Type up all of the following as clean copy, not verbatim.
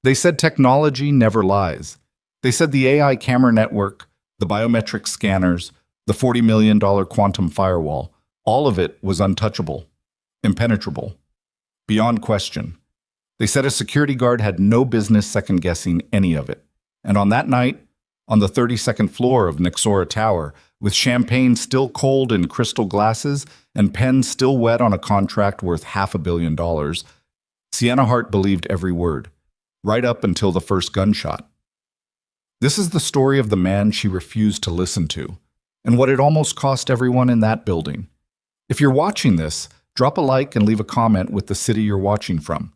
They said technology never lies. They said the AI camera network, the biometric scanners, the $40 million quantum firewall, all of it was untouchable, impenetrable, beyond question. They said a security guard had no business second-guessing any of it. And on that night, on the 32nd floor of Nexora Tower, with champagne still cold in crystal glasses and pens still wet on a contract worth $500 million, Sienna Hart believed every word, right up until the first gunshot. This is the story of the man she refused to listen to, and what it almost cost everyone in that building. If you're watching this, drop a like and leave a comment with the city you're watching from.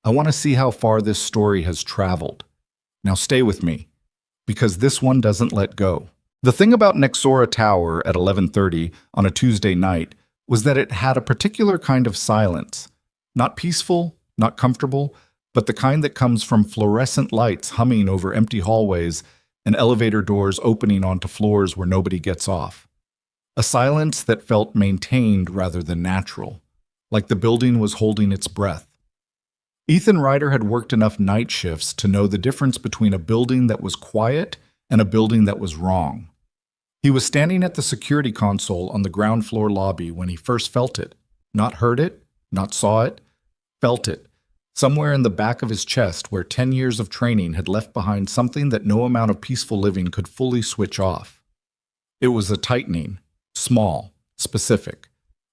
I want to see how far this story has traveled. Now stay with me, because this one doesn't let go. The thing about Nexora Tower at 11:30 on a Tuesday night was that it had a particular kind of silence. Not peaceful, not comfortable, but the kind that comes from fluorescent lights humming over empty hallways and elevator doors opening onto floors where nobody gets off. A silence that felt maintained rather than natural, like the building was holding its breath. Ethan Ryder had worked enough night shifts to know the difference between a building that was quiet and a building that was wrong. He was standing at the security console on the ground floor lobby when he first felt it. Not heard it, not saw it, felt it. Somewhere in the back of his chest where 10 years of training had left behind something that no amount of peaceful living could fully switch off. It was a tightening, small, specific,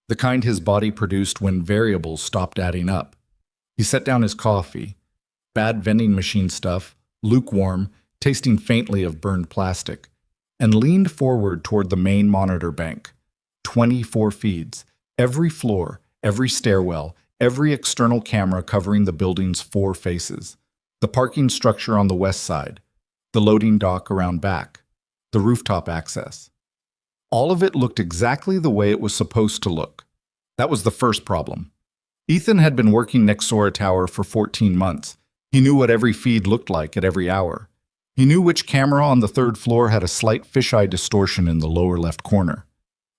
the kind his body produced when variables stopped adding up. He set down his coffee, bad vending machine stuff, lukewarm, tasting faintly of burned plastic, and leaned forward toward the main monitor bank. 24 feeds, every floor, every stairwell, every external camera covering the building's 4 faces, the parking structure on the west side, the loading dock around back, the rooftop access. All of it looked exactly the way it was supposed to look. That was the first problem. Ethan had been working Nexora Tower for 14 months. He knew what every feed looked like at every hour. He knew which camera on the 3rd floor had a slight fisheye distortion in the lower left corner.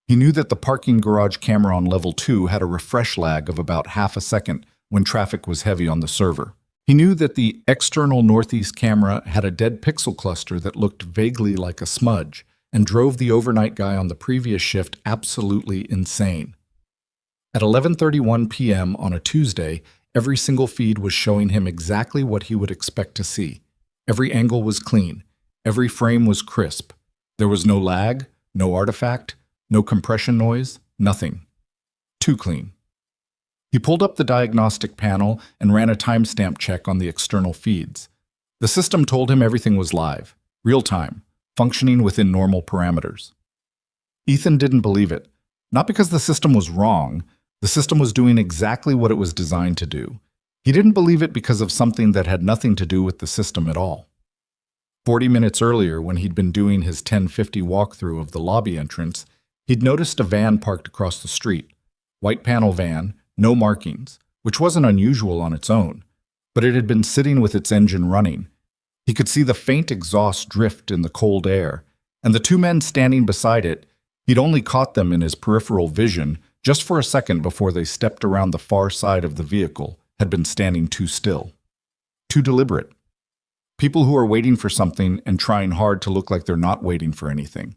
He knew that the parking garage camera on level 2 had a refresh lag of about half a second when traffic was heavy on the server. He knew that the external northeast camera had a dead pixel cluster that looked vaguely like a smudge and drove the overnight guy on the previous shift absolutely insane. At 11:31 p.m. on a Tuesday, every single feed was showing him exactly what he would expect to see. Every angle was clean. Every frame was crisp. There was no lag, no artifact, no compression noise, nothing. Too clean. He pulled up the diagnostic panel and ran a timestamp check on the external feeds. The system told him everything was live, real-time, functioning within normal parameters. Ethan didn't believe it. Not because the system was wrong. The system was doing exactly what it was designed to do. He didn't believe it because of something that had nothing to do with the system at all. 40 minutes earlier, when he'd been doing his 10:50 walkthrough of the lobby entrance, he'd noticed a van parked across the street. White panel van, no markings, which wasn't unusual on its own, but it had been sitting with its engine running. He could see the faint exhaust drift in the cold air, and the 2 men standing beside it, he'd only caught them in his peripheral vision just for a second before they stepped around the far side of the vehicle, had been standing too still. Too deliberate. People who are waiting for something and trying hard to look like they're not waiting for anything.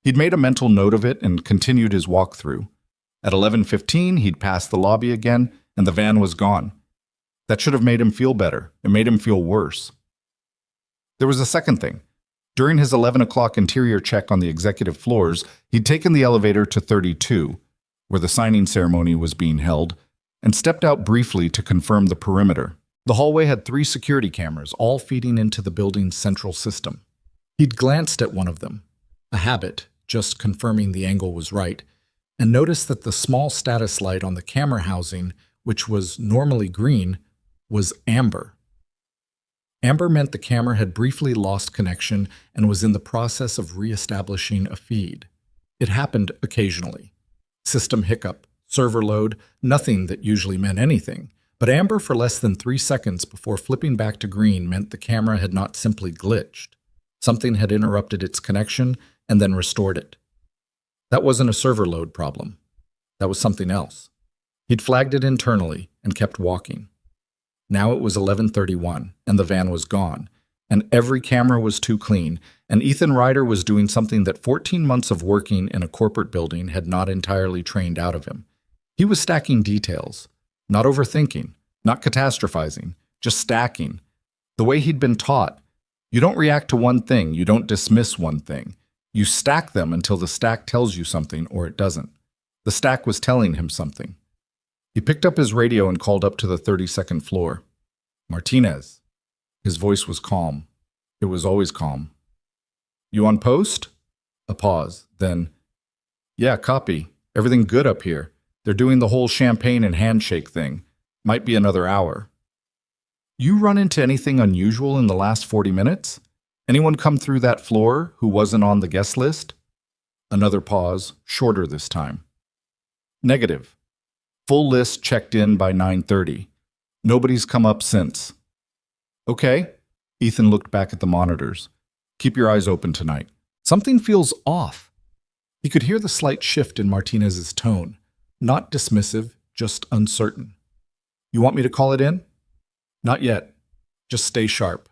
He'd made a mental note of it and continued his walkthrough. At 11:15, he'd passed the lobby again, and the van was gone. That should have made him feel better. It made him feel worse. There was a second thing. During his 11 o'clock interior check on the executive floors, he'd taken the elevator to 32, where the signing ceremony was being held, and stepped out briefly to confirm the perimeter. The hallway had 3 security cameras, all feeding into the building's central system. He'd glanced at one of them, a habit, just confirming the angle was right, and noticed that the small status light on the camera housing, which was normally green, was amber. Amber meant the camera had briefly lost connection and was in the process of re-establishing a feed. It happened occasionally. System hiccup, server load, nothing that usually meant anything. But amber for less than 3 seconds before flipping back to green meant the camera had not simply glitched. Something had interrupted its connection and then restored it. That wasn't a server load problem. That was something else. He'd flagged it internally and kept walking. Now it was 11:31, and the van was gone, and every camera was too clean, and Ethan Ryder was doing something that 14 months of working in a corporate building had not entirely trained out of him. He was stacking details, not overthinking, not catastrophizing, just stacking. The way he'd been taught, you don't react to one thing, you don't dismiss one thing. You stack them until the stack tells you something or it doesn't. The stack was telling him something. He picked up his radio and called up to the 32nd floor. Martinez. His voice was calm. It was always calm. You on post? A pause. Then, yeah, copy. Everything good up here. They're doing the whole champagne and handshake thing. Might be another hour. You run into anything unusual in the last 40 minutes? Anyone come through that floor who wasn't on the guest list? Another pause, shorter this time. Negative. Full list checked in by 9:30. Nobody's come up since. Okay. Ethan looked back at the monitors. Keep your eyes open tonight. Something feels off. He could hear the slight shift in Martinez's tone. Not dismissive, just uncertain. You want me to call it in? Not yet. Just stay sharp.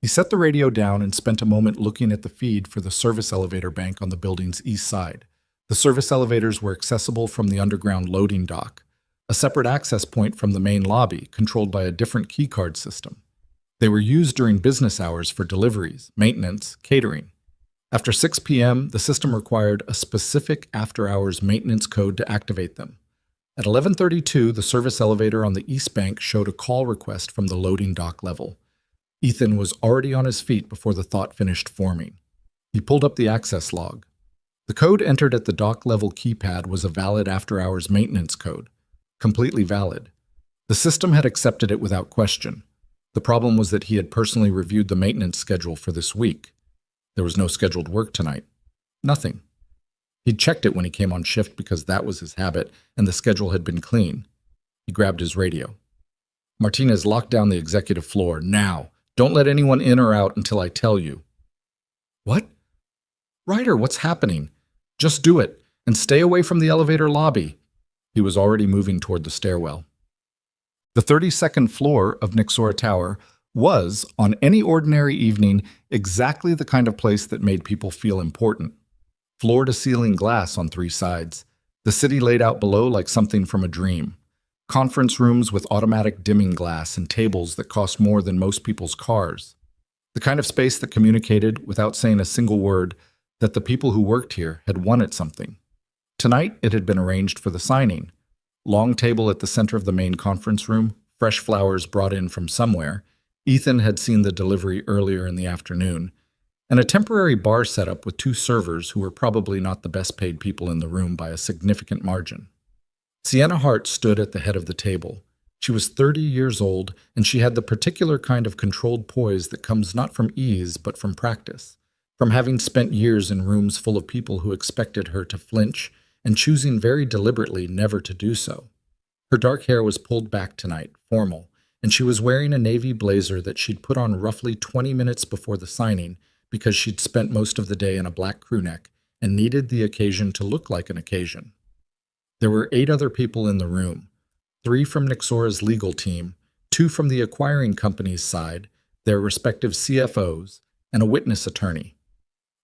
He set the radio down and spent a moment looking at the feed for the service elevator bank on the building's east side. The service elevators were accessible from the underground loading dock, a separate access point from the main lobby controlled by a different keycard system. They were used during business hours for deliveries, maintenance, catering. After 6 p.m., the system required a specific after-hours maintenance code to activate them. At 11:32, the service elevator on the east bank showed a call request from the loading dock level. Ethan was already on his feet before the thought finished forming. He pulled up the access log. The code entered at the dock level keypad was a valid after-hours maintenance code, completely valid. The system had accepted it without question. The problem was that he had personally reviewed the maintenance schedule for this week. There was no scheduled work tonight. Nothing. He'd checked it when he came on shift because that was his habit, and the schedule had been clean. He grabbed his radio. Martinez locked down the executive floor. Now! Don't let anyone in or out until I tell you. What? Ryder, what's happening? Just do it, and stay away from the elevator lobby. He was already moving toward the stairwell. The 32nd floor of Nixora Tower was, on any ordinary evening, exactly the kind of place that made people feel important. Floor-to-ceiling glass on 3 sides, the city laid out below like something from a dream. Conference rooms with automatic dimming glass and tables that cost more than most people's cars. The kind of space that communicated, without saying a single word, that the people who worked here had won at something. Tonight, it had been arranged for the signing. Long table at the center of the main conference room, fresh flowers brought in from somewhere. Ethan had seen the delivery earlier in the afternoon. And a temporary bar setup with 2 servers who were probably not the best paid people in the room by a significant margin. Sienna Hart stood at the head of the table. She was 30 years old, and she had the particular kind of controlled poise that comes not from ease but from practice, from having spent years in rooms full of people who expected her to flinch and choosing very deliberately never to do so. Her dark hair was pulled back tonight, formal, and she was wearing a navy blazer that she'd put on roughly 20 minutes before the signing because she'd spent most of the day in a black crewneck and needed the occasion to look like an occasion. There were 8 other people in the room, 3 from Nixora's legal team, 2 from the acquiring company's side, their respective CFOs, and a witness attorney.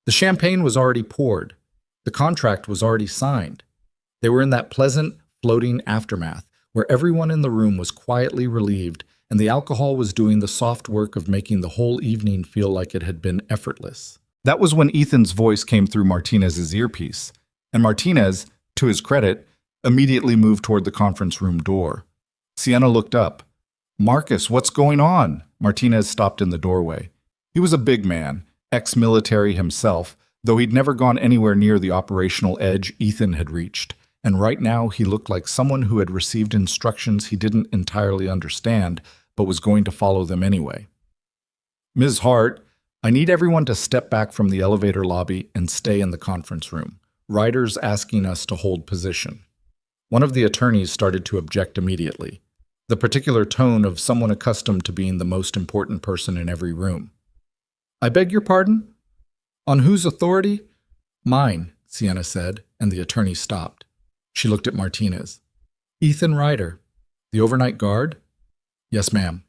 The champagne was already poured. The contract was already signed. They were in that pleasant, floating aftermath where everyone in the room was quietly relieved and the alcohol was doing the soft work of making the whole evening feel like it had been effortless. That was when Ethan's voice came through Martinez's earpiece, and Martinez, to his credit, immediately moved toward the conference room door. Sienna looked up. Marcus, what's going on? Martinez stopped in the doorway. He was a big man, ex-military himself, though he'd never gone anywhere near the operational edge Ethan had reached, and right now he looked like someone who had received instructions he didn't entirely understand, but was going to follow them anyway. Ms. Hart, I need everyone to step back from the elevator lobby and stay in the conference room. Ryder's asking us to hold position. One of the attorneys started to object immediately, the particular tone of someone accustomed to being the most important person in every room. I beg your pardon? On whose authority? Mine, Sienna said, and the attorney stopped. She looked at Martinez. Ethan Ryder, the overnight guard? Yes, ma'am.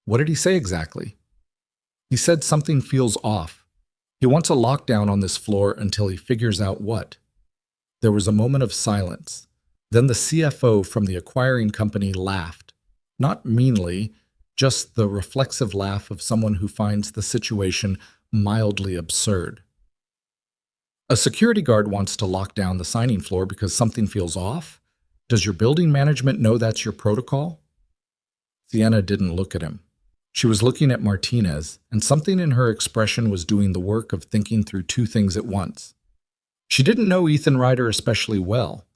What did he say exactly? He said something feels off. He wants a lockdown on this floor until he figures out what. There was a moment of silence. Then the CFO from the acquiring company laughed. Not meanly, just the reflexive laugh of someone who finds the situation mildly absurd. A security guard wants to lock down the signing floor because something feels off? Does your building management know that's your protocol? Sienna didn't look at him. She was looking at Martinez, and something in her expression was doing the work of thinking through two things at once. She didn't know Ethan Ryder especially well.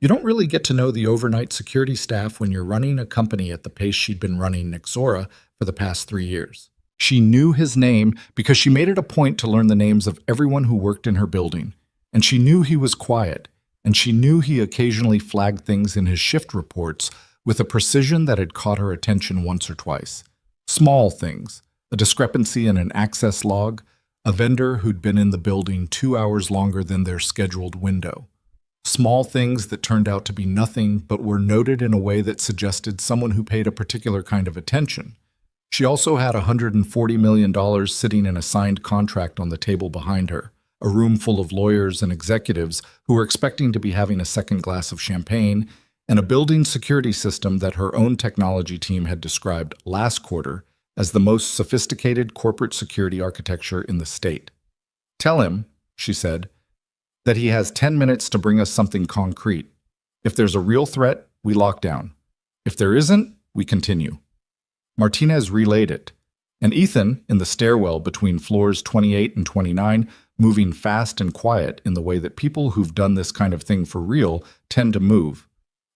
You don't really get to know the overnight security staff when you're running a company at the pace she'd been running Nexora for the past 3 years. She knew his name because she made it a point to learn the names of everyone who worked in her building, and she knew he was quiet, and she knew he occasionally flagged things in his shift reports with a precision that had caught her attention once or twice. Small things, a discrepancy in an access log, a vendor who'd been in the building 2 hours longer than their scheduled window. Small things that turned out to be nothing but were noted in a way that suggested someone who paid a particular kind of attention. She also had $140 million sitting in a signed contract on the table behind her, a room full of lawyers and executives who were expecting to be having a second glass of champagne, and a building security system that her own technology team had described last quarter as the most sophisticated corporate security architecture in the state. "Tell him," she said, "that he has 10 minutes to bring us something concrete. If there's a real threat, we lock down. If there isn't, we continue." Martinez relayed it, and Ethan, in the stairwell between floors 28 and 29, moving fast and quiet in the way that people who've done this kind of thing for real tend to move.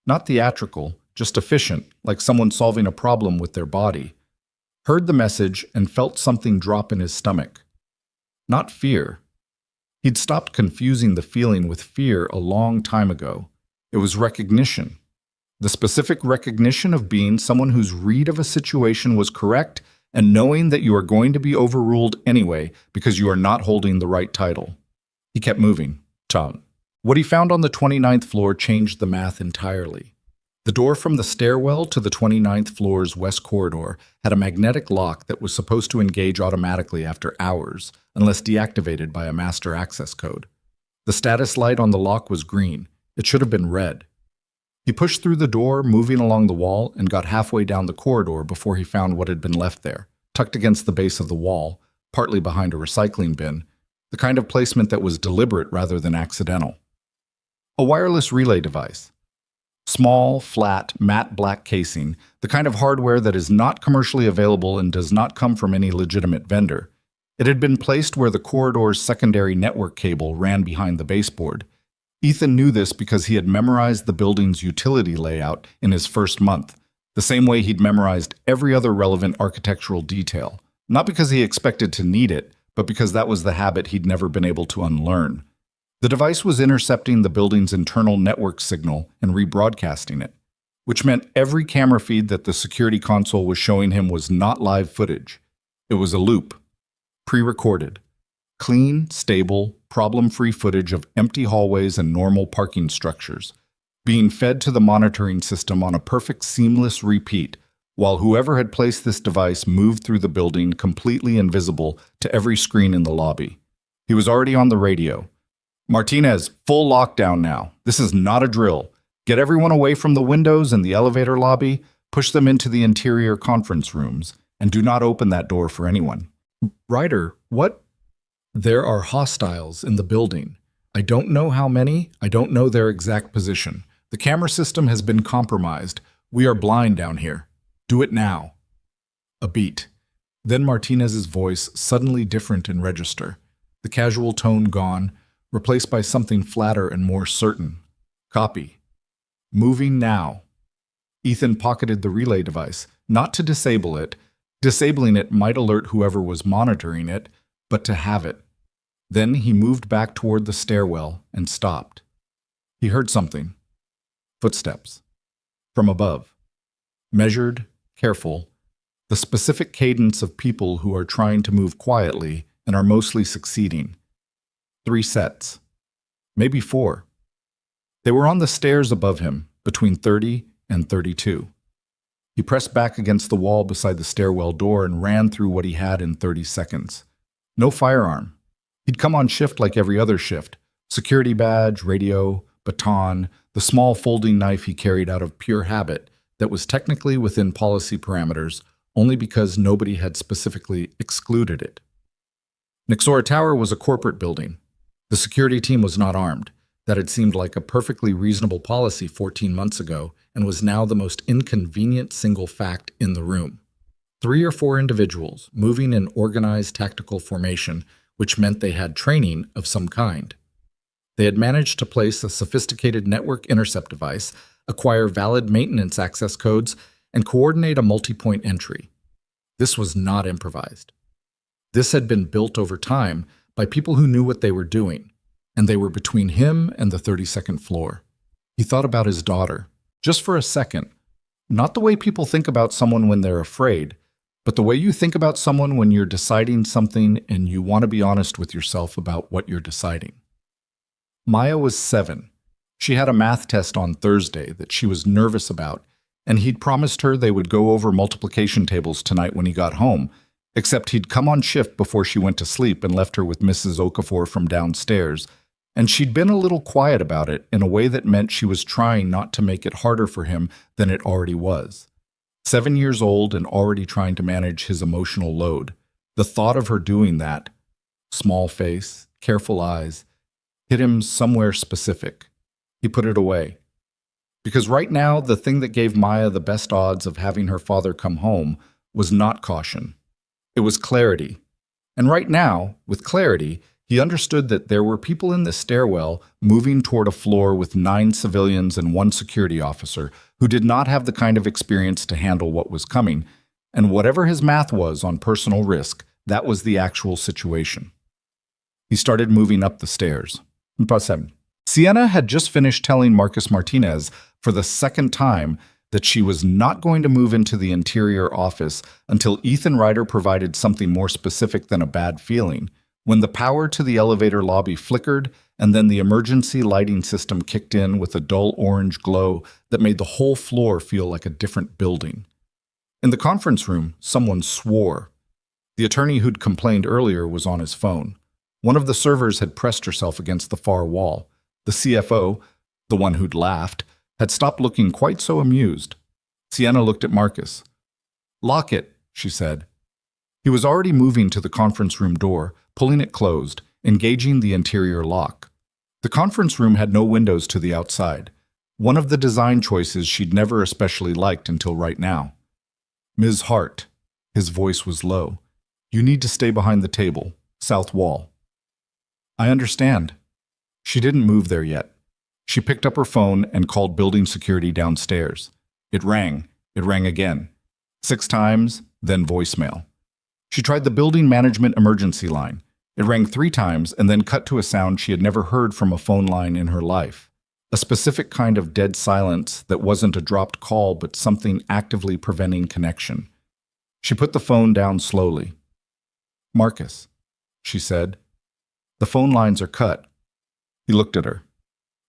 Not theatrical, just efficient, like someone solving a problem with their body. Heard the message and felt something drop in his stomach. Not fear. He'd stopped confusing the feeling with fear a long time ago. It was recognition. The specific recognition of being someone whose read of a situation was correct and knowing that you are going to be overruled anyway because you are not holding the right title. He kept moving. Tom. What he found on the 29th floor changed the math entirely. The door from the stairwell to the 29th floor's west corridor had a magnetic lock that was supposed to engage automatically after hours, unless deactivated by a master access code. The status light on the lock was green. It should have been red. He pushed through the door, moving along the wall, and got halfway down the corridor before he found what had been left there, tucked against the base of the wall, partly behind a recycling bin, the kind of placement that was deliberate rather than accidental. A wireless relay device. Small, flat, matte black casing, the kind of hardware that is not commercially available and does not come from any legitimate vendor. It had been placed where the corridor's secondary network cable ran behind the baseboard. Ethan knew this because he had memorized the building's utility layout in his first month, the same way he'd memorized every other relevant architectural detail. Not because he expected to need it, but because that was the habit he'd never been able to unlearn. The device was intercepting the building's internal network signal and rebroadcasting it, which meant every camera feed that the security console was showing him was not live footage. It was a loop, pre-recorded, clean, stable, problem-free footage of empty hallways and normal parking structures, being fed to the monitoring system on a perfect seamless repeat, while whoever had placed this device moved through the building completely invisible to every screen in the lobby. He was already on the radio. "Martinez, full lockdown now. This is not a drill. Get everyone away from the windows in the elevator lobby, push them into the interior conference rooms, and do not open that door for anyone." "Ryder, what?" "There are hostiles in the building. I don't know how many. I don't know their exact position. The camera system has been compromised. We are blind down here. Do it now." A beat. Then Martinez's voice suddenly different in register, the casual tone gone, replaced by something flatter and more certain. "Copy. Moving now." Ethan pocketed the relay device, not to disable it. Disabling it might alert whoever was monitoring it, but to have it. Then he moved back toward the stairwell and stopped. He heard something. Footsteps. From above. Measured, careful, the specific cadence of people who are trying to move quietly and are mostly succeeding. 3 sets. Maybe 4. They were on the stairs above him, between 30 and 32. He pressed back against the wall beside the stairwell door and ran through what he had in 30 seconds. No firearm. He'd come on shift like every other shift. Security badge, radio, baton, the small folding knife he carried out of pure habit that was technically within policy parameters only because nobody had specifically excluded it. Nixora Tower was a corporate building. The security team was not armed. That had seemed like a perfectly reasonable policy 14 months ago and was now the most inconvenient single fact in the room. 3 or 4 individuals moving in organized tactical formation, which meant they had training of some kind. They had managed to place a sophisticated network intercept device, acquire valid maintenance access codes, and coordinate a multi-point entry. This was not improvised. This had been built over time by people who knew what they were doing, and they were between him and the 32nd floor. He thought about his daughter, just for a second. Not the way people think about someone when they're afraid, but the way you think about someone when you're deciding something and you want to be honest with yourself about what you're deciding. Maya was 7. She had a math test on Thursday that she was nervous about, and he'd promised her they would go over multiplication tables tonight when he got home, except he'd come on shift before she went to sleep and left her with Mrs. Okafor from downstairs, and she'd been a little quiet about it in a way that meant she was trying not to make it harder for him than it already was. 7 years old and already trying to manage his emotional load. The thought of her doing that, small face, careful eyes, hit him somewhere specific. He put it away. Because right now, the thing that gave Maya the best odds of having her father come home was not caution. It was clarity. And right now, with clarity, he understood that there were people in the stairwell moving toward a floor with 9 civilians and 1 security officer who did not have the kind of experience to handle what was coming, and whatever his math was on personal risk, that was the actual situation. He started moving up the stairs. Sienna had just finished telling Marcus Martinez for the second time that she was not going to move into the interior office until Ethan Ryder provided something more specific than a bad feeling, when the power to the elevator lobby flickered and then the emergency lighting system kicked in with a dull orange glow that made the whole floor feel like a different building. In the conference room, someone swore. The attorney who'd complained earlier was on his phone. One of the servers had pressed herself against the far wall. The CFO, the one who'd laughed, had stopped looking quite so amused. Sienna looked at Marcus. "Lock it," she said. He was already moving to the conference room door, pulling it closed, engaging the interior lock. The conference room had no windows to the outside, one of the design choices she'd never especially liked until right now. "Ms. Hart," his voice was low, "you need to stay behind the table, south wall." "I understand." She didn't move there yet. She picked up her phone and called building security downstairs. It rang. It rang again. 6 times, then voicemail. She tried the building management emergency line. It rang 3 times and then cut to a sound she had never heard from a phone line in her life. A specific kind of dead silence that wasn't a dropped call but something actively preventing connection. She put the phone down slowly. "Marcus," she said. "The phone lines are cut." He looked at her.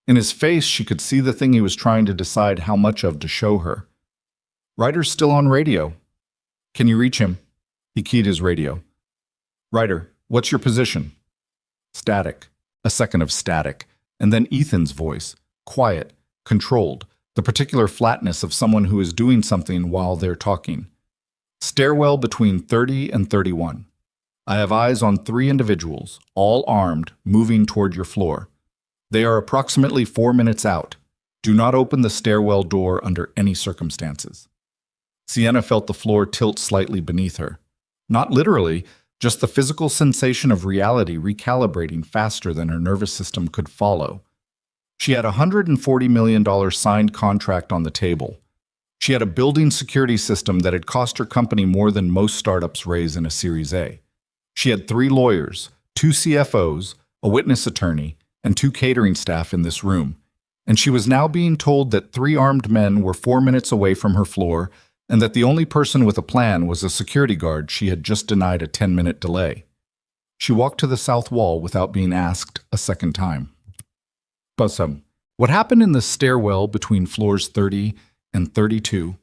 In his face, she could see the thing he was trying to decide how much of to show her. "Ryder's still on radio. Can you reach him?" He keyed his radio. "Ryder, what's your position?" Static. A second of static. And then Ethan's voice. Quiet. Controlled. The particular flatness of someone who is doing something while they're talking. "Stairwell between 30 and 31. I have eyes on 3 individuals, all armed, moving toward your floor. They are approximately 4 minutes out. Do not open the stairwell door under any circumstances." Sienna felt the floor tilt slightly beneath her. Not literally, just the physical sensation of reality recalibrating faster than her nervous system could follow. She had a $140 million signed contract on the table. She had a building security system that had cost her company more than most startups raise in a Series A. She had 3 lawyers, 2 CFOs, a witness attorney, and 2 catering staff in this room, and she was now being told that 3 armed men were 4 minutes away from her floor and that the only person with a plan was a security guard she had just denied a 10-minute delay. She walked to the south wall without being asked a second time. What happened in the stairwell between floors 30 and 32?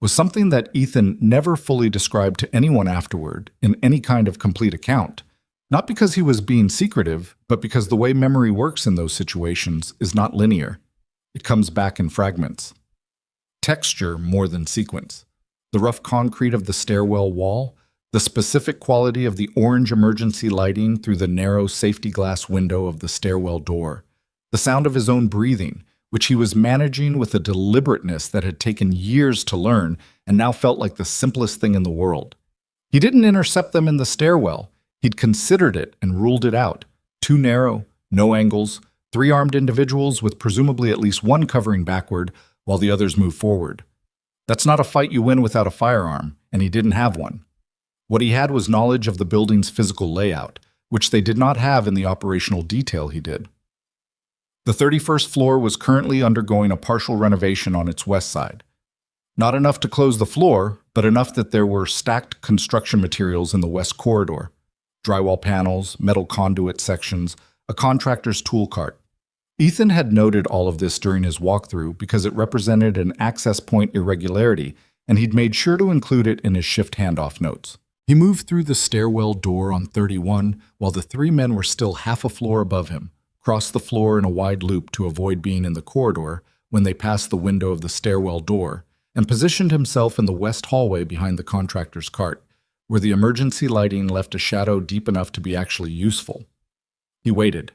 was something that Ethan never fully described to anyone afterward in any kind of complete account. Not because he was being secretive, but because the way memory works in those situations is not linear. It comes back in fragments. Texture more than sequence. The rough concrete of the stairwell wall, the specific quality of the orange emergency lighting through the narrow safety glass window of the stairwell door, the sound of his own breathing, which he was managing with a deliberateness that had taken years to learn and now felt like the simplest thing in the world. He didn't intercept them in the stairwell. He'd considered it and ruled it out. Too narrow, no angles, 3 armed individuals with presumably at least one covering backward while the others move forward. That's not a fight you win without a firearm, and he didn't have one. What he had was knowledge of the building's physical layout, which they did not have in the operational detail he did. The 31st floor was currently undergoing a partial renovation on its west side. Not enough to close the floor, but enough that there were stacked construction materials in the west corridor. Drywall panels, metal conduit sections, a contractor's tool cart. Ethan had noted all of this during his walkthrough because it represented an access point irregularity, and he'd made sure to include it in his shift handoff notes. He moved through the stairwell door on 31 while the 3 men were still half a floor above him, crossed the floor in a wide loop to avoid being in the corridor when they passed the window of the stairwell door, and positioned himself in the west hallway behind the contractor's cart, where the emergency lighting left a shadow deep enough to be actually useful. He waited.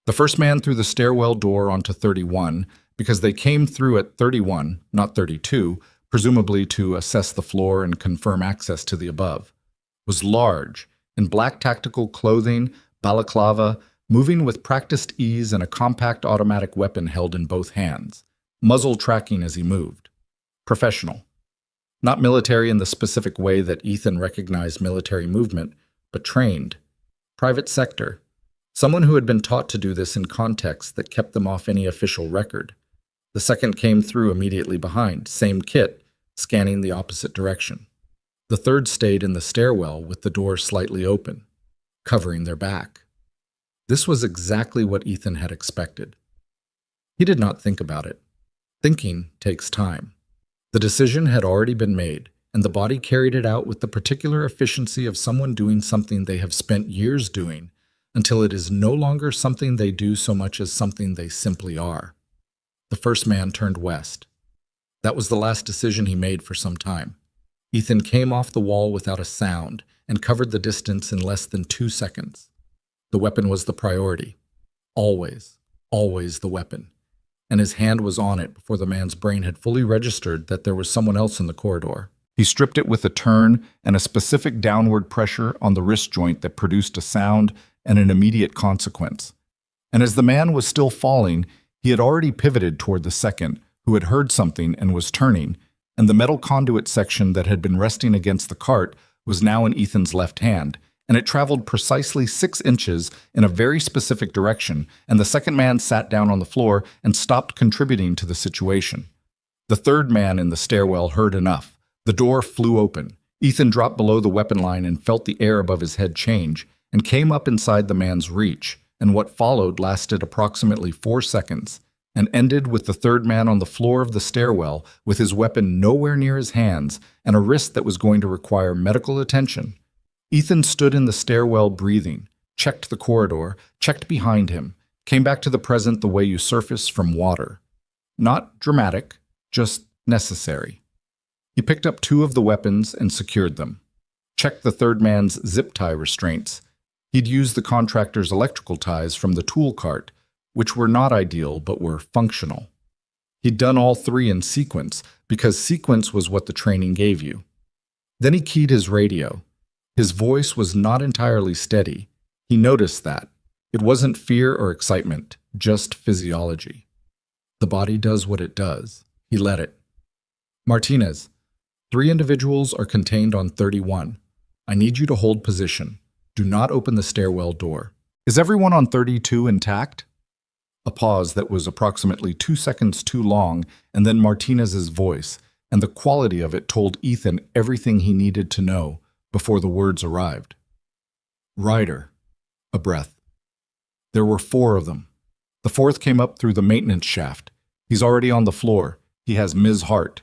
The first man through the stairwell door onto 31, because they came through at 31, not 32, presumably to assess the floor and confirm access to the above, was large, in black tactical clothing, balaclava, moving with practiced ease and a compact automatic weapon held in both hands, muzzle tracking as he moved. Professional. Not military in the specific way that Ethan recognized military movement, but trained. Private sector. Someone who had been taught to do this in contexts that kept them off any official record. The second came through immediately behind, same kit, scanning the opposite direction. The third stayed in the stairwell with the door slightly open, covering their back. This was exactly what Ethan had expected. He did not think about it. Thinking takes time. The decision had already been made, and the body carried it out with the particular efficiency of someone doing something they have spent years doing, until it is no longer something they do so much as something they simply are. The first man turned west. That was the last decision he made for some time. Ethan came off the wall without a sound and covered the distance in less than 2 seconds. The weapon was the priority. Always, always the weapon. And his hand was on it before the man's brain had fully registered that there was someone else in the corridor. He stripped it with a turn and a specific downward pressure on the wrist joint that produced a sound and an immediate consequence. And as the man was still falling, he had already pivoted toward the second, who had heard something and was turning, and the metal conduit section that had been resting against the cart was now in Ethan's left hand, and it traveled precisely 6 inches in a very specific direction, and the second man sat down on the floor and stopped contributing to the situation. The third man in the stairwell heard enough. The door flew open. Ethan dropped below the weapon line and felt the air above his head change, and came up inside the man's reach, and what followed lasted approximately 4 seconds, and ended with the third man on the floor of the stairwell with his weapon nowhere near his hands and a wrist that was going to require medical attention. Ethan stood in the stairwell breathing, checked the corridor, checked behind him, came back to the present the way you surface from water. Not dramatic, just necessary. He picked up 2 of the weapons and secured them. Checked the third man's zip tie restraints. He'd used the contractor's electrical ties from the tool cart, which were not ideal but were functional. He'd done all 3 in sequence because sequence was what the training gave you. Then he keyed his radio. His voice was not entirely steady. He noticed that. It wasn't fear or excitement, just physiology. The body does what it does. He let it. Martinez, 3 individuals are contained on 31. I need you to hold position. Do not open the stairwell door. Is everyone on 32 intact? A pause that was approximately 2 seconds too long, and then Martinez's voice, and the quality of it told Ethan everything he needed to know before the words arrived. Ryder. A breath. There were 4 of them. The 4th came up through the maintenance shaft. He's already on the floor. He has Ms. Hart.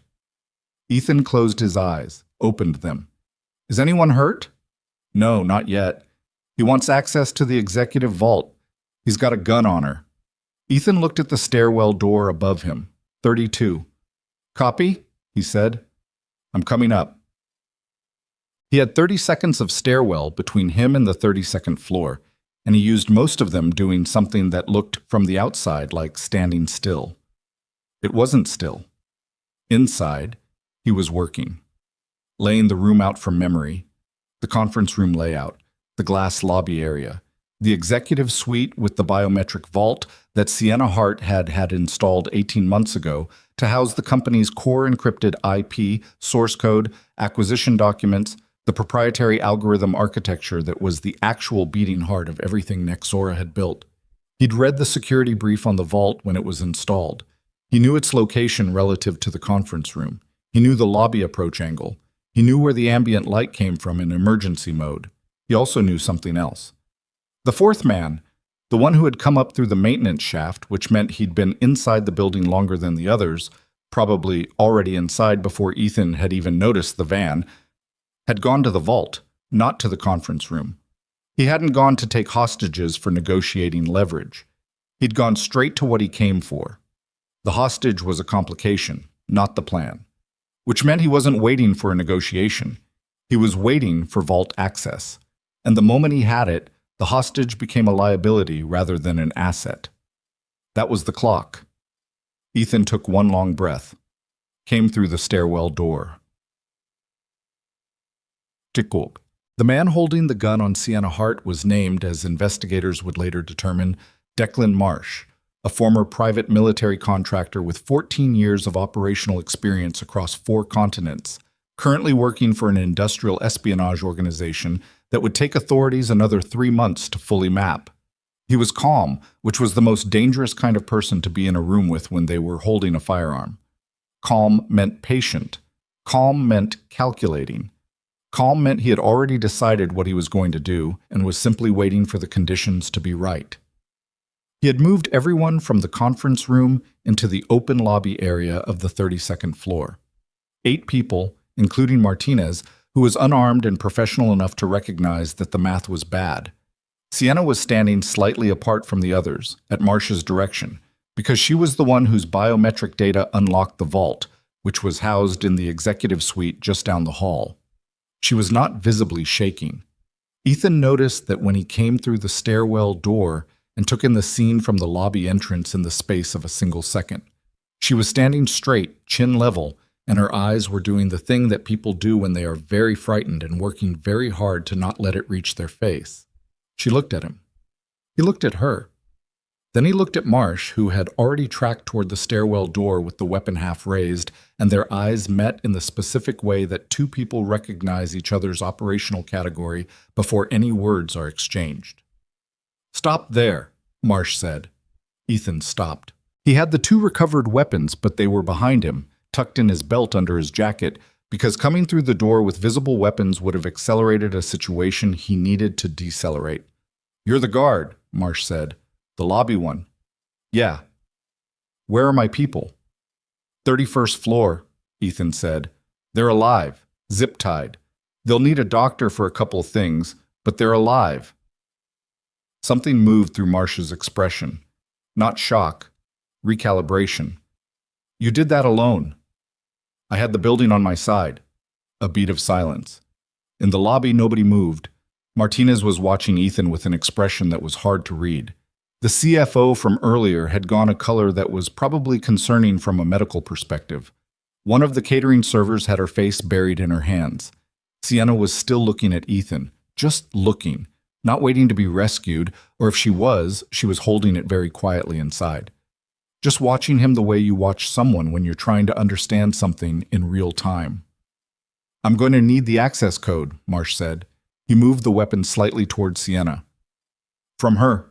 Ethan closed his eyes, opened them. Is anyone hurt? No, not yet. He wants access to the executive vault. He's got a gun on her. Ethan looked at the stairwell door above him. 32. Copy? He said. I'm coming up. He had 30 seconds of stairwell between him and the 32nd floor, and he used most of them doing something that looked from the outside like standing still. It wasn't still. Inside, he was working, laying the room out from memory, the conference room layout, the glass lobby area, the executive suite with the biometric vault that Sienna Hart had installed 18 months ago to house the company's core encrypted IP, source code, acquisition documents, the proprietary algorithm architecture that was the actual beating heart of everything Nexora had built. He'd read the security brief on the vault when it was installed. He knew its location relative to the conference room. He knew the lobby approach angle. He knew where the ambient light came from in emergency mode. He also knew something else. The fourth man, the one who had come up through the maintenance shaft, which meant he'd been inside the building longer than the others, probably already inside before Ethan had even noticed the van, had gone to the vault, not to the conference room. He hadn't gone to take hostages for negotiating leverage. He'd gone straight to what he came for. The hostage was a complication, not the plan, which meant he wasn't waiting for a negotiation. He was waiting for vault access. And the moment he had it, the hostage became a liability rather than an asset. That was the clock. Ethan took one long breath, came through the stairwell door. Jacob. The man holding the gun on Sienna Hart was named, as investigators would later determine, Declan Marsh, a former private military contractor with 14 years of operational experience across 4 continents, currently working for an industrial espionage organization that would take authorities another 3 months to fully map. He was calm, which was the most dangerous kind of person to be in a room with when they were holding a firearm. Calm meant patient. Calm meant calculating. Calm meant he had already decided what he was going to do and was simply waiting for the conditions to be right. He had moved everyone from the conference room into the open lobby area of the 32nd floor. 8 people, including Martinez, who was unarmed and professional enough to recognize that the math was bad. Sienna was standing slightly apart from the others, at Marsh's direction, because she was the one whose biometric data unlocked the vault, which was housed in the executive suite just down the hall. She was not visibly shaking. Ethan noticed that when he came through the stairwell door and took in the scene from the lobby entrance in the space of a single second, she was standing straight, chin level, and her eyes were doing the thing that people do when they are very frightened and working very hard to not let it reach their face. She looked at him. He looked at her. Then he looked at Marsh, who had already tracked toward the stairwell door with the weapon half raised, and their eyes met in the specific way that 2 people recognize each other's operational category before any words are exchanged. "Stop there," Marsh said. Ethan stopped. He had the 2 recovered weapons, but they were behind him, tucked in his belt under his jacket, because coming through the door with visible weapons would have accelerated a situation he needed to decelerate. "You're the guard," Marsh said. "The lobby one." "Yeah." "Where are my people?" 31st floor, Ethan said. "They're alive, zip-tied. They'll need a doctor for a couple of things, but they're alive." Something moved through Marsh's expression. Not shock, recalibration. "You did that alone." "I had the building on my side." A beat of silence. In the lobby, nobody moved. Martinez was watching Ethan with an expression that was hard to read. The CFO from earlier had gone a color that was probably concerning from a medical perspective. One of the catering servers had her face buried in her hands. Sienna was still looking at Ethan, just looking, not waiting to be rescued, or if she was holding it very quietly inside. Just watching him the way you watch someone when you're trying to understand something in real time. "I'm going to need the access code," Marsh said. He moved the weapon slightly toward Sienna. "From her."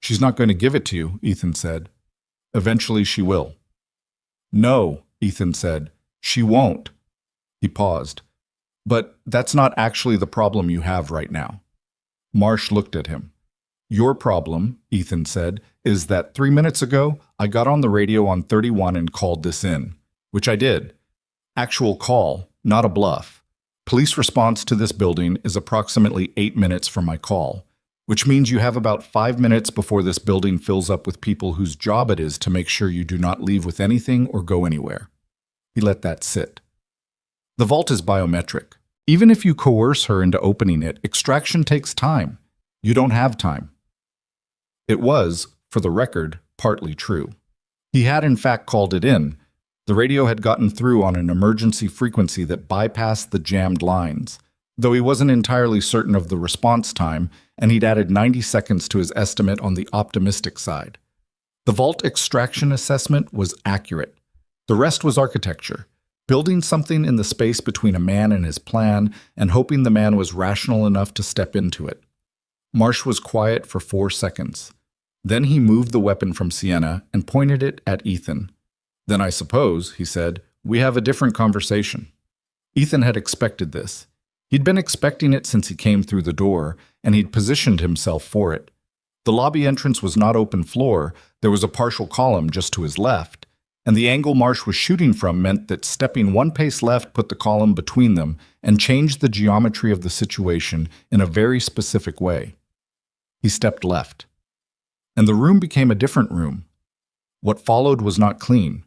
"She's not going to give it to you," Ethan said. "Eventually she will." "No," Ethan said. "She won't." He paused. "But that's not actually the problem you have right now." Marsh looked at him. "Your problem," Ethan said, "is that 3 minutes ago I got on the radio on 31 and called this in, which I did. Actual call, not a bluff. Police response to this building is approximately 8 minutes from my call, which means you have about 5 minutes before this building fills up with people whose job it is to make sure you do not leave with anything or go anywhere. He let that sit. The vault is biometric. Even if you coerce her into opening it, extraction takes time. You don't have time. It was, for the record, partly true. He had in fact called it in. The radio had gotten through on an emergency frequency that bypassed the jammed lines, though he wasn't entirely certain of the response time, and he'd added 90 seconds to his estimate on the optimistic side. The vault extraction assessment was accurate. The rest was architecture, building something in the space between a man and his plan, and hoping the man was rational enough to step into it. Marsh was quiet for 4 seconds. Then he moved the weapon from Sienna and pointed it at Ethan. "Then I suppose," he said, "we have a different conversation." Ethan had expected this. He'd been expecting it since he came through the door, and he'd positioned himself for it. The lobby entrance was not open floor, there was a partial column just to his left, and the angle Marsh was shooting from meant that stepping 1 pace left put the column between them and changed the geometry of the situation in a very specific way. He stepped left. And the room became a different room. What followed was not clean.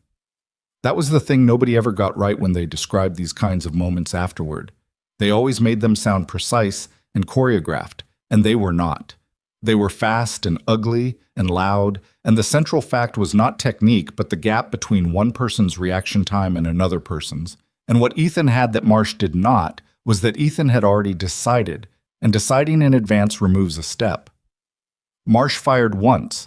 That was the thing nobody ever got right when they described these kinds of moments afterward. They always made them sound precise and choreographed, and they were not. They were fast and ugly and loud, and the central fact was not technique, but the gap between one person's reaction time and another person's. And what Ethan had that Marsh did not was that Ethan had already decided, and deciding in advance removes a step. Marsh fired once.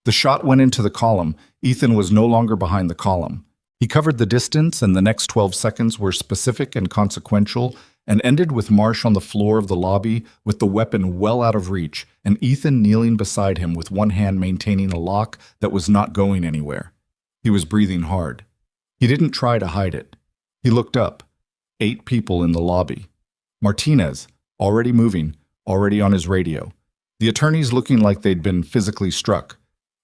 The shot went into the column. Ethan was no longer behind the column. He covered the distance, and the next 12 seconds were specific and consequential, and ended with Marsh on the floor of the lobby with the weapon well out of reach, and Ethan kneeling beside him with one hand maintaining a lock that was not going anywhere. He was breathing hard. He didn't try to hide it. He looked up. 8 people in the lobby. Martinez, already moving, already on his radio. The attorneys looking like they'd been physically struck.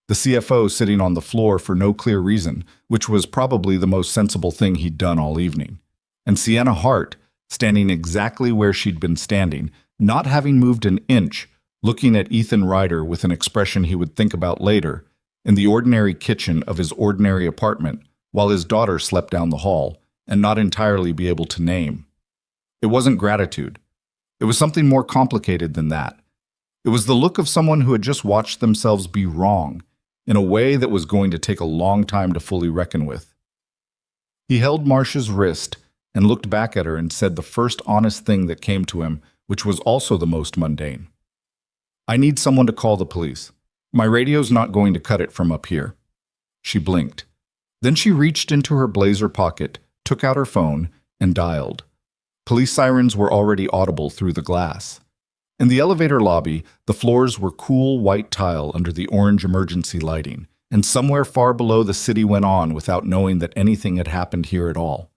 The CFO sitting on the floor for no clear reason, which was probably the most sensible thing he'd done all evening. And Sienna Hart, standing exactly where she'd been standing, not having moved an inch, looking at Ethan Ryder with an expression he would think about later, in the ordinary kitchen of his ordinary apartment, while his daughter slept down the hall, and not entirely be able to name. It wasn't gratitude. It was something more complicated than that. It was the look of someone who had just watched themselves be wrong, in a way that was going to take a long time to fully reckon with. He held Marsh's wrist and looked back at her and said the first honest thing that came to him, which was also the most mundane. "I need someone to call the police. My radio's not going to cut it from up here." She blinked. Then she reached into her blazer pocket, took out her phone, and dialed. Police sirens were already audible through the glass. In the elevator lobby, the floors were cool white tile under the orange emergency lighting, and somewhere far below the city went on without knowing that anything had happened here at all.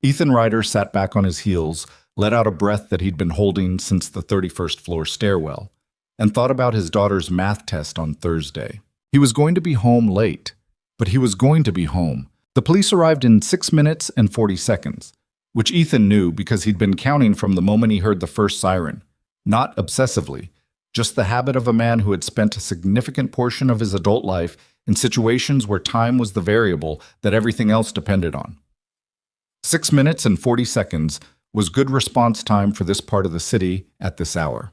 Ethan Ryder sat back on his heels, let out a breath that he'd been holding since the 31st floor stairwell, and thought about his daughter's math test on Thursday. He was going to be home late, but he was going to be home. The police arrived in 6 minutes and 40 seconds, which Ethan knew because he'd been counting from the moment he heard the first siren. Not obsessively, just the habit of a man who had spent a significant portion of his adult life in situations where time was the variable that everything else depended on. 6 minutes and 40 seconds was good response time for this part of the city at this hour.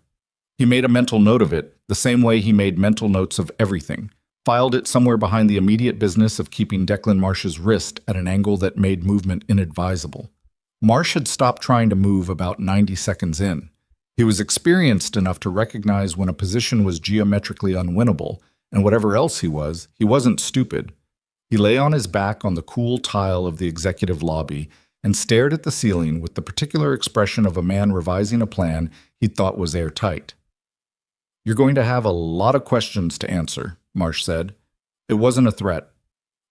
He made a mental note of it, the same way he made mental notes of everything, filed it somewhere behind the immediate business of keeping Declan Marsh's wrist at an angle that made movement inadvisable. Marsh had stopped trying to move about 90 seconds in. He was experienced enough to recognize when a position was geometrically unwinnable, and whatever else he wasn't stupid. He lay on his back on the cool tile of the executive lobby and stared at the ceiling with the particular expression of a man revising a plan he thought was airtight. "You're going to have a lot of questions to answer," Marsh said. It wasn't a threat.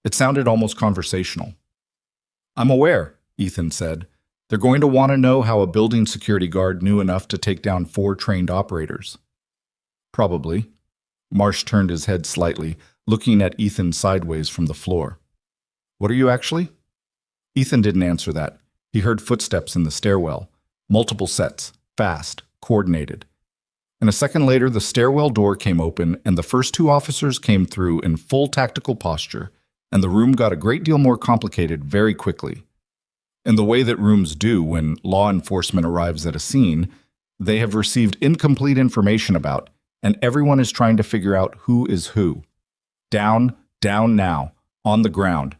It sounded almost conversational. "I'm aware," Ethan said. "They're going to want to know how a building security guard knew enough to take down 4 trained operators." "Probably." Marsh turned his head slightly, looking at Ethan sideways from the floor. "What are you actually?" Ethan didn't answer that. He heard footsteps in the stairwell. Multiple sets, fast, coordinated. And a second later, the stairwell door came open, and the first two officers came through in full tactical posture, and the room got a great deal more complicated very quickly. In the way that rooms do when law enforcement arrives at a scene, they have received incomplete information about, and everyone is trying to figure out who is who. Down, down now, on the ground.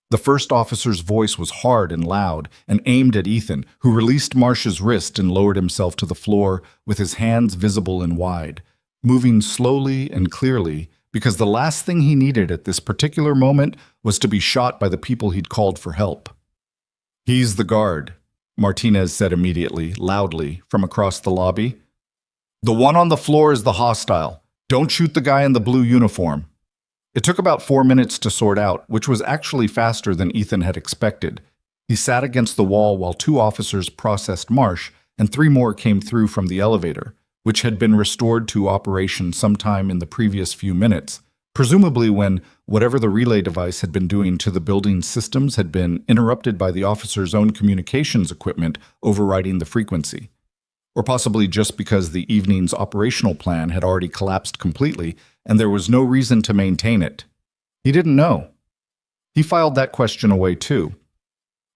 The first officer's voice was hard and loud and aimed at Ethan, who released Marsh's wrist and lowered himself to the floor with his hands visible and wide, moving slowly and clearly because the last thing he needed at this particular moment was to be shot by the people he'd called for help. "He's the guard," Martinez said immediately, loudly, from across the lobby. "The one on the floor is the hostile. Don't shoot the guy in the blue uniform." It took about 4 minutes to sort out, which was actually faster than Ethan had expected. He sat against the wall while 2 officers processed Marsh, and 3 more came through from the elevator, which had been restored to operation sometime in the previous few minutes, presumably when whatever the relay device had been doing to the building's systems had been interrupted by the officer's own communications equipment overriding the frequency. Or possibly just because the evening's operational plan had already collapsed completely and there was no reason to maintain it. He didn't know. He filed that question away too.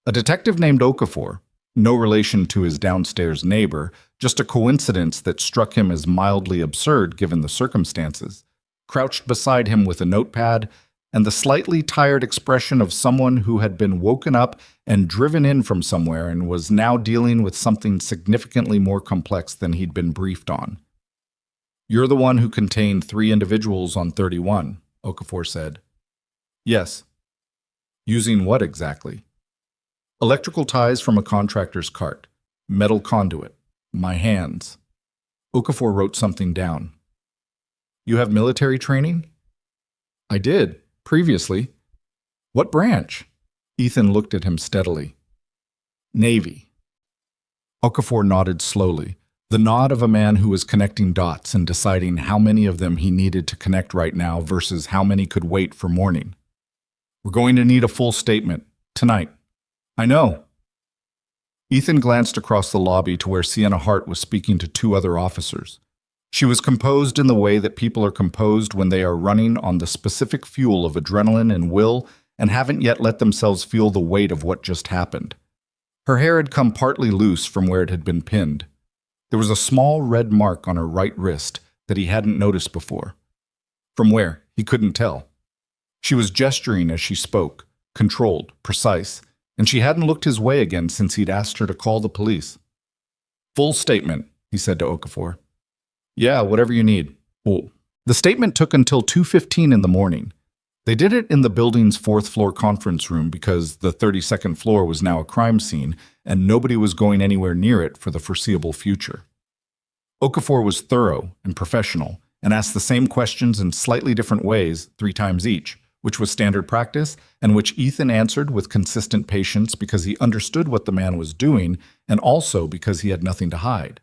A detective named Okafor, no relation to his downstairs neighbor, just a coincidence that struck him as mildly absurd given the circumstances, crouched beside him with a notepad and the slightly tired expression of someone who had been woken up and driven in from somewhere and was now dealing with something significantly more complex than he'd been briefed on. "You're the one who contained 3 individuals on 31, Okafor said. "Yes." "Using what exactly?" "Electrical ties from a contractor's cart. Metal conduit. My hands." Okafor wrote something down. "You have military training?" "I did, previously." "What branch?" Ethan looked at him steadily. "Navy." Okafor nodded slowly, the nod of a man who was connecting dots and deciding how many of them he needed to connect right now versus how many could wait for morning. "We're going to need a full statement. Tonight." "I know." Ethan glanced across the lobby to where Sienna Hart was speaking to 2 other officers. She was composed in the way that people are composed when they are running on the specific fuel of adrenaline and will and haven't yet let themselves feel the weight of what just happened. Her hair had come partly loose from where it had been pinned. There was a small red mark on her right wrist that he hadn't noticed before. From where, he couldn't tell. She was gesturing as she spoke, controlled, precise, and she hadn't looked his way again since he'd asked her to call the police. "Full statement," he said to Okafor. "Yeah, whatever you need." Oh. The statement took until 2:15 in the morning. They did it in the building's 4th-floor conference room because the 32nd floor was now a crime scene and nobody was going anywhere near it for the foreseeable future. Okafor was thorough and professional and asked the same questions in slightly different ways 3 times each, which was standard practice and which Ethan answered with consistent patience because he understood what the man was doing and also because he had nothing to hide.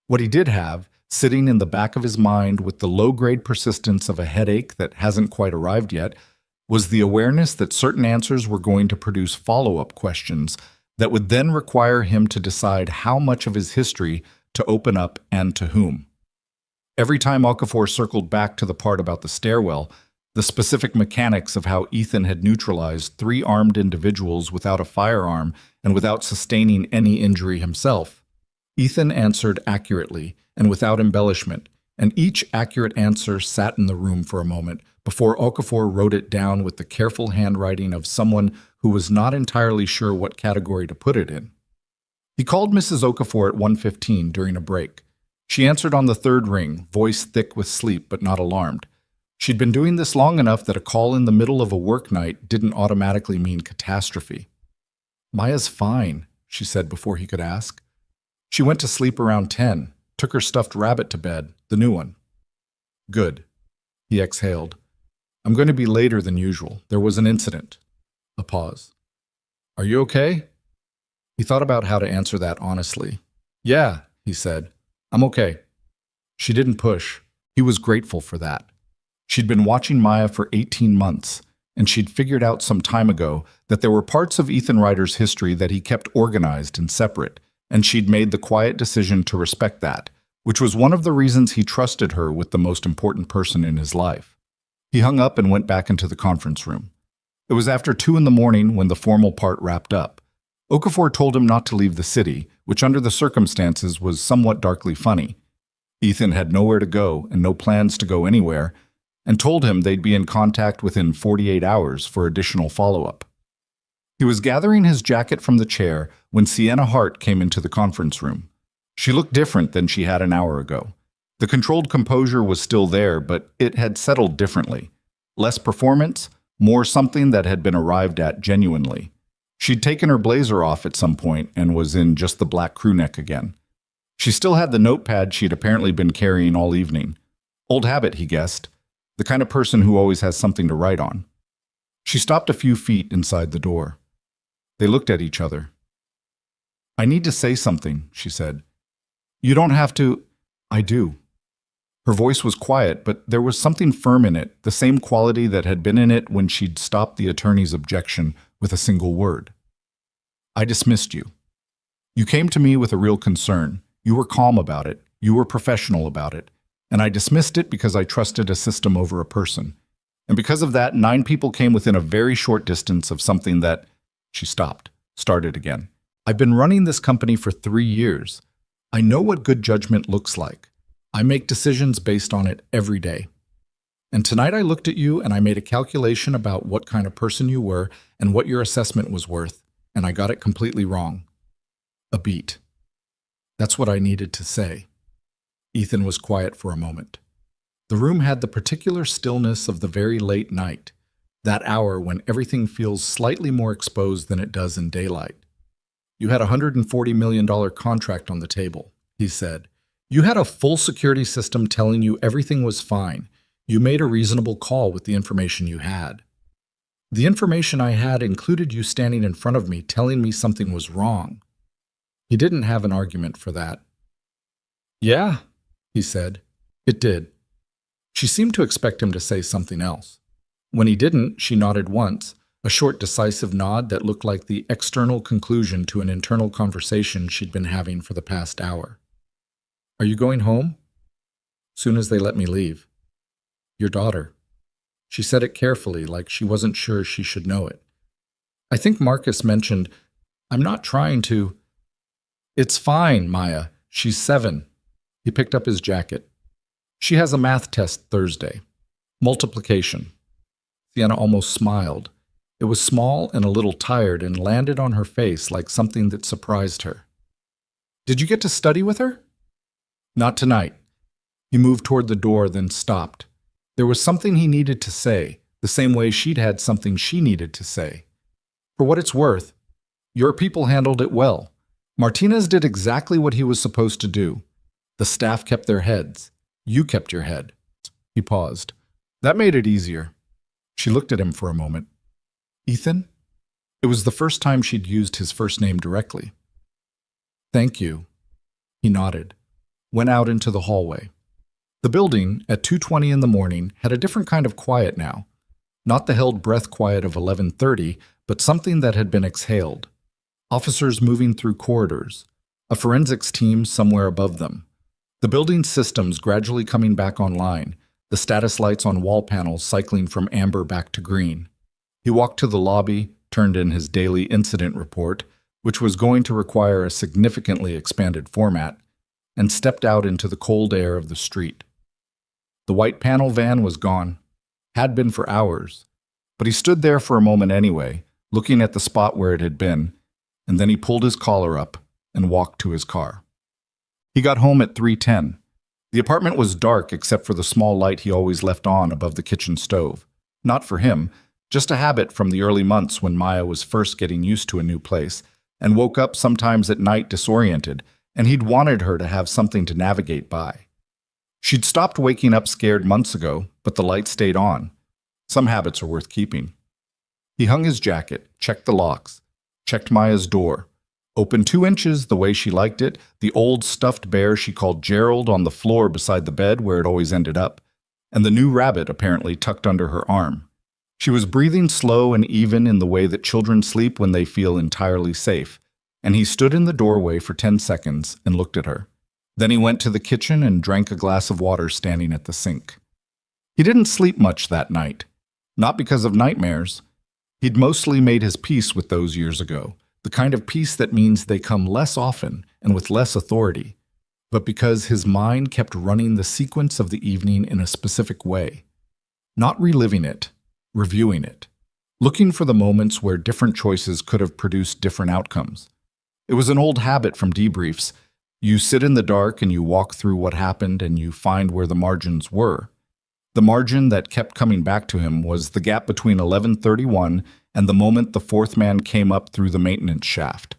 What he did have, sitting in the back of his mind with the low-grade persistence of a headache that hasn't quite arrived yet, was the awareness that certain answers were going to produce follow-up questions that would then require him to decide how much of his history to open up and to whom. Every time Okafor circled back to the part about the stairwell, the specific mechanics of how Ethan had neutralized 3 armed individuals without a firearm and without sustaining any injury himself, Ethan answered accurately and without embellishment, and each accurate answer sat in the room for a moment before Okafor wrote it down with the careful handwriting of someone who was not entirely sure what category to put it in. He called Mrs. Okafor at 1:15 during a break. She answered on the 3rd ring, voice thick with sleep but not alarmed. She'd been doing this long enough that a call in the middle of a work night didn't automatically mean catastrophe. "Maya's fine," she said before he could ask. "She went to sleep around 10, took her stuffed rabbit to bed, the new one." "Good." He exhaled. "I'm going to be later than usual. There was an incident." A pause. "Are you okay?" He thought about how to answer that honestly. "Yeah," he said. "I'm okay." She didn't push. He was grateful for that. She'd been watching Maya for 18 months, and she'd figured out some time ago that there were parts of Ethan Ryder's history that he kept organized and separate, and she'd made the quiet decision to respect that, which was one of the reasons he trusted her with the most important person in his life. He hung up and went back into the conference room. It was after 2 in the morning when the formal part wrapped up. Okafor told him not to leave the city, which under the circumstances was somewhat darkly funny. Ethan had nowhere to go and no plans to go anywhere, and told him they'd be in contact within 48 hours for additional follow-up. He was gathering his jacket from the chair when Sienna Hart came into the conference room. She looked different than she had an hour ago. The controlled composure was still there, but it had settled differently. Less performance, more something that had been arrived at genuinely. She'd taken her blazer off at some point and was in just the black crew neck again. She still had the notepad she'd apparently been carrying all evening. Old habit, he guessed. The kind of person who always has something to write on. She stopped a few feet inside the door. They looked at each other. "I need to say something," she said. "You don't have to." "I do." Her voice was quiet, but there was something firm in it, the same quality that had been in it when she'd stopped the attorney's objection with a single word. "I dismissed you. You came to me with a real concern. You were calm about it. You were professional about it. And I dismissed it because I trusted a system over a person. And because of that, 9 people came within a very short distance of something that—" She stopped, started again. "I've been running this company for 3 years. I know what good judgment looks like. I make decisions based on it every day. And tonight I looked at you and I made a calculation about what kind of person you were and what your assessment was worth, and I got it completely wrong. A beat. That's what I needed to say." Ethan was quiet for a moment. The room had the particular stillness of the very late night, that hour when everything feels slightly more exposed than it does in daylight. "You had a $140 million contract on the table," he said. "You had a full security system telling you everything was fine. You made a reasonable call with the information you had. The information I had included you standing in front of me telling me something was wrong." He didn't have an argument for that. "Yeah," he said. "It did." She seemed to expect him to say something else. When he didn't, she nodded once, a short decisive nod that looked like the external conclusion to an internal conversation she'd been having for the past hour. "Are you going home?" "Soon as they let me leave." "Your daughter." She said it carefully, like she wasn't sure she should know it. "I think Marcus mentioned, I'm not trying to—" "It's fine, Maya. She's 7. He picked up his jacket. "She has a math test Thursday. Multiplication." Sienna almost smiled. It was small and a little tired and landed on her face like something that surprised her. "Did you get to study with her?" "Not tonight." He moved toward the door, then stopped. There was something he needed to say, the same way she'd had something she needed to say. "For what it's worth, your people handled it well. Martinez did exactly what he was supposed to do. The staff kept their heads. You kept your head." He paused. "That made it easier." She looked at him for a moment. "Ethan?" It was the first time she'd used his first name directly. "Thank you." He nodded, went out into the hallway. The building, at 2:20 in the morning, had a different kind of quiet now. Not the held breath quiet of 11:30, but something that had been exhaled. Officers moving through corridors, a forensics team somewhere above them. The building's systems gradually coming back online, the status lights on wall panels cycling from amber back to green. He walked to the lobby, turned in his daily incident report, which was going to require a significantly expanded format, and stepped out into the cold air of the street. The white panel van was gone, had been for hours, but he stood there for a moment anyway, looking at the spot where it had been, and then he pulled his collar up and walked to his car. He got home at 3:10. The apartment was dark except for the small light he always left on above the kitchen stove. Not for him, just a habit from the early months when Maya was first getting used to a new place, and woke up sometimes at night disoriented, and he'd wanted her to have something to navigate by. She'd stopped waking up scared months ago, but the light stayed on. Some habits are worth keeping. He hung his jacket, checked the locks, checked Maya's door, opened 2 inches the way she liked it, the old stuffed bear she called Gerald on the floor beside the bed where it always ended up, and the new rabbit apparently tucked under her arm. She was breathing slow and even in the way that children sleep when they feel entirely safe, and he stood in the doorway for 10 seconds and looked at her. Then he went to the kitchen and drank a glass of water standing at the sink. He didn't sleep much that night, not because of nightmares. He'd mostly made his peace with those years ago, the kind of peace that means they come less often and with less authority, but because his mind kept running the sequence of the evening in a specific way, not reliving it, reviewing it, looking for the moments where different choices could have produced different outcomes. It was an old habit from debriefs. You sit in the dark and you walk through what happened and you find where the margins were. The margin that kept coming back to him was the gap between 11:31 and the moment the fourth man came up through the maintenance shaft.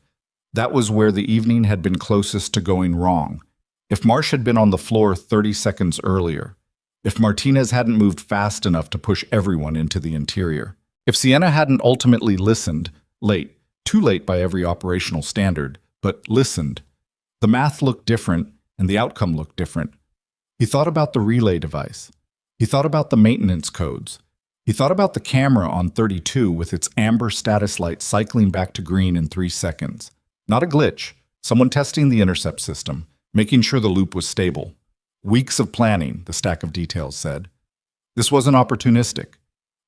That was where the evening had been closest to going wrong. If Marsh had been on the floor 30 seconds earlier, if Martinez hadn't moved fast enough to push everyone into the interior, if Sienna hadn't ultimately listened, late, too late by every operational standard, but listened, the math looked different and the outcome looked different. He thought about the relay device. He thought about the maintenance codes. He thought about the camera on 32 with its amber status light cycling back to green in 3 seconds. Not a glitch, someone testing the intercept system, making sure the loop was stable. Weeks of planning, the stack of details said. This wasn't opportunistic.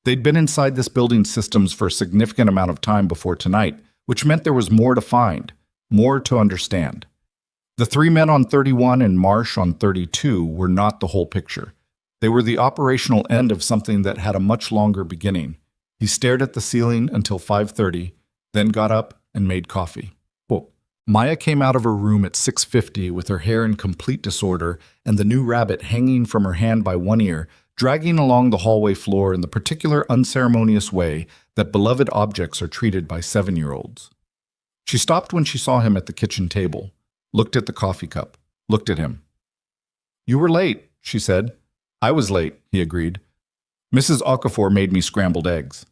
They'd been inside this building's systems for a significant amount of time before tonight, which meant there was more to find, more to understand. The 3 men on 31 and Marsh on 32 were not the whole picture. They were the operational end of something that had a much longer beginning. He stared at the ceiling until 5:30, then got up and made coffee. Whoa. Maya came out of her room at 6:50 with her hair in complete disorder and the new rabbit hanging from her hand by one ear, dragging along the hallway floor in the particular unceremonious way that beloved objects are treated by 7-year-olds. She stopped when she saw him at the kitchen table, looked at the coffee cup, looked at him. "You were late," she said. "I was late," he agreed. "Mrs. Okafor made me scrambled eggs."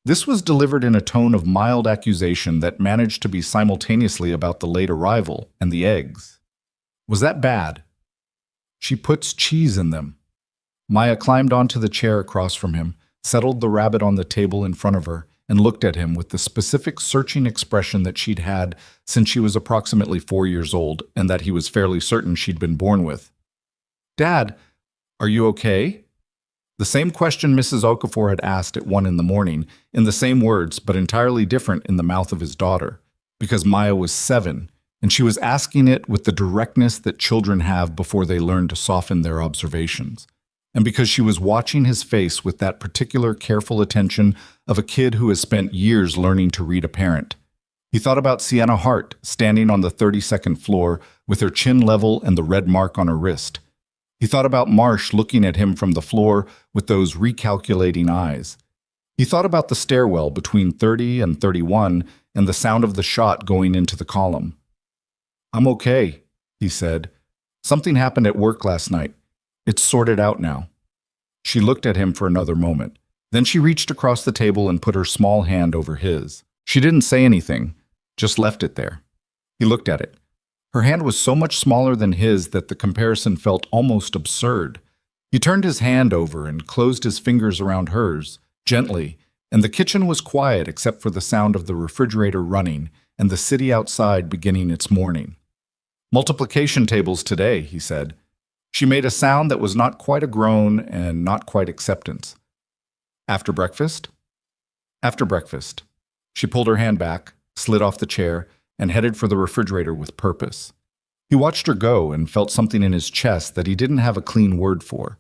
This was delivered in a tone of mild accusation that managed to be simultaneously about the late arrival and the eggs. "Was that bad?" "She puts cheese in them." Maya climbed onto the chair across from him, settled the rabbit on the table in front of her, and looked at him with the specific searching expression that she'd had since she was approximately 4 years old and that he was fairly certain she'd been born with. "Dad, are you okay?" The same question Mrs. Okafor had asked at 1 in the morning, in the same words, but entirely different in the mouth of his daughter, because Maya was 7, and she was asking it with the directness that children have before they learn to soften their observations, and because she was watching his face with that particular careful attention of a kid who has spent years learning to read a parent. He thought about Sienna Hart standing on the 32nd floor with her chin level and the red mark on her wrist. He thought about Marsh looking at him from the floor with those recalculating eyes. He thought about the stairwell between 30 and 31 and the sound of the shot going into the column. "I'm okay," he said. "Something happened at work last night. It's sorted out now." She looked at him for another moment. Then she reached across the table and put her small hand over his. She didn't say anything, just left it there. He looked at it. Her hand was so much smaller than his that the comparison felt almost absurd. He turned his hand over and closed his fingers around hers, gently, and the kitchen was quiet except for the sound of the refrigerator running and the city outside beginning its morning. "Multiplication tables today," he said. She made a sound that was not quite a groan and not quite acceptance. "After breakfast?" "After breakfast." She pulled her hand back, slid off the chair, and headed for the refrigerator with purpose. He watched her go and felt something in his chest that he didn't have a clean word for.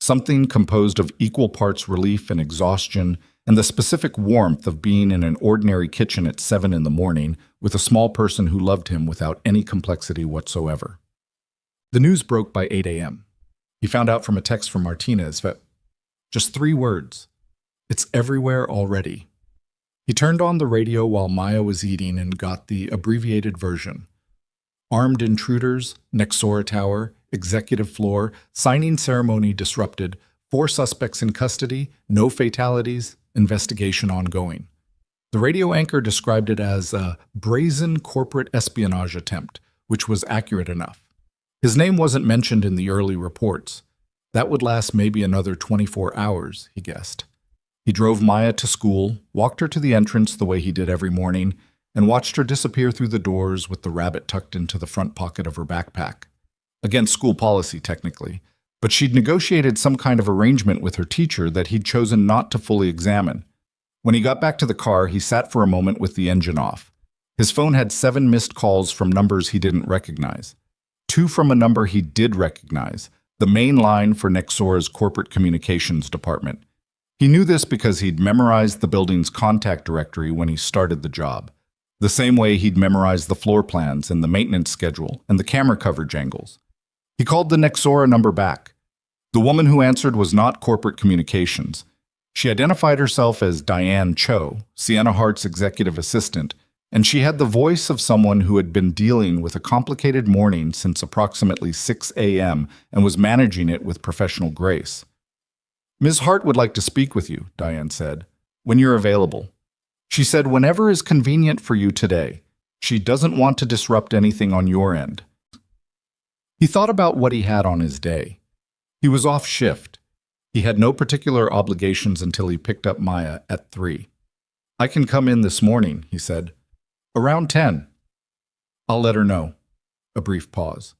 Something composed of equal parts relief and exhaustion and the specific warmth of being in an ordinary kitchen at 7 in the morning with a small person who loved him without any complexity whatsoever. The news broke by 8 a.m. He found out from a text from Martinez that just 3 words. "It's everywhere already." He turned on the radio while Maya was eating and got the abbreviated version. Armed intruders, Nexora Tower, executive floor, signing ceremony disrupted, 4 suspects in custody, no fatalities, investigation ongoing. The radio anchor described it as a brazen corporate espionage attempt, which was accurate enough. His name wasn't mentioned in the early reports. That would last maybe another 24 hours, he guessed. He drove Maya to school, walked her to the entrance the way he did every morning, and watched her disappear through the doors with the rabbit tucked into the front pocket of her backpack. Against school policy, technically, but she'd negotiated some kind of arrangement with her teacher that he'd chosen not to fully examine. When he got back to the car, he sat for a moment with the engine off. His phone had 7 missed calls from numbers he didn't recognize. 2 from a number he did recognize, the main line for Nexora's corporate communications department. He knew this because he'd memorized the building's contact directory when he started the job, the same way he'd memorized the floor plans and the maintenance schedule and the camera coverage angles. He called the Nexora number back. The woman who answered was not corporate communications. She identified herself as Diane Cho, Sienna Hart's executive assistant, and she had the voice of someone who had been dealing with a complicated morning since approximately 6 a.m. and was managing it with professional grace. "Ms. Hart would like to speak with you," Diane said, "when you're available. She said whenever is convenient for you today. She doesn't want to disrupt anything on your end." He thought about what he had on his day. He was off shift. He had no particular obligations until he picked up Maya at 3. "I can come in this morning," he said. "Around 10. "I'll let her know." A brief pause.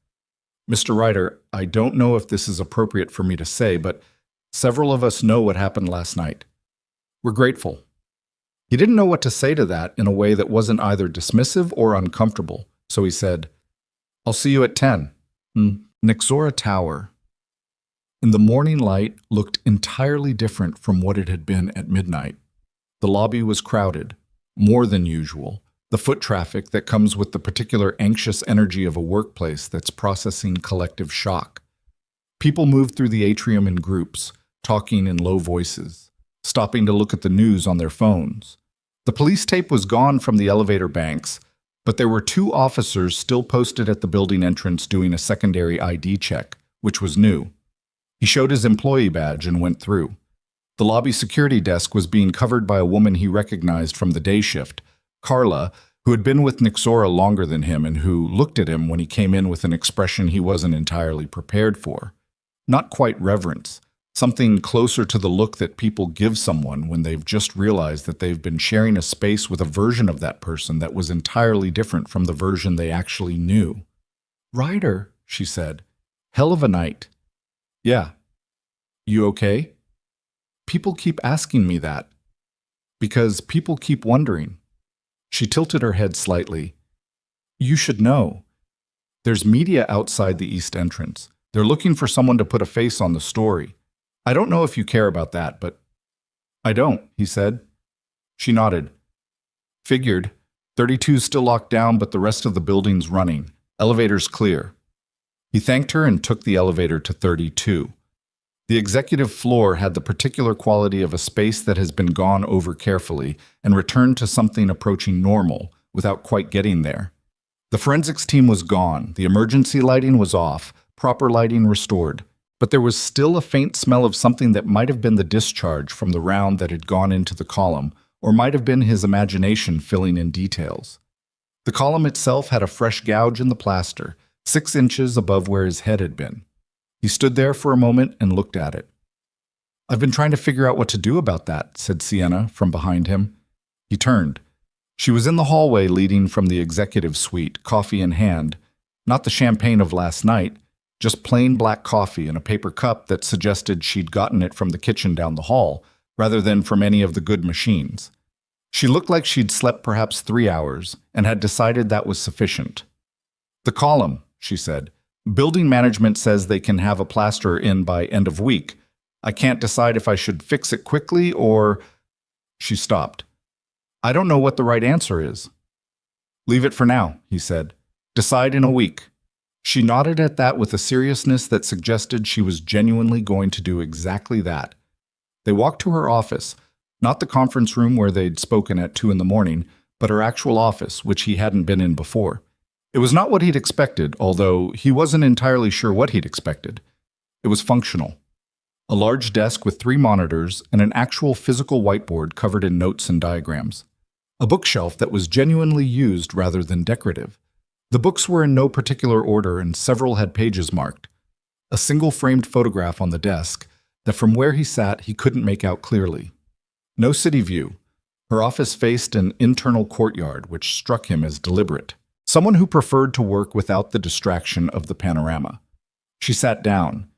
"Mr. Ryder, I don't know if this is appropriate for me to say, but several of us know what happened last night. We're grateful." He didn't know what to say to that in a way that wasn't either dismissive or uncomfortable, so he said, "I'll see you at 10. Nexora Tower. In the morning light looked entirely different from what it had been at midnight. The lobby was crowded, more than usual, the foot traffic that comes with the particular anxious energy of a workplace that's processing collective shock. People moved through the atrium in groups, talking in low voices, stopping to look at the news on their phones. The police tape was gone from the elevator banks, but there were 2 officers still posted at the building entrance doing a secondary ID check, which was new. He showed his employee badge and went through. The lobby security desk was being covered by a woman he recognized from the day shift, Carla, who had been with Nexora longer than him and who looked at him when he came in with an expression he wasn't entirely prepared for. Not quite reverence, something closer to the look that people give someone when they've just realized that they've been sharing a space with a version of that person that was entirely different from the version they actually knew. "Ryder," she said. "Hell of a night." "Yeah." "You okay?" "People keep asking me that." "Because people keep wondering." She tilted her head slightly. "You should know. There's media outside the east entrance. They're looking for someone to put a face on the story. I don't know if you care about that, but—" "I don't," he said. She nodded. "Figured. 32's still locked down, but the rest of the building's running. Elevator's clear." He thanked her and took the elevator to 32. The executive floor had the particular quality of a space that has been gone over carefully and returned to something approaching normal without quite getting there. The forensics team was gone, the emergency lighting was off, proper lighting restored, but there was still a faint smell of something that might have been the discharge from the round that had gone into the column, or might have been his imagination filling in details. The column itself had a fresh gouge in the plaster, 6 inches above where his head had been. He stood there for a moment and looked at it. "I've been trying to figure out what to do about that," said Sienna from behind him. He turned. She was in the hallway leading from the executive suite, coffee in hand, not the champagne of last night, just plain black coffee in a paper cup that suggested she'd gotten it from the kitchen down the hall, rather than from any of the good machines. She looked like she'd slept perhaps 3 hours and had decided that was sufficient. "The column," she said. "Building management says they can have a plasterer in by end of week. I can't decide if I should fix it quickly or—" She stopped. "I don't know what the right answer is." "Leave it for now," he said. "Decide in a week." She nodded at that with a seriousness that suggested she was genuinely going to do exactly that. They walked to her office, not the conference room where they'd spoken at 2 in the morning, but her actual office, which he hadn't been in before. It was not what he'd expected, although he wasn't entirely sure what he'd expected. It was functional. A large desk with 3 monitors and an actual physical whiteboard covered in notes and diagrams. A bookshelf that was genuinely used rather than decorative. The books were in no particular order and several had pages marked. A single framed photograph on the desk that from where he sat he couldn't make out clearly. No city view. Her office faced an internal courtyard, which struck him as deliberate. Someone who preferred to work without the distraction of the panorama. She sat down.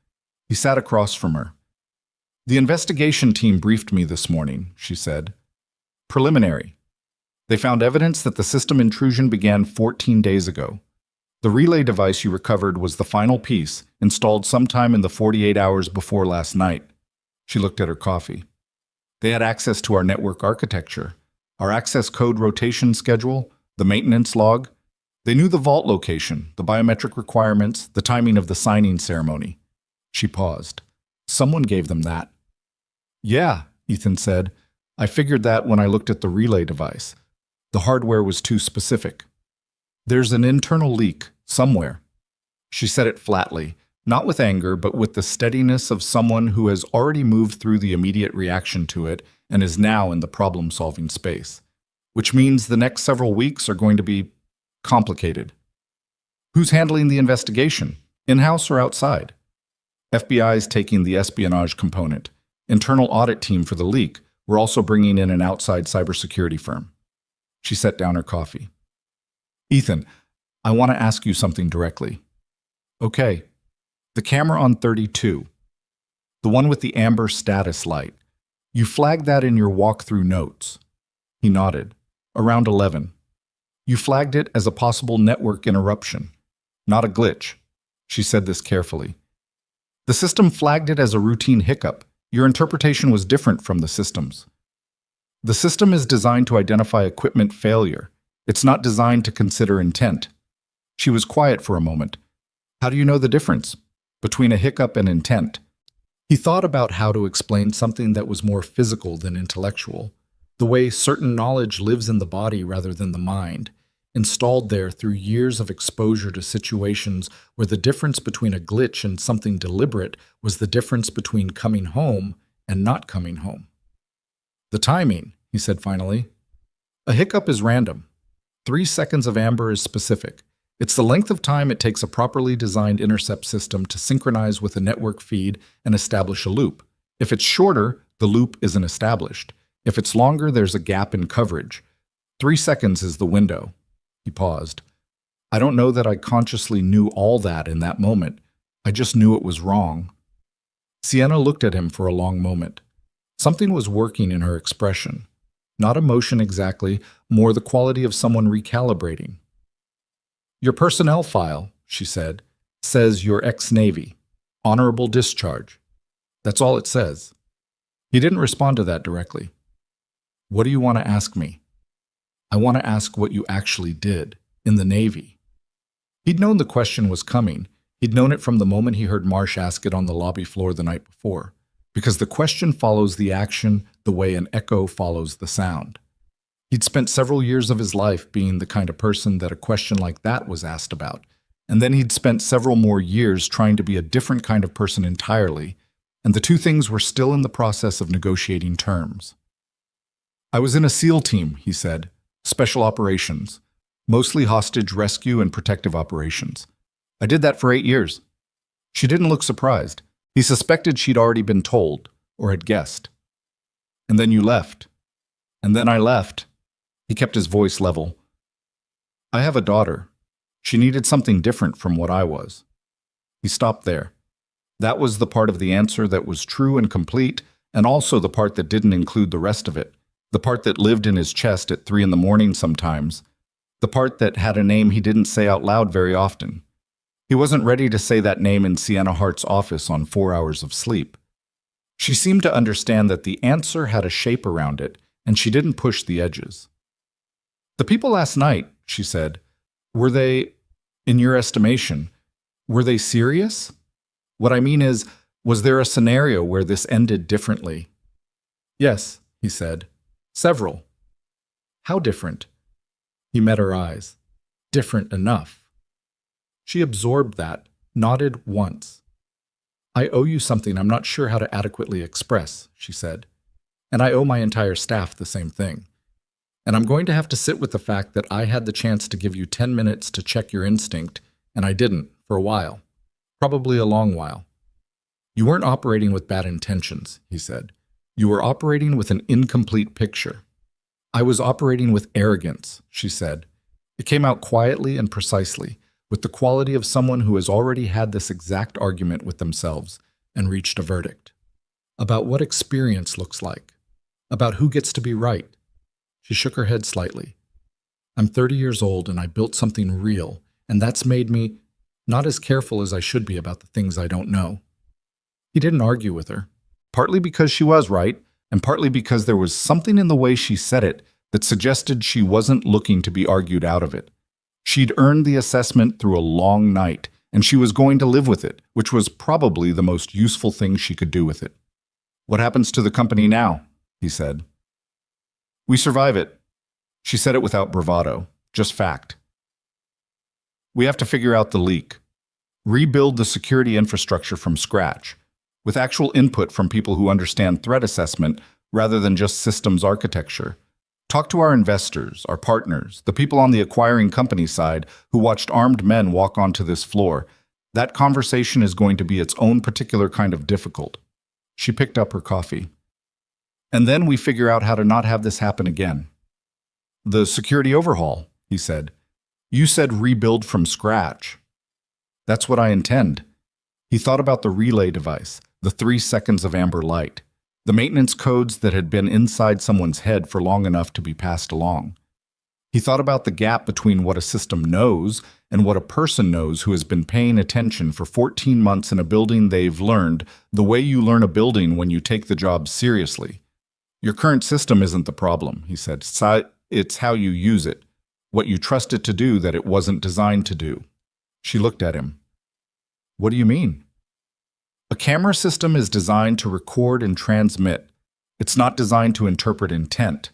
He sat across from her. The investigation team briefed me this morning, she said. Preliminary. They found evidence that the system intrusion began 14 days ago. The relay device you recovered was the final piece, installed sometime in the 48 hours before last night. She looked at her coffee. They had access to our network architecture, our access code rotation schedule, the maintenance log. They knew the vault location, the biometric requirements, the timing of the signing ceremony. She paused. Someone gave them that. Yeah, Ethan said. I figured that when I looked at the relay device. The hardware was too specific. There's an internal leak, somewhere. She said it flatly, not with anger, but with the steadiness of someone who has already moved through the immediate reaction to it and is now in the problem-solving space. Which means the next several weeks are going to be complicated. Who's handling the investigation, in-house or outside? FBI's taking the espionage component. Internal audit team for the leak. We're also bringing in an outside cybersecurity firm. She set down her coffee. Ethan, I want to ask you something directly. Okay. The camera on 32. The one with the amber status light. You flagged that in your walkthrough notes. He nodded. Around 11. You flagged it as a possible network interruption, not a glitch. She said this carefully. The system flagged it as a routine hiccup. Your interpretation was different from the system's. The system is designed to identify equipment failure. It's not designed to consider intent. She was quiet for a moment. How do you know the difference between a hiccup and intent? He thought about how to explain something that was more physical than intellectual, the way certain knowledge lives in the body rather than the mind, installed there through years of exposure to situations where the difference between a glitch and something deliberate was the difference between coming home and not coming home. The timing, he said finally. A hiccup is random. 3 seconds of amber is specific. It's the length of time it takes a properly designed intercept system to synchronize with a network feed and establish a loop. If it's shorter, the loop isn't established. If it's longer, there's a gap in coverage. 3 seconds is the window. He paused. I don't know that I consciously knew all that in that moment. I just knew it was wrong. Sienna looked at him for a long moment. Something was working in her expression. Not emotion exactly, more the quality of someone recalibrating. Your personnel file, she said, says you're ex-Navy. Honorable discharge. That's all it says. He didn't respond to that directly. What do you want to ask me? I want to ask what you actually did in the Navy. He'd known the question was coming. He'd known it from the moment he heard Marsh ask it on the lobby floor the night before. Because the question follows the action the way an echo follows the sound. He'd spent several years of his life being the kind of person that a question like that was asked about, and then he'd spent several more years trying to be a different kind of person entirely, and the two things were still in the process of negotiating terms. I was in a SEAL team, he said, special operations, mostly hostage rescue and protective operations. I did that for 8 years. She didn't look surprised. He suspected she'd already been told, or had guessed. And then you left. And then I left. He kept his voice level. I have a daughter. She needed something different from what I was. He stopped there. That was the part of the answer that was true and complete, and also the part that didn't include the rest of it, the part that lived in his chest at 3 a.m. sometimes, the part that had a name he didn't say out loud very often. He wasn't ready to say that name in Sienna Hart's office on 4 hours of sleep. She seemed to understand that the answer had a shape around it, and she didn't push the edges. The people last night, she said, were they, in your estimation, were they serious? What I mean is, was there a scenario where this ended differently? Yes, he said. Several. How different? He met her eyes. Different enough. She absorbed that, nodded once. I owe you something I'm not sure how to adequately express, she said. And I owe my entire staff the same thing. And I'm going to have to sit with the fact that I had the chance to give you 10 minutes to check your instinct, and I didn't, for a while. Probably a long while. You weren't operating with bad intentions, he said. You were operating with an incomplete picture. I was operating with arrogance, she said. It came out quietly and precisely, with the quality of someone who has already had this exact argument with themselves and reached a verdict. About what experience looks like. About who gets to be right. She shook her head slightly. I'm 30 years old and I built something real, and that's made me not as careful as I should be about the things I don't know. He didn't argue with her, partly because she was right, and partly because there was something in the way she said it that suggested she wasn't looking to be argued out of it. She'd earned the assessment through a long night, and she was going to live with it, which was probably the most useful thing she could do with it. What happens to the company now? He said. We survive it. She said it without bravado, just fact. We have to figure out the leak. Rebuild the security infrastructure from scratch, with actual input from people who understand threat assessment rather than just systems architecture. Talk to our investors, our partners, the people on the acquiring company side who watched armed men walk onto this floor. That conversation is going to be its own particular kind of difficult. She picked up her coffee. And then we figure out how to not have this happen again. The security overhaul, he said. You said rebuild from scratch. That's what I intend. He thought about the relay device, the 3 seconds of amber light, the maintenance codes that had been inside someone's head for long enough to be passed along. He thought about the gap between what a system knows and what a person knows who has been paying attention for 14 months in a building they've learned the way you learn a building when you take the job seriously. Your current system isn't the problem, he said. It's how you use it, what you trust it to do that it wasn't designed to do. She looked at him. What do you mean? A camera system is designed to record and transmit. It's not designed to interpret intent.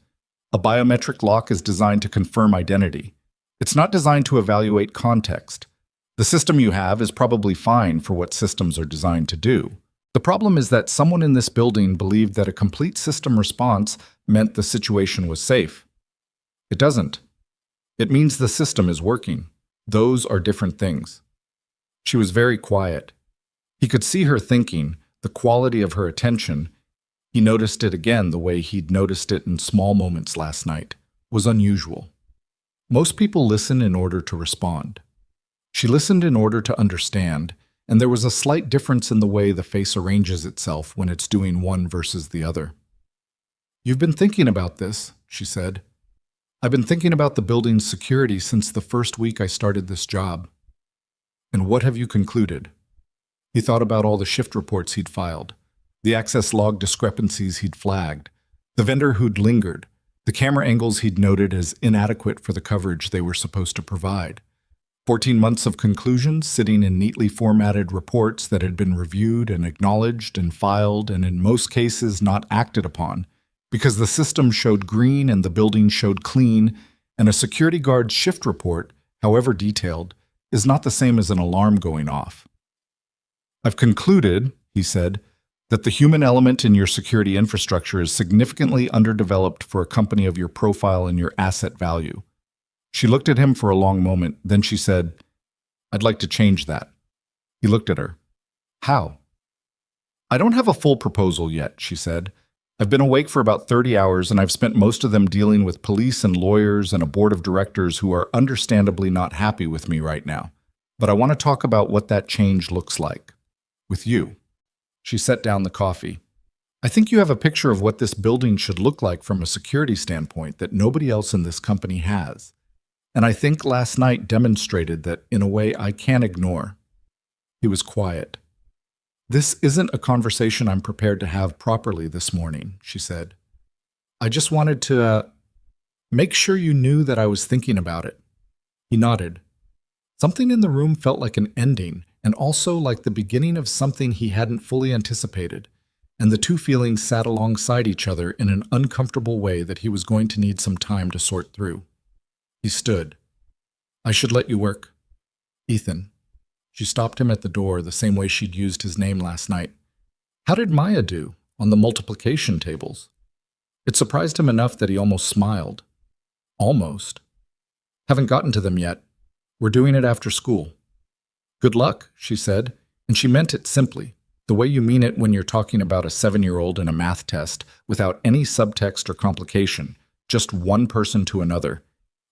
A biometric lock is designed to confirm identity. It's not designed to evaluate context. The system you have is probably fine for what systems are designed to do. The problem is that someone in this building believed that a complete system response meant the situation was safe. It doesn't. It means the system is working. Those are different things. She was very quiet. He could see her thinking, the quality of her attention. He noticed it again the way he'd noticed it in small moments last night. Was unusual. Most people listen in order to respond. She listened in order to understand, and there was a slight difference in the way the face arranges itself when it's doing one versus the other. You've been thinking about this, she said. I've been thinking about the building's security since the first week I started this job. And what have you concluded? He thought about all the shift reports he'd filed, the access log discrepancies he'd flagged, the vendor who'd lingered, the camera angles he'd noted as inadequate for the coverage they were supposed to provide. 14 months of conclusions sitting in neatly formatted reports that had been reviewed and acknowledged and filed and in most cases not acted upon, because the system showed green and the building showed clean, and a security guard's shift report, however detailed, is not the same as an alarm going off. I've concluded, he said, that the human element in your security infrastructure is significantly underdeveloped for a company of your profile and your asset value. She looked at him for a long moment, then she said, I'd like to change that. He looked at her. How? I don't have a full proposal yet, she said. I've been awake for about 30 hours and I've spent most of them dealing with police and lawyers and a board of directors who are understandably not happy with me right now. But I want to talk about what that change looks like. With you. She set down the coffee. I think you have a picture of what this building should look like from a security standpoint that nobody else in this company has. And I think last night demonstrated that in a way I can't ignore. He was quiet. This isn't a conversation I'm prepared to have properly this morning, she said. I just wanted to make sure you knew that I was thinking about it. He nodded. Something in the room felt like an ending, and also like the beginning of something he hadn't fully anticipated, and the two feelings sat alongside each other in an uncomfortable way that he was going to need some time to sort through. He stood. I should let you work. Ethan. She stopped him at the door the same way she'd used his name last night. How did Maya do on the multiplication tables? It surprised him enough that he almost smiled. Almost. Haven't gotten to them yet. We're doing it after school. Good luck, she said, and she meant it simply. The way you mean it when you're talking about a 7-year-old in a math test without any subtext or complication, just one person to another.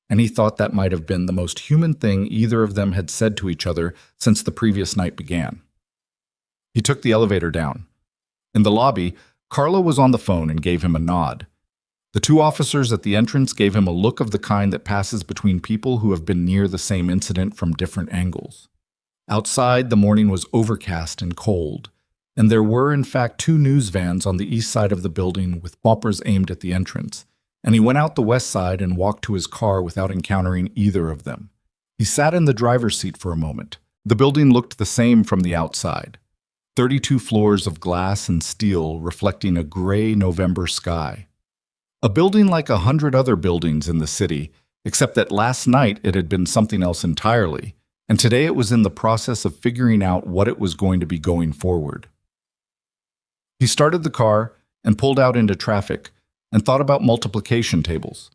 And he thought that might have been the most human thing either of them had said to each other since the previous night began. He took the elevator down. In the lobby, Carla was on the phone and gave him a nod. The two officers at the entrance gave him a look of the kind that passes between people who have been near the same incident from different angles. Outside, the morning was overcast and cold, and there were in fact 2 news vans on the east side of the building with boppers aimed at the entrance, and he went out the west side and walked to his car without encountering either of them. He sat in the driver's seat for a moment. The building looked the same from the outside. 32 floors of glass and steel reflecting a gray November sky. A building like 100 other buildings in the city, except that last night it had been something else entirely, and today it was in the process of figuring out what it was going to be going forward. He started the car and pulled out into traffic and thought about multiplication tables.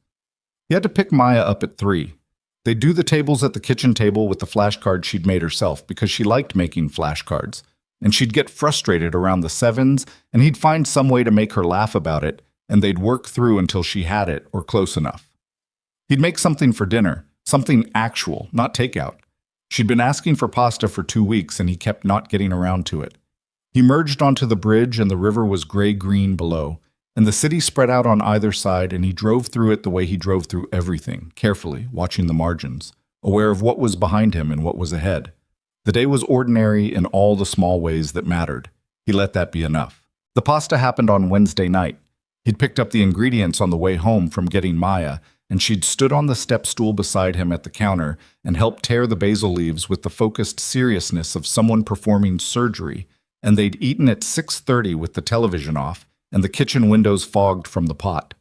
He had to pick Maya up at 3. They'd do the tables at the kitchen table with the flashcards she'd made herself because she liked making flashcards, and she'd get frustrated around the 7s, and he'd find some way to make her laugh about it, and they'd work through until she had it or close enough. He'd make something for dinner, something actual, not takeout. She'd been asking for pasta for 2 weeks, and he kept not getting around to it. He merged onto the bridge, and the river was gray-green below, and the city spread out on either side, and he drove through it the way he drove through everything, carefully, watching the margins, aware of what was behind him and what was ahead. The day was ordinary in all the small ways that mattered. He let that be enough. The pasta happened on Wednesday night. He'd picked up the ingredients on the way home from getting Maya, and she'd stood on the step stool beside him at the counter and helped tear the basil leaves with the focused seriousness of someone performing surgery, and they'd eaten at 6:30 with the television off and the kitchen windows fogged from the pot.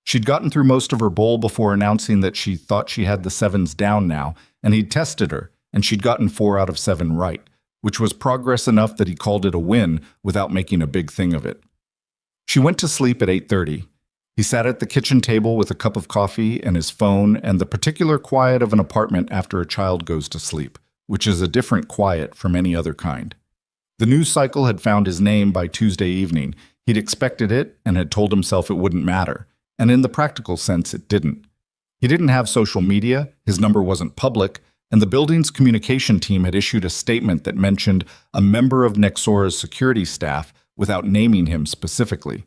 She'd gotten through most of her bowl before announcing that she thought she had the 7s down now, and he'd tested her, and she'd gotten 4 out of 7 right, which was progress enough that he called it a win without making a big thing of it. She went to sleep at 8:30. He sat at the kitchen table with a cup of coffee and his phone and the particular quiet of an apartment after a child goes to sleep, which is a different quiet from any other kind. The news cycle had found his name by Tuesday evening. He'd expected it and had told himself it wouldn't matter, and in the practical sense it didn't. He didn't have social media, his number wasn't public, and the building's communication team had issued a statement that mentioned a member of Nexora's security staff without naming him specifically.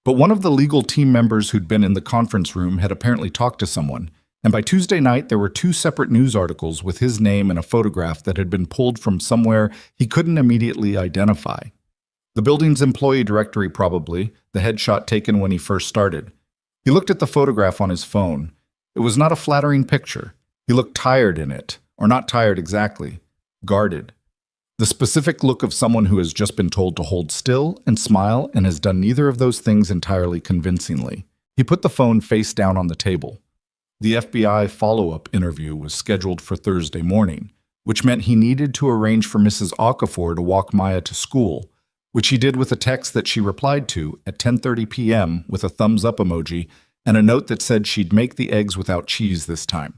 But one of the legal team members who'd been in the conference room had apparently talked to someone, and by Tuesday night there were 2 separate news articles with his name and a photograph that had been pulled from somewhere he couldn't immediately identify. The building's employee directory probably, the headshot taken when he first started. He looked at the photograph on his phone. It was not a flattering picture. He looked tired in it, or not tired exactly, guarded. The specific look of someone who has just been told to hold still and smile and has done neither of those things entirely convincingly. He put the phone face down on the table. The FBI follow-up interview was scheduled for Thursday morning, which meant he needed to arrange for Mrs. Okafor to walk Maya to school, which he did with a text that she replied to at 10:30 p.m. with a thumbs-up emoji and a note that said she'd make the eggs without cheese this time.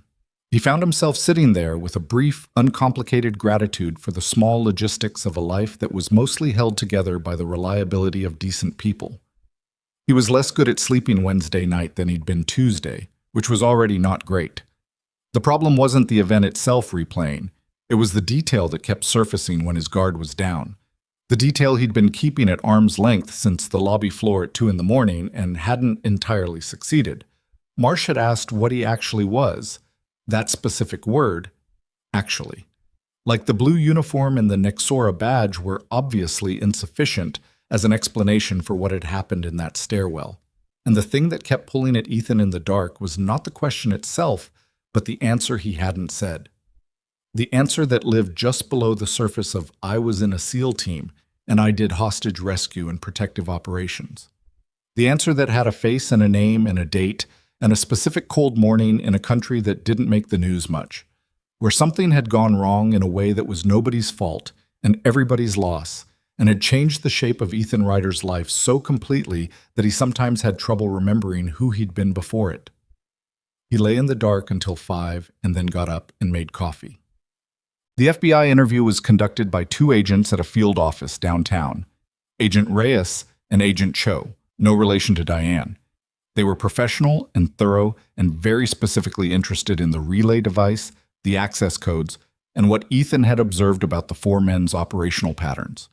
He found himself sitting there with a brief, uncomplicated gratitude for the small logistics of a life that was mostly held together by the reliability of decent people. He was less good at sleeping Wednesday night than he'd been Tuesday, which was already not great. The problem wasn't the event itself replaying. It was the detail that kept surfacing when his guard was down. The detail he'd been keeping at arm's length since the lobby floor at 2 in the morning and hadn't entirely succeeded. Marsh had asked what he actually was. That specific word, actually. Like the blue uniform and the Nexora badge were obviously insufficient as an explanation for what had happened in that stairwell. And the thing that kept pulling at Ethan in the dark was not the question itself, but the answer he hadn't said. The answer that lived just below the surface of I was in a SEAL team and I did hostage rescue and protective operations. The answer that had a face and a name and a date and a specific cold morning in a country that didn't make the news much, where something had gone wrong in a way that was nobody's fault and everybody's loss, and had changed the shape of Ethan Ryder's life so completely that he sometimes had trouble remembering who he'd been before it. He lay in the dark until 5 and then got up and made coffee. The FBI interview was conducted by two agents at a field office downtown, Agent Reyes and Agent Cho, no relation to Diane. They were professional and thorough and very specifically interested in the relay device, the access codes, and what Ethan had observed about the four men's operational patterns.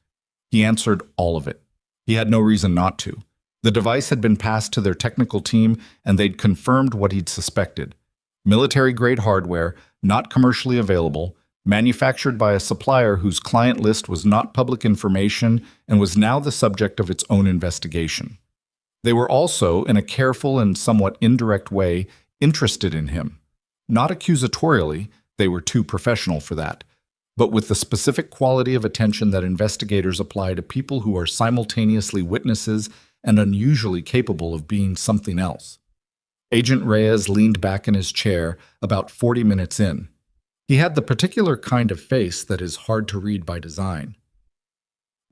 He answered all of it. He had no reason not to. The device had been passed to their technical team, and they'd confirmed what he'd suspected. Military-grade hardware, not commercially available, manufactured by a supplier whose client list was not public information and was now the subject of its own investigation. They were also, in a careful and somewhat indirect way, interested in him. Not accusatorially, they were too professional for that, but with the specific quality of attention that investigators apply to people who are simultaneously witnesses and unusually capable of being something else. Agent Reyes leaned back in his chair about 40 minutes in. He had the particular kind of face that is hard to read by design.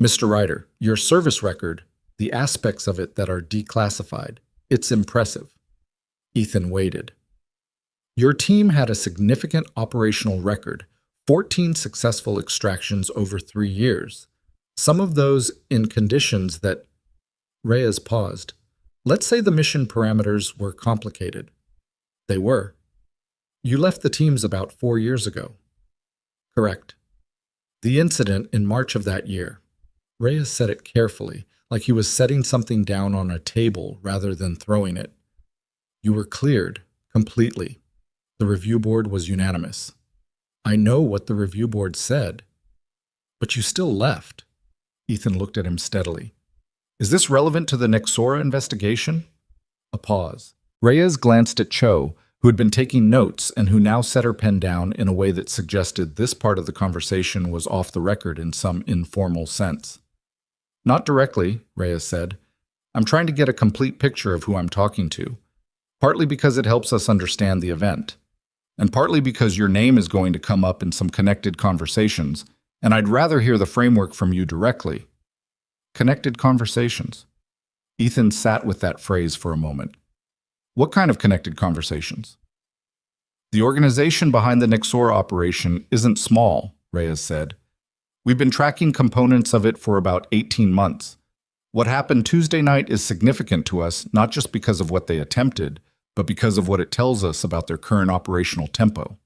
"Mr. Ryder, your service record, the aspects of it that are declassified, it's impressive." Ethan waited. "Your team had a significant operational record, 14 successful extractions over 3 years. Some of those in conditions that—" Reyes paused. "Let's say the mission parameters were complicated." "They were." "You left the teams about 4 years ago." "Correct." "The incident in March of that year." Reyes said it carefully, like he was setting something down on a table rather than throwing it. "You were cleared, completely. The review board was unanimous." "I know what the review board said." "But you still left." Ethan looked at him steadily. "Is this relevant to the Nexora investigation?" A pause. Reyes glanced at Cho, who had been taking notes and who now set her pen down in a way that suggested this part of the conversation was off the record in some informal sense. "Not directly," Reyes said. "I'm trying to get a complete picture of who I'm talking to, partly because it helps us understand the event, and partly because your name is going to come up in some connected conversations, and I'd rather hear the framework from you directly." Connected conversations. Ethan sat with that phrase for a moment. "What kind of connected conversations?" "The organization behind the Nexora operation isn't small," Reyes said. "We've been tracking components of it for about 18 months. What happened Tuesday night is significant to us, not just because of what they attempted, but because of what it tells us about their current operational tempo.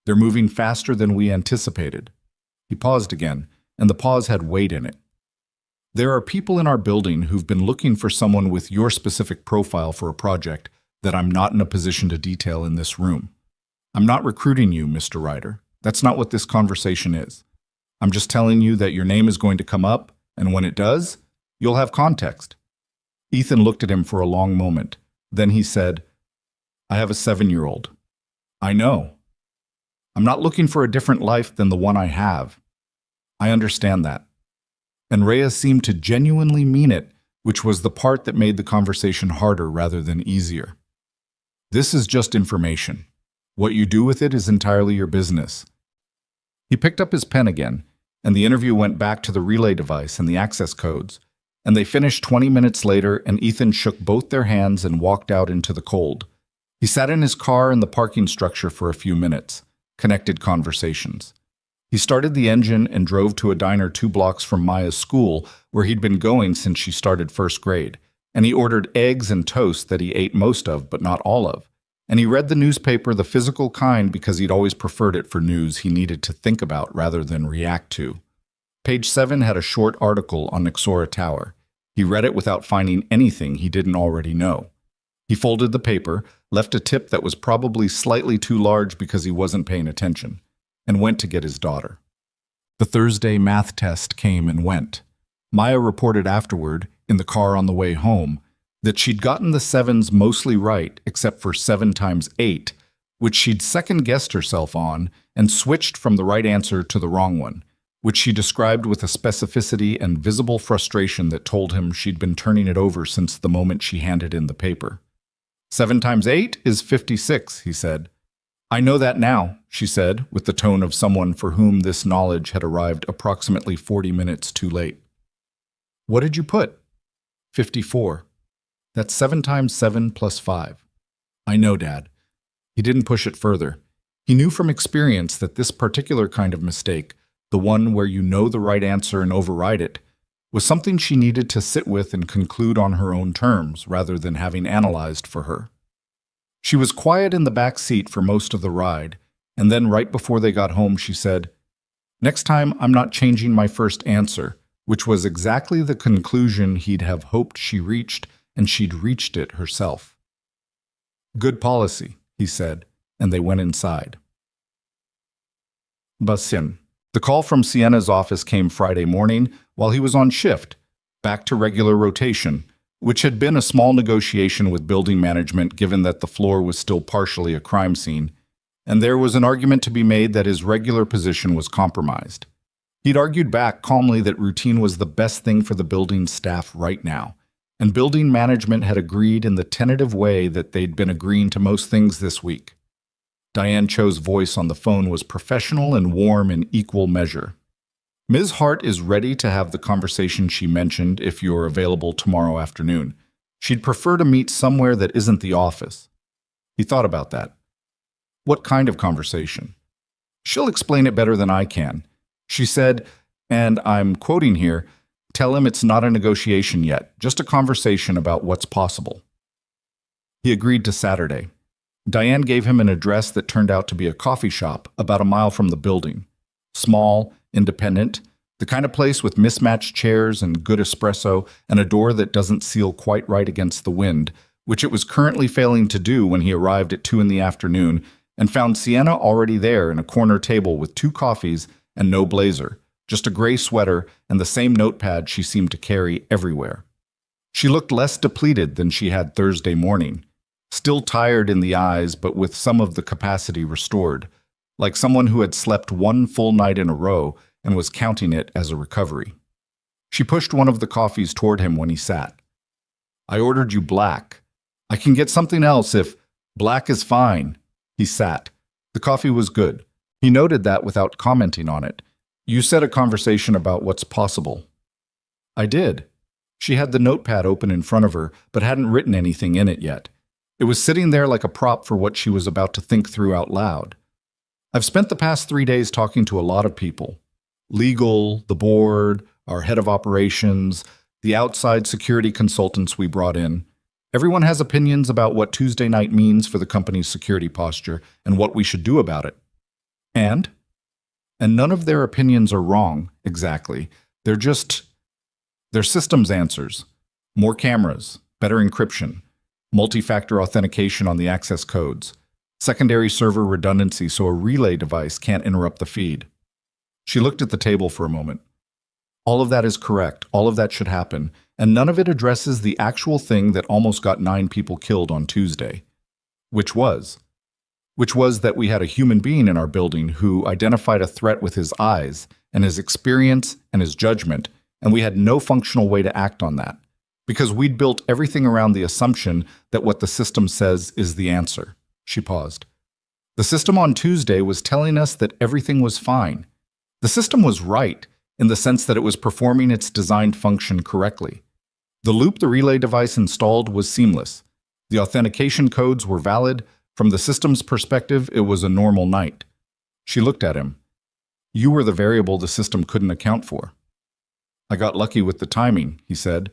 They're moving faster than we anticipated." He paused again, and the pause had weight in it. "There are people in our building who've been looking for someone with your specific profile for a project that I'm not in a position to detail in this room. I'm not recruiting you, Mr. Ryder. That's not what this conversation is. I'm just telling you that your name is going to come up, and when it does, you'll have context." Ethan looked at him for a long moment. Then he said, "I have a 7-year-old. I know. I'm not looking for a different life than the one I have. I understand that." And Reyes seemed to genuinely mean it, which was the part that made the conversation harder rather than easier. "This is just information. What you do with it is entirely your business." He picked up his pen again, and the interview went back to the relay device and the access codes, and they finished 20 minutes later, and Ethan shook both their hands and walked out into the cold. He sat in his car in the parking structure for a few minutes. Connected conversations. He started the engine and drove to a diner 2 blocks from Maya's school, where he'd been going since she started first grade, and he ordered eggs and toast that he ate most of but not all of, and he read the newspaper, the physical kind, because he'd always preferred it for news he needed to think about rather than react to. Page 7 had a short article on Nexora Tower. He read it without finding anything he didn't already know. He folded the paper, left a tip that was probably slightly too large because he wasn't paying attention, and went to get his daughter. The Thursday math test came and went. Maya reported afterward, in the car on the way home, that she'd gotten the 7s mostly right except for 7 times 8, which she'd second-guessed herself on and switched from the right answer to the wrong one, which she described with a specificity and visible frustration that told him she'd been turning it over since the moment she handed in the paper. 7 times 8 is 56, he said. "I know that now," she said, with the tone of someone for whom this knowledge had arrived approximately 40 minutes too late. "What did you put?" 54. "That's 7 times 7 plus 5. "I know, Dad." He didn't push it further. He knew from experience that this particular kind of mistake, the one where you know the right answer and override it, was something she needed to sit with and conclude on her own terms rather than having analyzed for her. She was quiet in the back seat for most of the ride, and then right before they got home she said, "Next time I'm not changing my first answer," which was exactly the conclusion he'd have hoped she reached, and she'd reached it herself. "Good policy," he said, and they went inside. Basin. The call from Sienna's office came Friday morning while he was on shift, back to regular rotation, which had been a small negotiation with building management given that the floor was still partially a crime scene, and there was an argument to be made that his regular position was compromised. He'd argued back calmly that routine was the best thing for the building staff right now, and building management had agreed in the tentative way that they'd been agreeing to most things this week. Diane Cho's voice on the phone was professional and warm in equal measure. "Ms. Hart is ready to have the conversation she mentioned if you're available tomorrow afternoon. She'd prefer to meet somewhere that isn't the office." He thought about that. What kind of conversation? "She'll explain it better than I can." She said, and I'm quoting here, "Tell him it's not a negotiation yet, just a conversation about what's possible." He agreed to Saturday. Diane gave him an address that turned out to be a coffee shop about a mile from the building. Small, independent, the kind of place with mismatched chairs and good espresso and a door that doesn't seal quite right against the wind, which it was currently failing to do when he arrived at 2 in the afternoon and found Sienna already there in a corner table with 2 coffees and no blazer, just a gray sweater and the same notepad she seemed to carry everywhere. She looked less depleted than she had Thursday morning, still tired in the eyes but with some of the capacity restored, like someone who had slept 1 full night in a row and was counting it as a recovery. She pushed one of the coffees toward him when he sat. "I ordered you black. I can get something else if black is fine." He sat. The coffee was good. He noted that without commenting on it. "You said a conversation about what's possible." "I did." She had the notepad open in front of her, but hadn't written anything in it yet. It was sitting there like a prop for what she was about to think through out loud. "I've spent the past 3 days talking to a lot of people. Legal, the board, our head of operations, the outside security consultants we brought in. Everyone has opinions about what Tuesday night means for the company's security posture and what we should do about it. And none of their opinions are wrong, exactly. They're systems answers. More cameras, better encryption, multi-factor authentication on the access codes, secondary server redundancy so a relay device can't interrupt the feed." She looked at the table for a moment. "All of that is correct. All of that should happen. And none of it addresses the actual thing that almost got 9 people killed on Tuesday. Which was that we had a human being in our building who identified a threat with his eyes and his experience and his judgment, and we had no functional way to act on that, because we'd built everything around the assumption that what the system says is the answer." She paused. "The system on Tuesday was telling us that everything was fine. The system was right in the sense that it was performing its designed function correctly. The loop the relay device installed was seamless. The authentication codes were valid. From the system's perspective, it was a normal night." She looked at him. "You were the variable the system couldn't account for." "I got lucky with the timing," he said,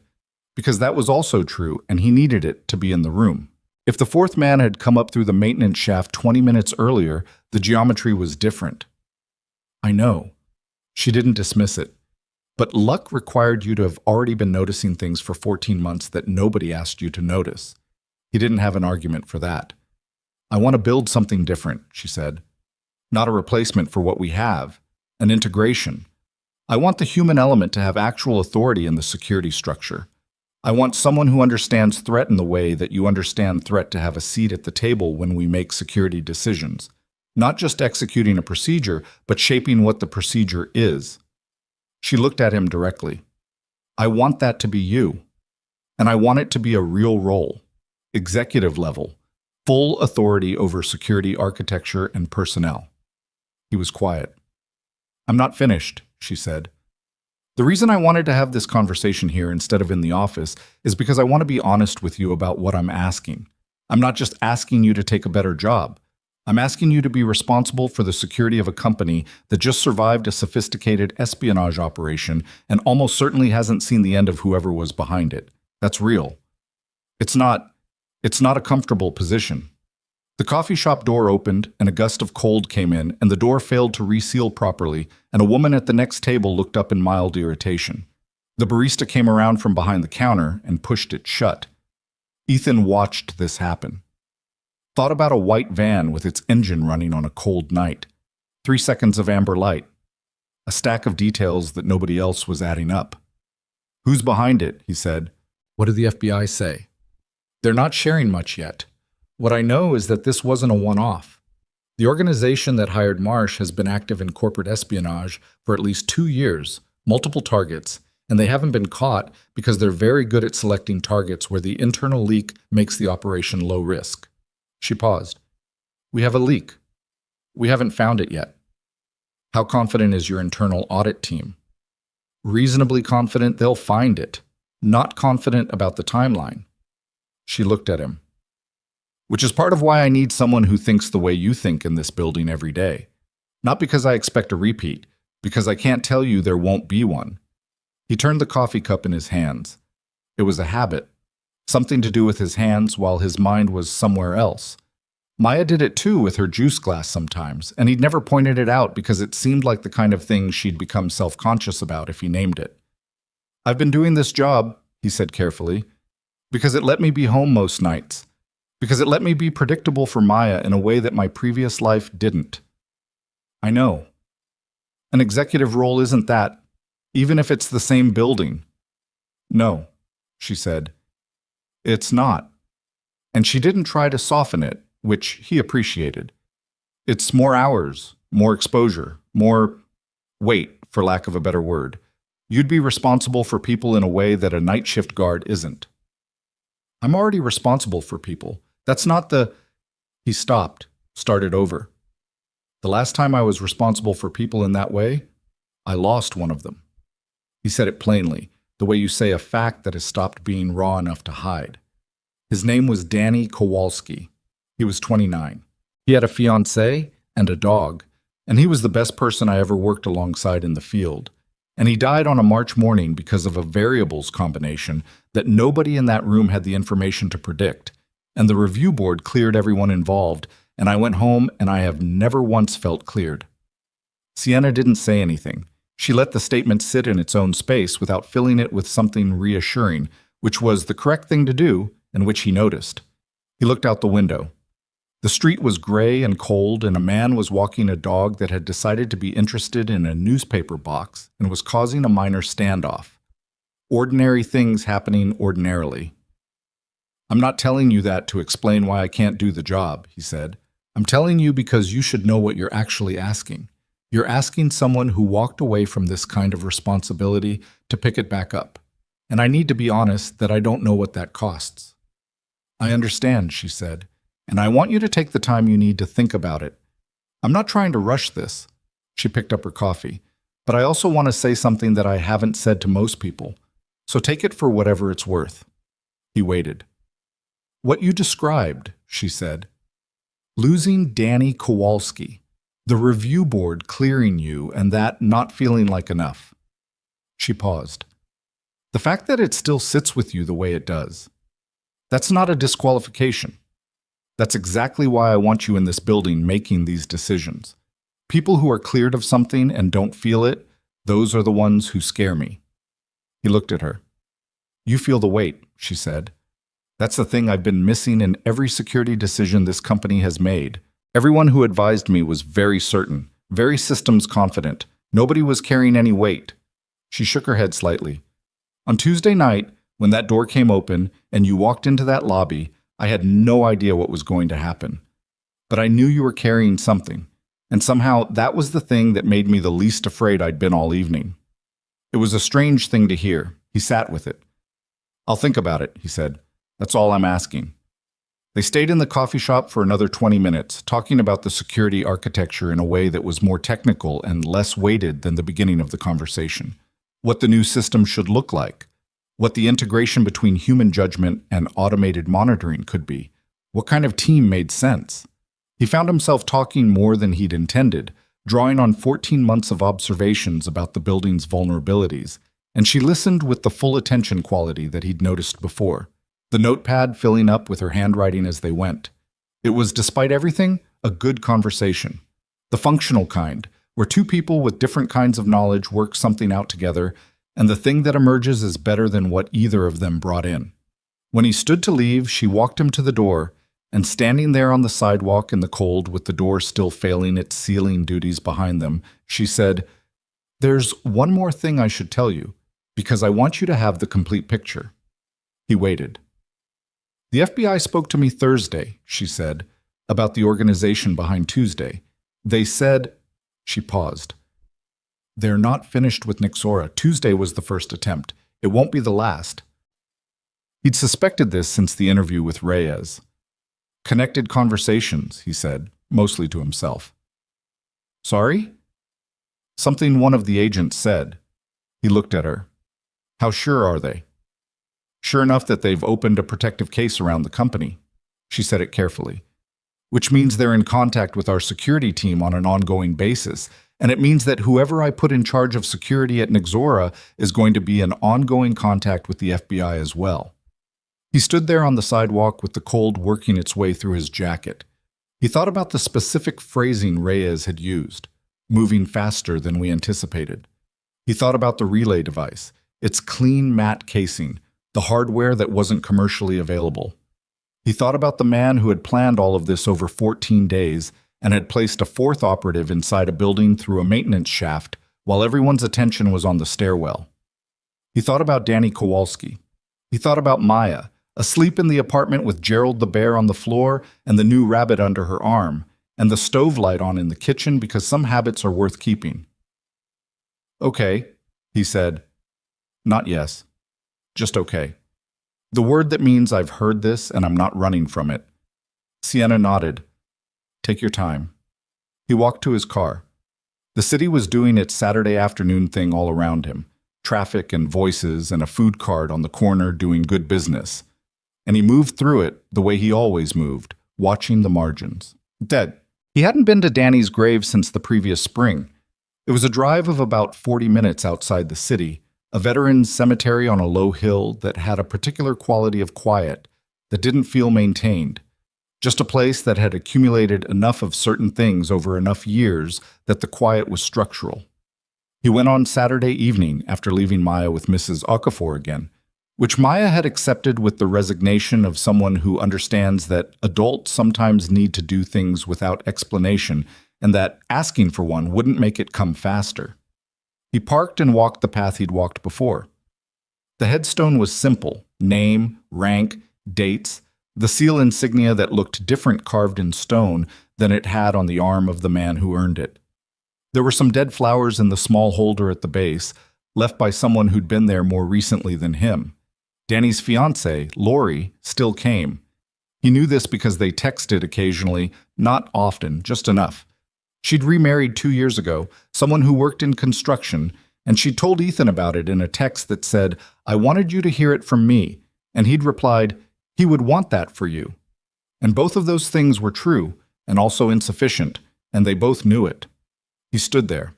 because that was also true, and he needed it to be in the room. If the 4th man had come up through the maintenance shaft 20 minutes earlier, the geometry was different. "I know." She didn't dismiss it. "But luck required you to have already been noticing things for 14 months that nobody asked you to notice." He didn't have an argument for that. "I want to build something different," she said. "Not a replacement for what we have, an integration. I want the human element to have actual authority in the security structure. I want someone who understands threat in the way that you understand threat to have a seat at the table when we make security decisions. Not just executing a procedure, but shaping what the procedure is." She looked at him directly. "I want that to be you. And I want it to be a real role, executive level, full authority over security architecture and personnel." He was quiet. "I'm not finished," she said. "The reason I wanted to have this conversation here instead of in the office is because I want to be honest with you about what I'm asking. I'm not just asking you to take a better job. I'm asking you to be responsible for the security of a company that just survived a sophisticated espionage operation and almost certainly hasn't seen the end of whoever was behind it. That's real. It's not a comfortable position. The coffee shop door opened and a gust of cold came in and the door failed to reseal properly and a woman at the next table looked up in mild irritation. The barista came around from behind the counter and pushed it shut. Ethan watched this happen. Thought about a white van with its engine running on a cold night. 3 seconds of amber light. A stack of details that nobody else was adding up. Who's behind it? He said. What did the FBI say? They're not sharing much yet. What I know is that this wasn't a one-off. The organization that hired Marsh has been active in corporate espionage for at least 2 years, multiple targets, and they haven't been caught because they're very good at selecting targets where the internal leak makes the operation low risk. She paused. We have a leak. We haven't found it yet. How confident is your internal audit team? Reasonably confident they'll find it, not confident about the timeline. She looked at him. Which is part of why I need someone who thinks the way you think in this building every day. Not because I expect a repeat, because I can't tell you there won't be one. He turned the coffee cup in his hands. It was a habit. Something to do with his hands while his mind was somewhere else. Maya did it too with her juice glass sometimes, and he'd never pointed it out because it seemed like the kind of thing she'd become self-conscious about if he named it. I've been doing this job, he said carefully, because it let me be home most nights, because it let me be predictable for Maya in a way that my previous life didn't. I know. An executive role isn't that, even if it's the same building. No, she said. It's not. And she didn't try to soften it, which he appreciated. It's more hours, more exposure, more weight, for lack of a better word. You'd be responsible for people in a way that a night shift guard isn't. I'm already responsible for people. That's not the... He stopped, started over. The last time I was responsible for people in that way, I lost one of them. He said it plainly, the way you say a fact that has stopped being raw enough to hide. His name was Danny Kowalski. He was 29. He had a fiancée and a dog, and he was the best person I ever worked alongside in the field. And he died on a March morning because of a variables combination that nobody in that room had the information to predict. And the review board cleared everyone involved, and I went home and I have never once felt cleared. Sienna didn't say anything. She let the statement sit in its own space without filling it with something reassuring, which was the correct thing to do and which he noticed. He looked out the window. The street was gray and cold, and a man was walking a dog that had decided to be interested in a newspaper box and was causing a minor standoff. Ordinary things happening ordinarily. I'm not telling you that to explain why I can't do the job, he said. I'm telling you because you should know what you're actually asking. You're asking someone who walked away from this kind of responsibility to pick it back up. And I need to be honest that I don't know what that costs. I understand, she said, and I want you to take the time you need to think about it. I'm not trying to rush this. She picked up her coffee. But I also want to say something that I haven't said to most people. So take it for whatever it's worth. He waited. What you described, she said. Losing Danny Kowalski. The review board clearing you and that not feeling like enough. She paused. The fact that it still sits with you the way it does. That's not a disqualification. That's exactly why I want you in this building making these decisions. People who are cleared of something and don't feel it, those are the ones who scare me. He looked at her. You feel the weight, she said. That's the thing I've been missing in every security decision this company has made. Everyone who advised me was very certain, very systems confident. Nobody was carrying any weight. She shook her head slightly. On Tuesday night, when that door came open and you walked into that lobby, I had no idea what was going to happen. But I knew you were carrying something, and somehow that was the thing that made me the least afraid I'd been all evening. It was a strange thing to hear. He sat with it. I'll think about it, he said. That's all I'm asking. They stayed in the coffee shop for another 20 minutes, talking about the security architecture in a way that was more technical and less weighted than the beginning of the conversation. What the new system should look like. What the integration between human judgment and automated monitoring could be. What kind of team made sense. He found himself talking more than he'd intended, drawing on 14 months of observations about the building's vulnerabilities, and she listened with the full attention quality that he'd noticed before, the notepad filling up with her handwriting as they went. It was, despite everything, a good conversation. The functional kind, where two people with different kinds of knowledge work something out together, and the thing that emerges is better than what either of them brought in. When he stood to leave, she walked him to the door, and standing there on the sidewalk in the cold with the door still failing its sealing duties behind them, she said, "There's one more thing I should tell you, because I want you to have the complete picture." He waited. "The FBI spoke to me Thursday," she said, "about the organization behind Tuesday. They said—" She paused. "They're not finished with Nixora. Tuesday was the first attempt. It won't be the last." He'd suspected this since the interview with Reyes. "Connected conversations," he said, mostly to himself. "Sorry?" "Something one of the agents said." He looked at her. "How sure are they?" "Sure enough that they've opened a protective case around the company." She said it carefully. "Which means they're in contact with our security team on an ongoing basis, and it means that whoever I put in charge of security at Nixora is going to be in ongoing contact with the FBI as well." He stood there on the sidewalk with the cold working its way through his jacket. He thought about the specific phrasing Reyes had used, moving faster than we anticipated. He thought about the relay device, its clean matte casing, the hardware that wasn't commercially available. He thought about the man who had planned all of this over 14 days and had placed a fourth operative inside a building through a maintenance shaft while everyone's attention was on the stairwell. He thought about Danny Kowalski. He thought about Maya, asleep in the apartment with Gerald the bear on the floor and the new rabbit under her arm, and the stove light on in the kitchen because some habits are worth keeping. "Okay," he said. Not yes. Just okay. The word that means I've heard this and I'm not running from it. Sienna nodded. "Take your time." He walked to his car. The city was doing its Saturday afternoon thing all around him. Traffic and voices and a food cart on the corner doing good business. And he moved through it the way he always moved, watching the margins. Dead. He hadn't been to Danny's grave since the previous spring. It was a drive of about 40 minutes outside the city, a veteran's cemetery on a low hill that had a particular quality of quiet that didn't feel maintained. Just a place that had accumulated enough of certain things over enough years that the quiet was structural. He went on Saturday evening after leaving Maya with Mrs. Okafor again, which Maya had accepted with the resignation of someone who understands that adults sometimes need to do things without explanation and that asking for one wouldn't make it come faster. He parked and walked the path he'd walked before. The headstone was simple: name, rank, dates, the seal insignia that looked different carved in stone than it had on the arm of the man who earned it. There were some dead flowers in the small holder at the base, left by someone who'd been there more recently than him. Danny's fiancée, Lori, still came. He knew this because they texted occasionally, not often, just enough. She'd remarried 2 years ago, someone who worked in construction, and she'd told Ethan about it in a text that said, "I wanted you to hear it from me," and he'd replied, "He would want that for you." And both of those things were true, and also insufficient, and they both knew it. He stood there.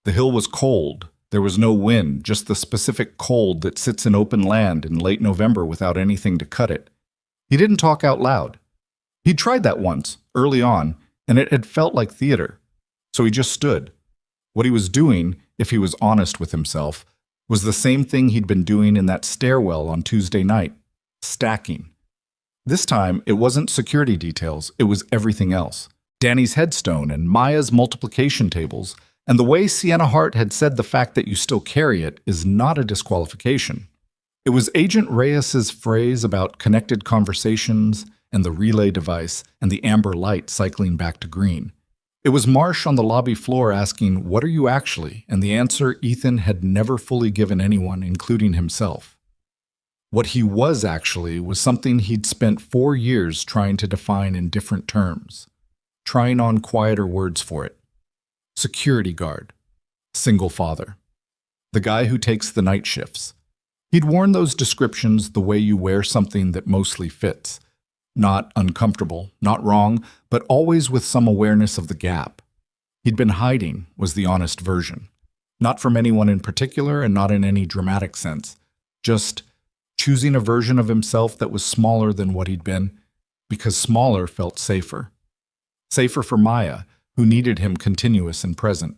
The hill was cold. There was no wind, just the specific cold that sits in open land in late November without anything to cut it. He didn't talk out loud. He'd tried that once, early on, and it had felt like theater. So he just stood. What he was doing, if he was honest with himself, was the same thing he'd been doing in that stairwell on Tuesday night: stacking. This time, it wasn't security details, it was everything else. Danny's headstone and Maya's multiplication tables, and the way Sienna Hart had said the fact that you still carry it is not a disqualification. It was Agent Reyes's phrase about connected conversations and the relay device and the amber light cycling back to green. It was Marsh on the lobby floor asking, "What are you actually?" and the answer Ethan had never fully given anyone, including himself. What he was actually was something he'd spent 4 years trying to define in different terms, trying on quieter words for it. Security guard. Single father. The guy who takes the night shifts. He'd worn those descriptions the way you wear something that mostly fits. Not uncomfortable, not wrong, but always with some awareness of the gap. He'd been hiding, was the honest version. Not from anyone in particular and not in any dramatic sense. Just choosing a version of himself that was smaller than what he'd been, because smaller felt safer. Safer for Maya, who needed him continuous and present.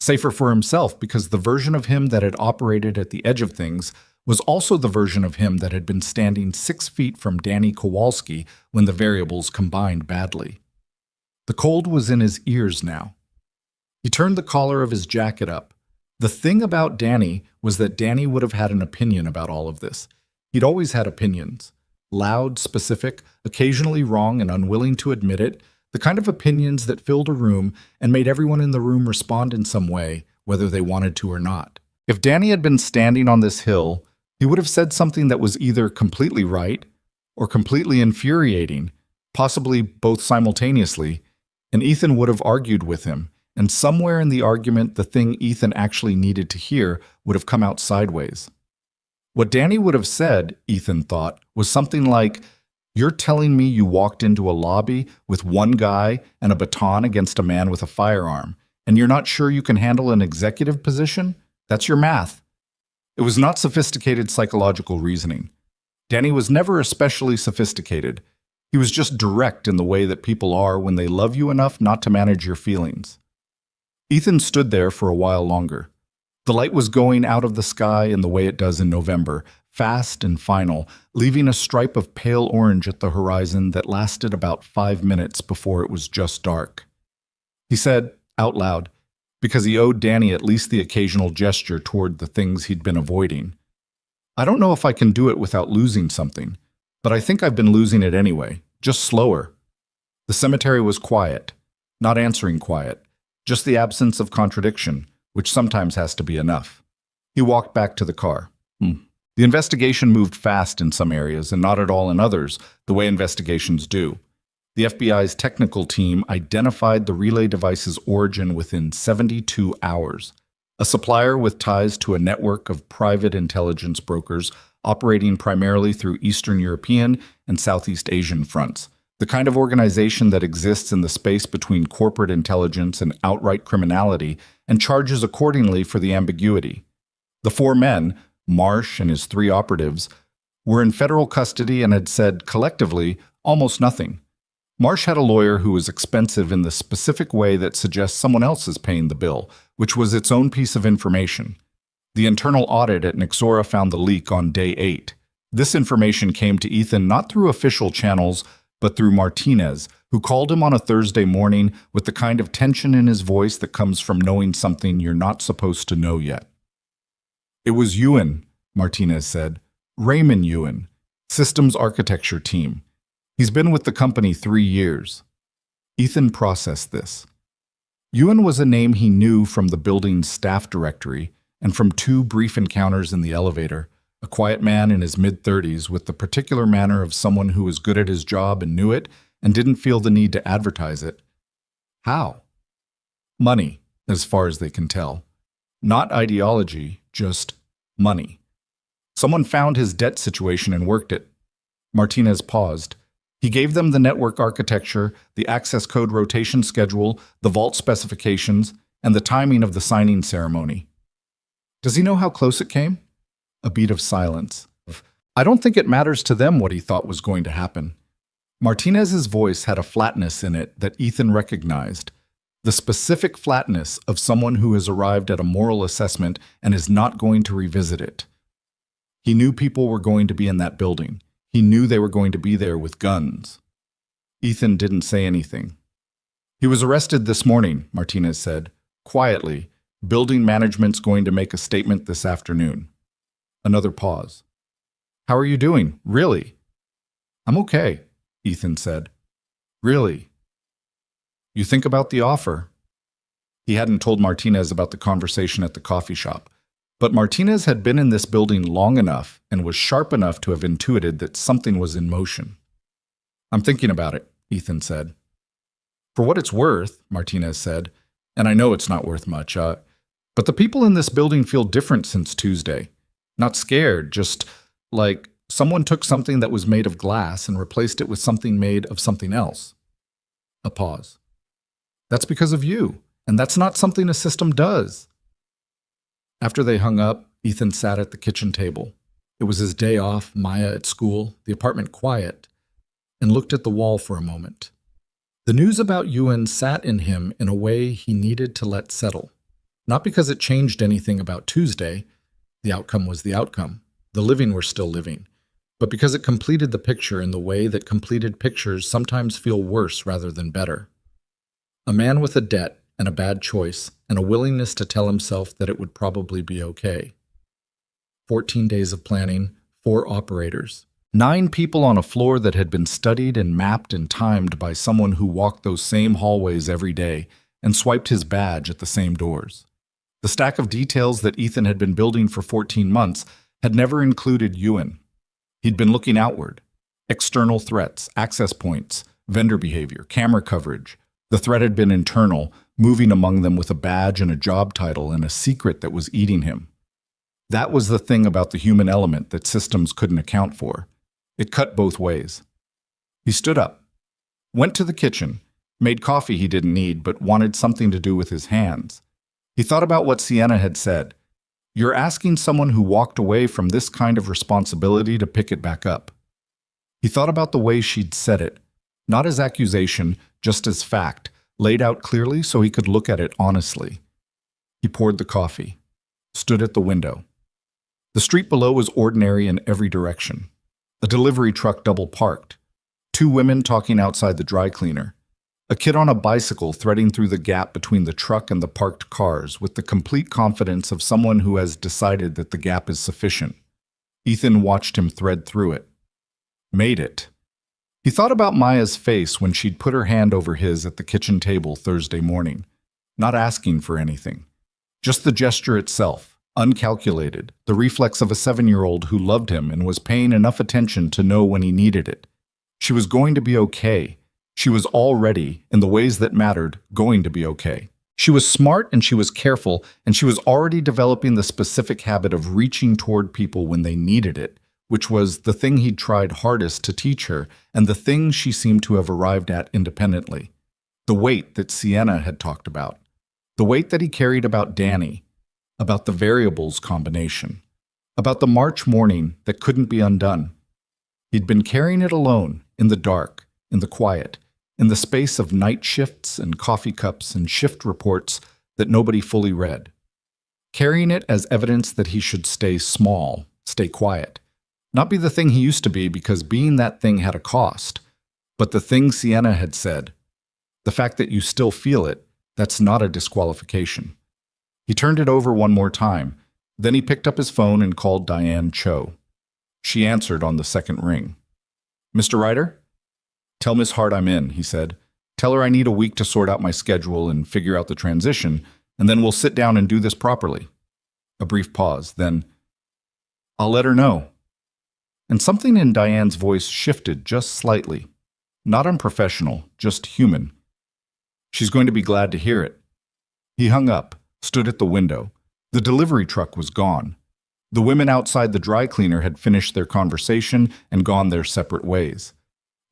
Safer for himself because the version of him that had operated at the edge of things was also the version of him that had been standing 6 feet from Danny Kowalski when the variables combined badly. The cold was in his ears now. He turned the collar of his jacket up. The thing about Danny was that Danny would have had an opinion about all of this. He'd always had opinions. Loud, specific, occasionally wrong and unwilling to admit it, the kind of opinions that filled a room and made everyone in the room respond in some way, whether they wanted to or not. If Danny had been standing on this hill, he would have said something that was either completely right or completely infuriating, possibly both simultaneously, and Ethan would have argued with him, and somewhere in the argument the thing Ethan actually needed to hear would have come out sideways. What Danny would have said, Ethan thought, was something like, "You're telling me you walked into a lobby with one guy and a baton against a man with a firearm, and you're not sure you can handle an executive position? That's your math." It was not sophisticated psychological reasoning. Danny was never especially sophisticated. He was just direct in the way that people are when they love you enough not to manage your feelings. Ethan stood there for a while longer. The light was going out of the sky in the way it does in November, fast and final, leaving a stripe of pale orange at the horizon that lasted about 5 minutes before it was just dark. He said, out loud, because he owed Danny at least the occasional gesture toward the things he'd been avoiding, "I don't know if I can do it without losing something, but I think I've been losing it anyway, just slower." The cemetery was quiet, not answering quiet, just the absence of contradiction, which sometimes has to be enough. He walked back to the car. The investigation moved fast in some areas and not at all in others, the way investigations do. The FBI's technical team identified the relay device's origin within 72 hours. A supplier with ties to a network of private intelligence brokers operating primarily through Eastern European and Southeast Asian fronts, the kind of organization that exists in the space between corporate intelligence and outright criminality and charges accordingly for the ambiguity. The 4 men, Marsh and his 3 operatives, were in federal custody and had said, collectively, almost nothing. Marsh had a lawyer who was expensive in the specific way that suggests someone else is paying the bill, which was its own piece of information. The internal audit at Nixora found the leak on day 8. This information came to Ethan not through official channels, but through Martinez, who called him on a Thursday morning with the kind of tension in his voice that comes from knowing something you're not supposed to know yet. "It was Ewan," Martinez said. "Raymond Ewan, systems architecture team. He's been with the company 3 years." Ethan processed this. Ewan was a name he knew from the building's staff directory and from 2 brief encounters in the elevator, a quiet man in his mid-30s with the particular manner of someone who was good at his job and knew it and didn't feel the need to advertise it. How? Money, as far as they can tell. Not ideology, just money. Someone found his debt situation and worked it. Martinez paused. He gave them the network architecture, the access code rotation schedule, the vault specifications, and the timing of the signing ceremony. Does he know how close it came? A beat of silence. I don't think it matters to them what he thought was going to happen. Martinez's voice had a flatness in it that Ethan recognized. The specific flatness of someone who has arrived at a moral assessment and is not going to revisit it. He knew people were going to be in that building. He knew they were going to be there with guns. Ethan didn't say anything. "He was arrested this morning," Martinez said, quietly. "Building management's going to make a statement this afternoon." Another pause. "How are you doing? Really?" "I'm okay," Ethan said. "Really? You think about the offer?" He hadn't told Martinez about the conversation at the coffee shop, but Martinez had been in this building long enough and was sharp enough to have intuited that something was in motion. "I'm thinking about it," Ethan said. "For what it's worth," Martinez said, "and I know it's not worth much, but the people in this building feel different since Tuesday. Not scared, just, Someone took something that was made of glass and replaced it with something made of something else. A pause. That's because of you, and that's not something a system does. After they hung up, Ethan sat at the kitchen table. It was his day off, Maya at school, the apartment quiet, and looked at the wall for a moment. The news about Ewan sat in him in a way he needed to let settle. Not because it changed anything about Tuesday, the outcome was the outcome, the living were still living, but because it completed the picture in the way that completed pictures sometimes feel worse rather than better. A man with a debt and a bad choice and a willingness to tell himself that it would probably be okay. 14 days of planning, 4 operators. 9 people on a floor that had been studied and mapped and timed by someone who walked those same hallways every day and swiped his badge at the same doors. The stack of details that Ethan had been building for 14 months had never included Ewan. He'd been looking outward. External threats, access points, vendor behavior, camera coverage. The threat had been internal, moving among them with a badge and a job title and a secret that was eating him. That was the thing about the human element that systems couldn't account for. It cut both ways. He stood up, went to the kitchen, made coffee he didn't need but wanted something to do with his hands. He thought about what Sienna had said. You're asking someone who walked away from this kind of responsibility to pick it back up. He thought about the way she'd said it, not as accusation, just as fact, laid out clearly so he could look at it honestly. He poured the coffee, stood at the window. The street below was ordinary in every direction. A delivery truck double parked. 2 women talking outside the dry cleaner. A kid on a bicycle threading through the gap between the truck and the parked cars with the complete confidence of someone who has decided that the gap is sufficient. Ethan watched him thread through it. Made it. He thought about Maya's face when she'd put her hand over his at the kitchen table Thursday morning, not asking for anything. Just the gesture itself. Uncalculated, the reflex of a 7-year-old who loved him and was paying enough attention to know when he needed it. She was going to be okay. She was already, in the ways that mattered, going to be okay. She was smart and she was careful, and she was already developing the specific habit of reaching toward people when they needed it, which was the thing he'd tried hardest to teach her and the thing she seemed to have arrived at independently. The weight that Sienna had talked about. The weight that he carried about Danny. About the variables combination, about the March morning that couldn't be undone. He'd been carrying it alone, in the dark, in the quiet, in the space of night shifts and coffee cups and shift reports that nobody fully read. Carrying it as evidence that he should stay small, stay quiet, not be the thing he used to be because being that thing had a cost, but the thing Sienna had said, the fact that you still feel it, that's not a disqualification. He turned it over one more time. Then he picked up his phone and called Diane Cho. She answered on the second ring. Mr. Ryder? Tell Miss Hart I'm in, he said. Tell her I need a week to sort out my schedule and figure out the transition, and then we'll sit down and do this properly. A brief pause, then, I'll let her know. And something in Diane's voice shifted just slightly. Not unprofessional, just human. She's going to be glad to hear it. He hung up. Stood at the window. The delivery truck was gone. The women outside the dry cleaner had finished their conversation and gone their separate ways.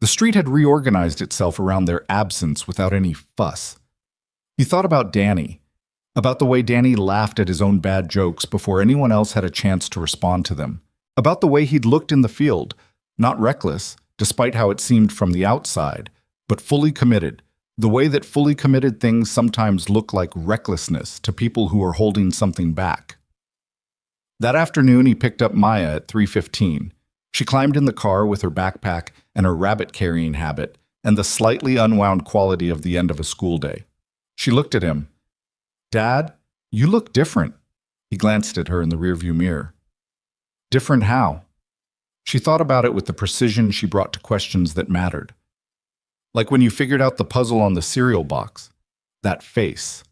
The street had reorganized itself around their absence without any fuss. He thought about Danny, about the way Danny laughed at his own bad jokes before anyone else had a chance to respond to them, about the way he'd looked in the field, not reckless, despite how it seemed from the outside, but fully committed. The way that fully committed things sometimes look like recklessness to people who are holding something back. That afternoon, he picked up Maya at 3:15. She climbed in the car with her backpack and her rabbit-carrying habit and the slightly unwound quality of the end of a school day. She looked at him. Dad, you look different. He glanced at her in the rearview mirror. Different how? She thought about it with the precision she brought to questions that mattered. Like when you figured out the puzzle on the cereal box. That face.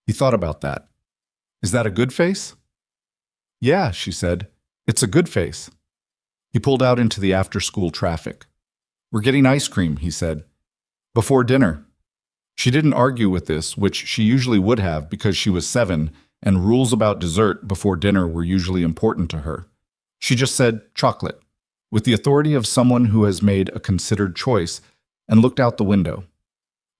He thought about that. Is that a good face? Yeah, she said. It's a good face. He pulled out into the after-school traffic. We're getting ice cream, he said. Before dinner. She didn't argue with this, which she usually would have because she was 7, and rules about dessert before dinner were usually important to her. She just said, chocolate. with the authority of someone who has made a considered choice, and looked out the window.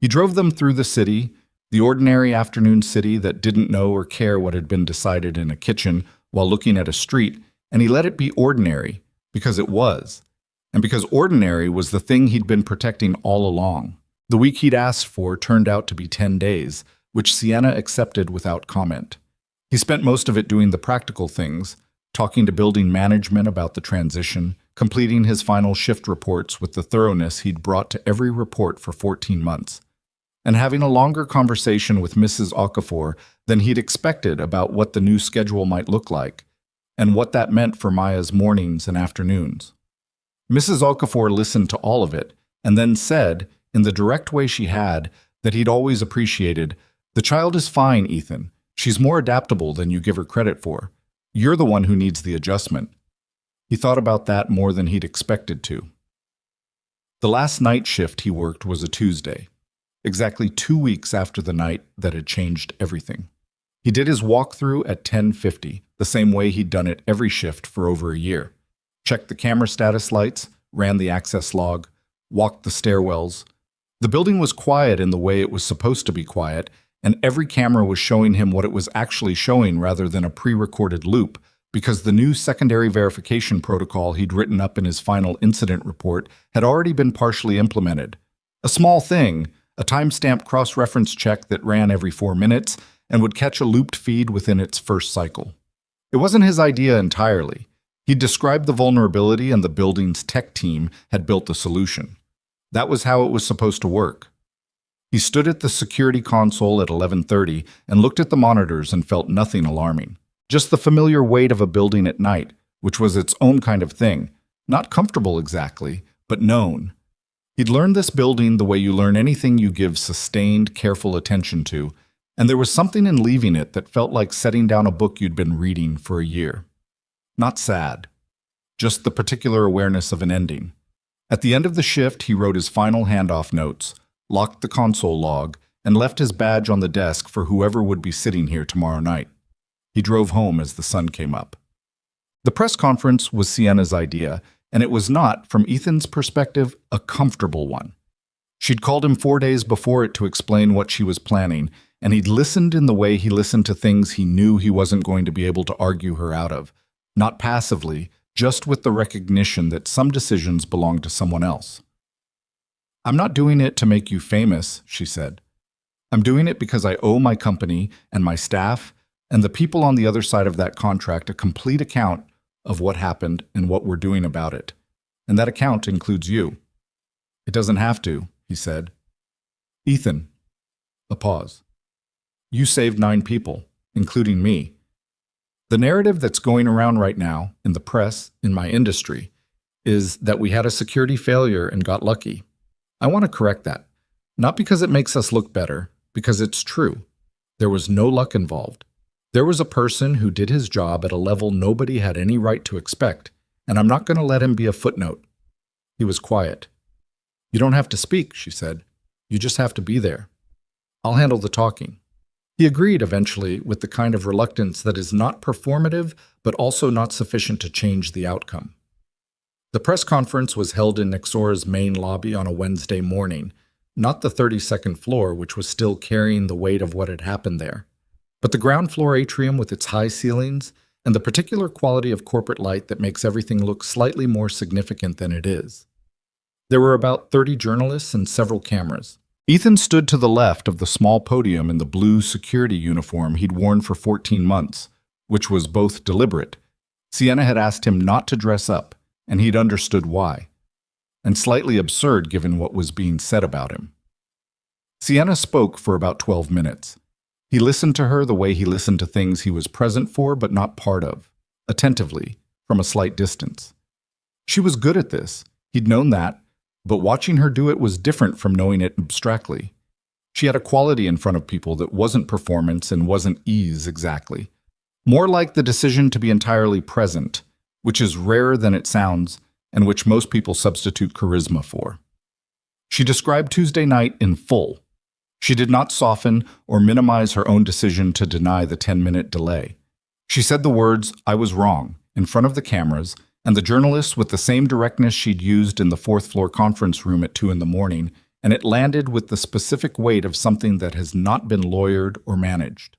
He drove them through the city, the ordinary afternoon city that didn't know or care what had been decided in a kitchen while looking at a street, and he let it be ordinary because it was, and because ordinary was the thing he'd been protecting all along. The week he'd asked for turned out to be 10 days, which Sienna accepted without comment. He spent most of it doing the practical things, talking to building management about the transition, completing his final shift reports with the thoroughness he'd brought to every report for 14 months, and having a longer conversation with Mrs. Okafor than he'd expected about what the new schedule might look like, and what that meant for Maya's mornings and afternoons. Mrs. Okafor listened to all of it, and then said, in the direct way she had, that he'd always appreciated, "The child is fine, Ethan. She's more adaptable than you give her credit for. You're the one who needs the adjustment." He thought about that more than he'd expected to. The last night shift he worked was a Tuesday, exactly 2 weeks after the night that had changed everything. He did his walkthrough at 10:50, the same way he'd done it every shift for over a year. Checked the camera status lights, ran the access log, walked the stairwells. The building was quiet in the way it was supposed to be quiet, and every camera was showing him what it was actually showing rather than a pre-recorded loop, because the new secondary verification protocol he'd written up in his final incident report had already been partially implemented. A small thing, a timestamp cross-reference check that ran every 4 minutes and would catch a looped feed within its first cycle. It wasn't his idea entirely. He'd described the vulnerability and the building's tech team had built the solution. That was how it was supposed to work. He stood at the security console at 11:30 and looked at the monitors and felt nothing alarming. Just the familiar weight of a building at night, which was its own kind of thing. Not comfortable exactly, but known. He'd learned this building the way you learn anything you give sustained, careful attention to, and there was something in leaving it that felt like setting down a book you'd been reading for a year. Not sad, just the particular awareness of an ending. At the end of the shift, he wrote his final handoff notes, locked the console log, and left his badge on the desk for whoever would be sitting here tomorrow night. He drove home as the sun came up. The press conference was Sienna's idea, and it was not, from Ethan's perspective, a comfortable one. She'd called him 4 days before it to explain what she was planning, and he'd listened in the way he listened to things he knew he wasn't going to be able to argue her out of, not passively, just with the recognition that some decisions belonged to someone else. "I'm not doing it to make you famous," she said. "I'm doing it because I owe my company and my staff and the people on the other side of that contract a complete account of what happened and what we're doing about it. And that account includes you." "It doesn't have to," he said. "Ethan." A pause. "You saved 9 people, including me. The narrative that's going around right now, in the press, in my industry, is that we had a security failure and got lucky. I want to correct that. Not because it makes us look better, because it's true. There was no luck involved. There was a person who did his job at a level nobody had any right to expect, and I'm not going to let him be a footnote." He was quiet. "You don't have to speak," she said. "You just have to be there. I'll handle the talking." He agreed eventually with the kind of reluctance that is not performative, but also not sufficient to change the outcome. The press conference was held in Nexora's main lobby on a Wednesday morning, not the 32nd floor, which was still carrying the weight of what had happened there, but the ground floor atrium with its high ceilings and the particular quality of corporate light that makes everything look slightly more significant than it is. There were about 30 journalists and several cameras. Ethan stood to the left of the small podium in the blue security uniform he'd worn for 14 months, which was both deliberate. Sienna had asked him not to dress up, and he'd understood why, and slightly absurd given what was being said about him. Sienna spoke for about 12 minutes. He listened to her the way he listened to things he was present for but not part of, attentively, from a slight distance. She was good at this. He'd known that. But watching her do it was different from knowing it abstractly. She had a quality in front of people that wasn't performance and wasn't ease exactly. More like the decision to be entirely present, which is rarer than it sounds and which most people substitute charisma for. She described Tuesday night in full. She did not soften or minimize her own decision to deny the 10-minute delay. She said the words, "I was wrong," in front of the cameras, and the journalist with the same directness she'd used in the fourth-floor conference room at 2 in the morning, and it landed with the specific weight of something that has not been lawyered or managed.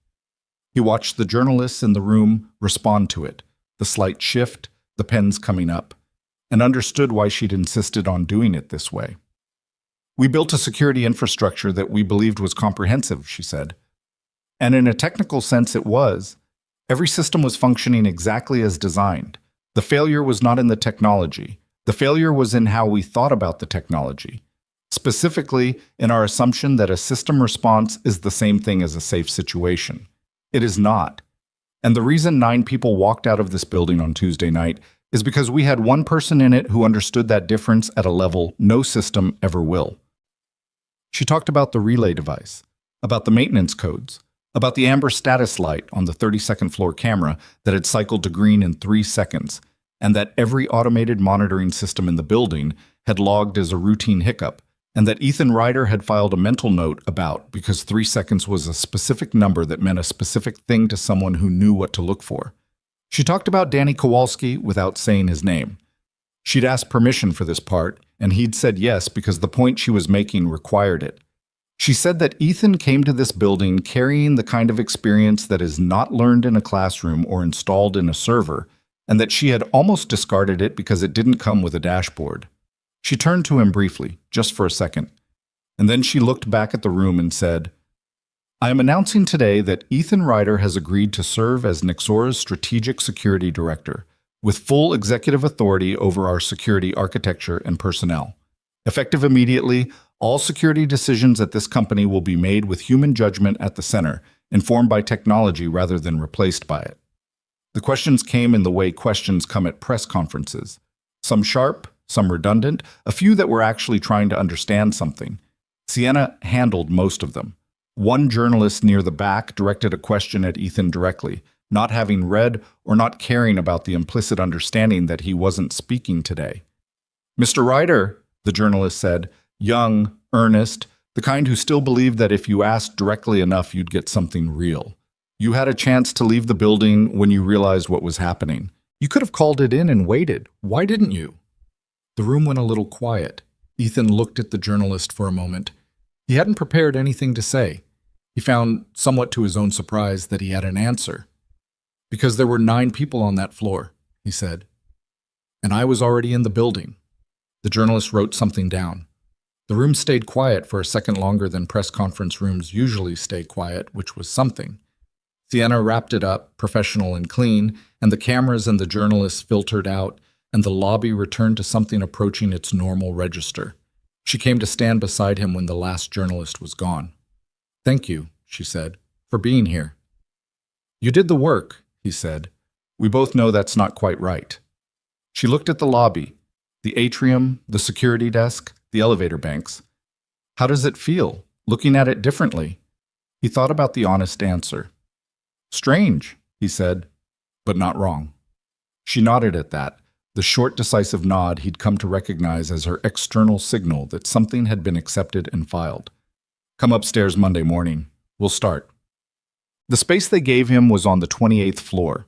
He watched the journalists in the room respond to it, the slight shift, the pens coming up, and understood why she'd insisted on doing it this way. "We built a security infrastructure that we believed was comprehensive," she said. And in a technical sense it was. Every system was functioning exactly as designed. The failure was not in the technology. The failure was in how we thought about the technology. Specifically, in our assumption that a system response is the same thing as a safe situation. It is not. And the reason 9 people walked out of this building on Tuesday night is because we had one person in it who understood that difference at a level no system ever will. She talked about the relay device, about the maintenance codes, about the amber status light on the 32nd floor camera that had cycled to green in 3 seconds, and that every automated monitoring system in the building had logged as a routine hiccup, and that Ethan Ryder had filed a mental note about because 3 seconds was a specific number that meant a specific thing to someone who knew what to look for. She talked about Danny Kowalski without saying his name. She'd asked permission for this part, and he'd said yes because the point she was making required it. She said that Ethan came to this building carrying the kind of experience that is not learned in a classroom or installed in a server, and that she had almost discarded it because it didn't come with a dashboard. She turned to him briefly, just for a second, and then she looked back at the room and said, "I am announcing today that Ethan Ryder has agreed to serve as Nexora's Strategic Security Director, with full executive authority over our security architecture and personnel. Effective immediately, all security decisions at this company will be made with human judgment at the center, informed by technology rather than replaced by it." The questions came in the way questions come at press conferences. Some sharp, some redundant, a few that were actually trying to understand something. Sienna handled most of them. One journalist near the back directed a question at Ethan directly, not having read or not caring about the implicit understanding that he wasn't speaking today. "Mr. Ryder," the journalist said, young, earnest, the kind who still believed that if you asked directly enough you'd get something real. "You had a chance to leave the building when you realized what was happening. You could have called it in and waited. Why didn't you?" The room went a little quiet. Ethan looked at the journalist for a moment. He hadn't prepared anything to say. He found, somewhat to his own surprise, that he had an answer. "Because there were 9 people on that floor," he said. "And I was already in the building." The journalist wrote something down. The room stayed quiet for a second longer than press conference rooms usually stay quiet, which was something. Sienna wrapped it up, professional and clean, and the cameras and the journalists filtered out, and the lobby returned to something approaching its normal register. She came to stand beside him when the last journalist was gone. "Thank you," she said, "for being here." "You did the work," he said. "We both know that's not quite right." She looked at the lobby, the atrium, the security desk, the elevator banks. "How does it feel, looking at it differently?" He thought about the honest answer. "Strange," he said, "but not wrong." She nodded at that, the short, decisive nod he'd come to recognize as her external signal that something had been accepted and filed. "Come upstairs Monday morning. We'll start." The space they gave him was on the 28th floor,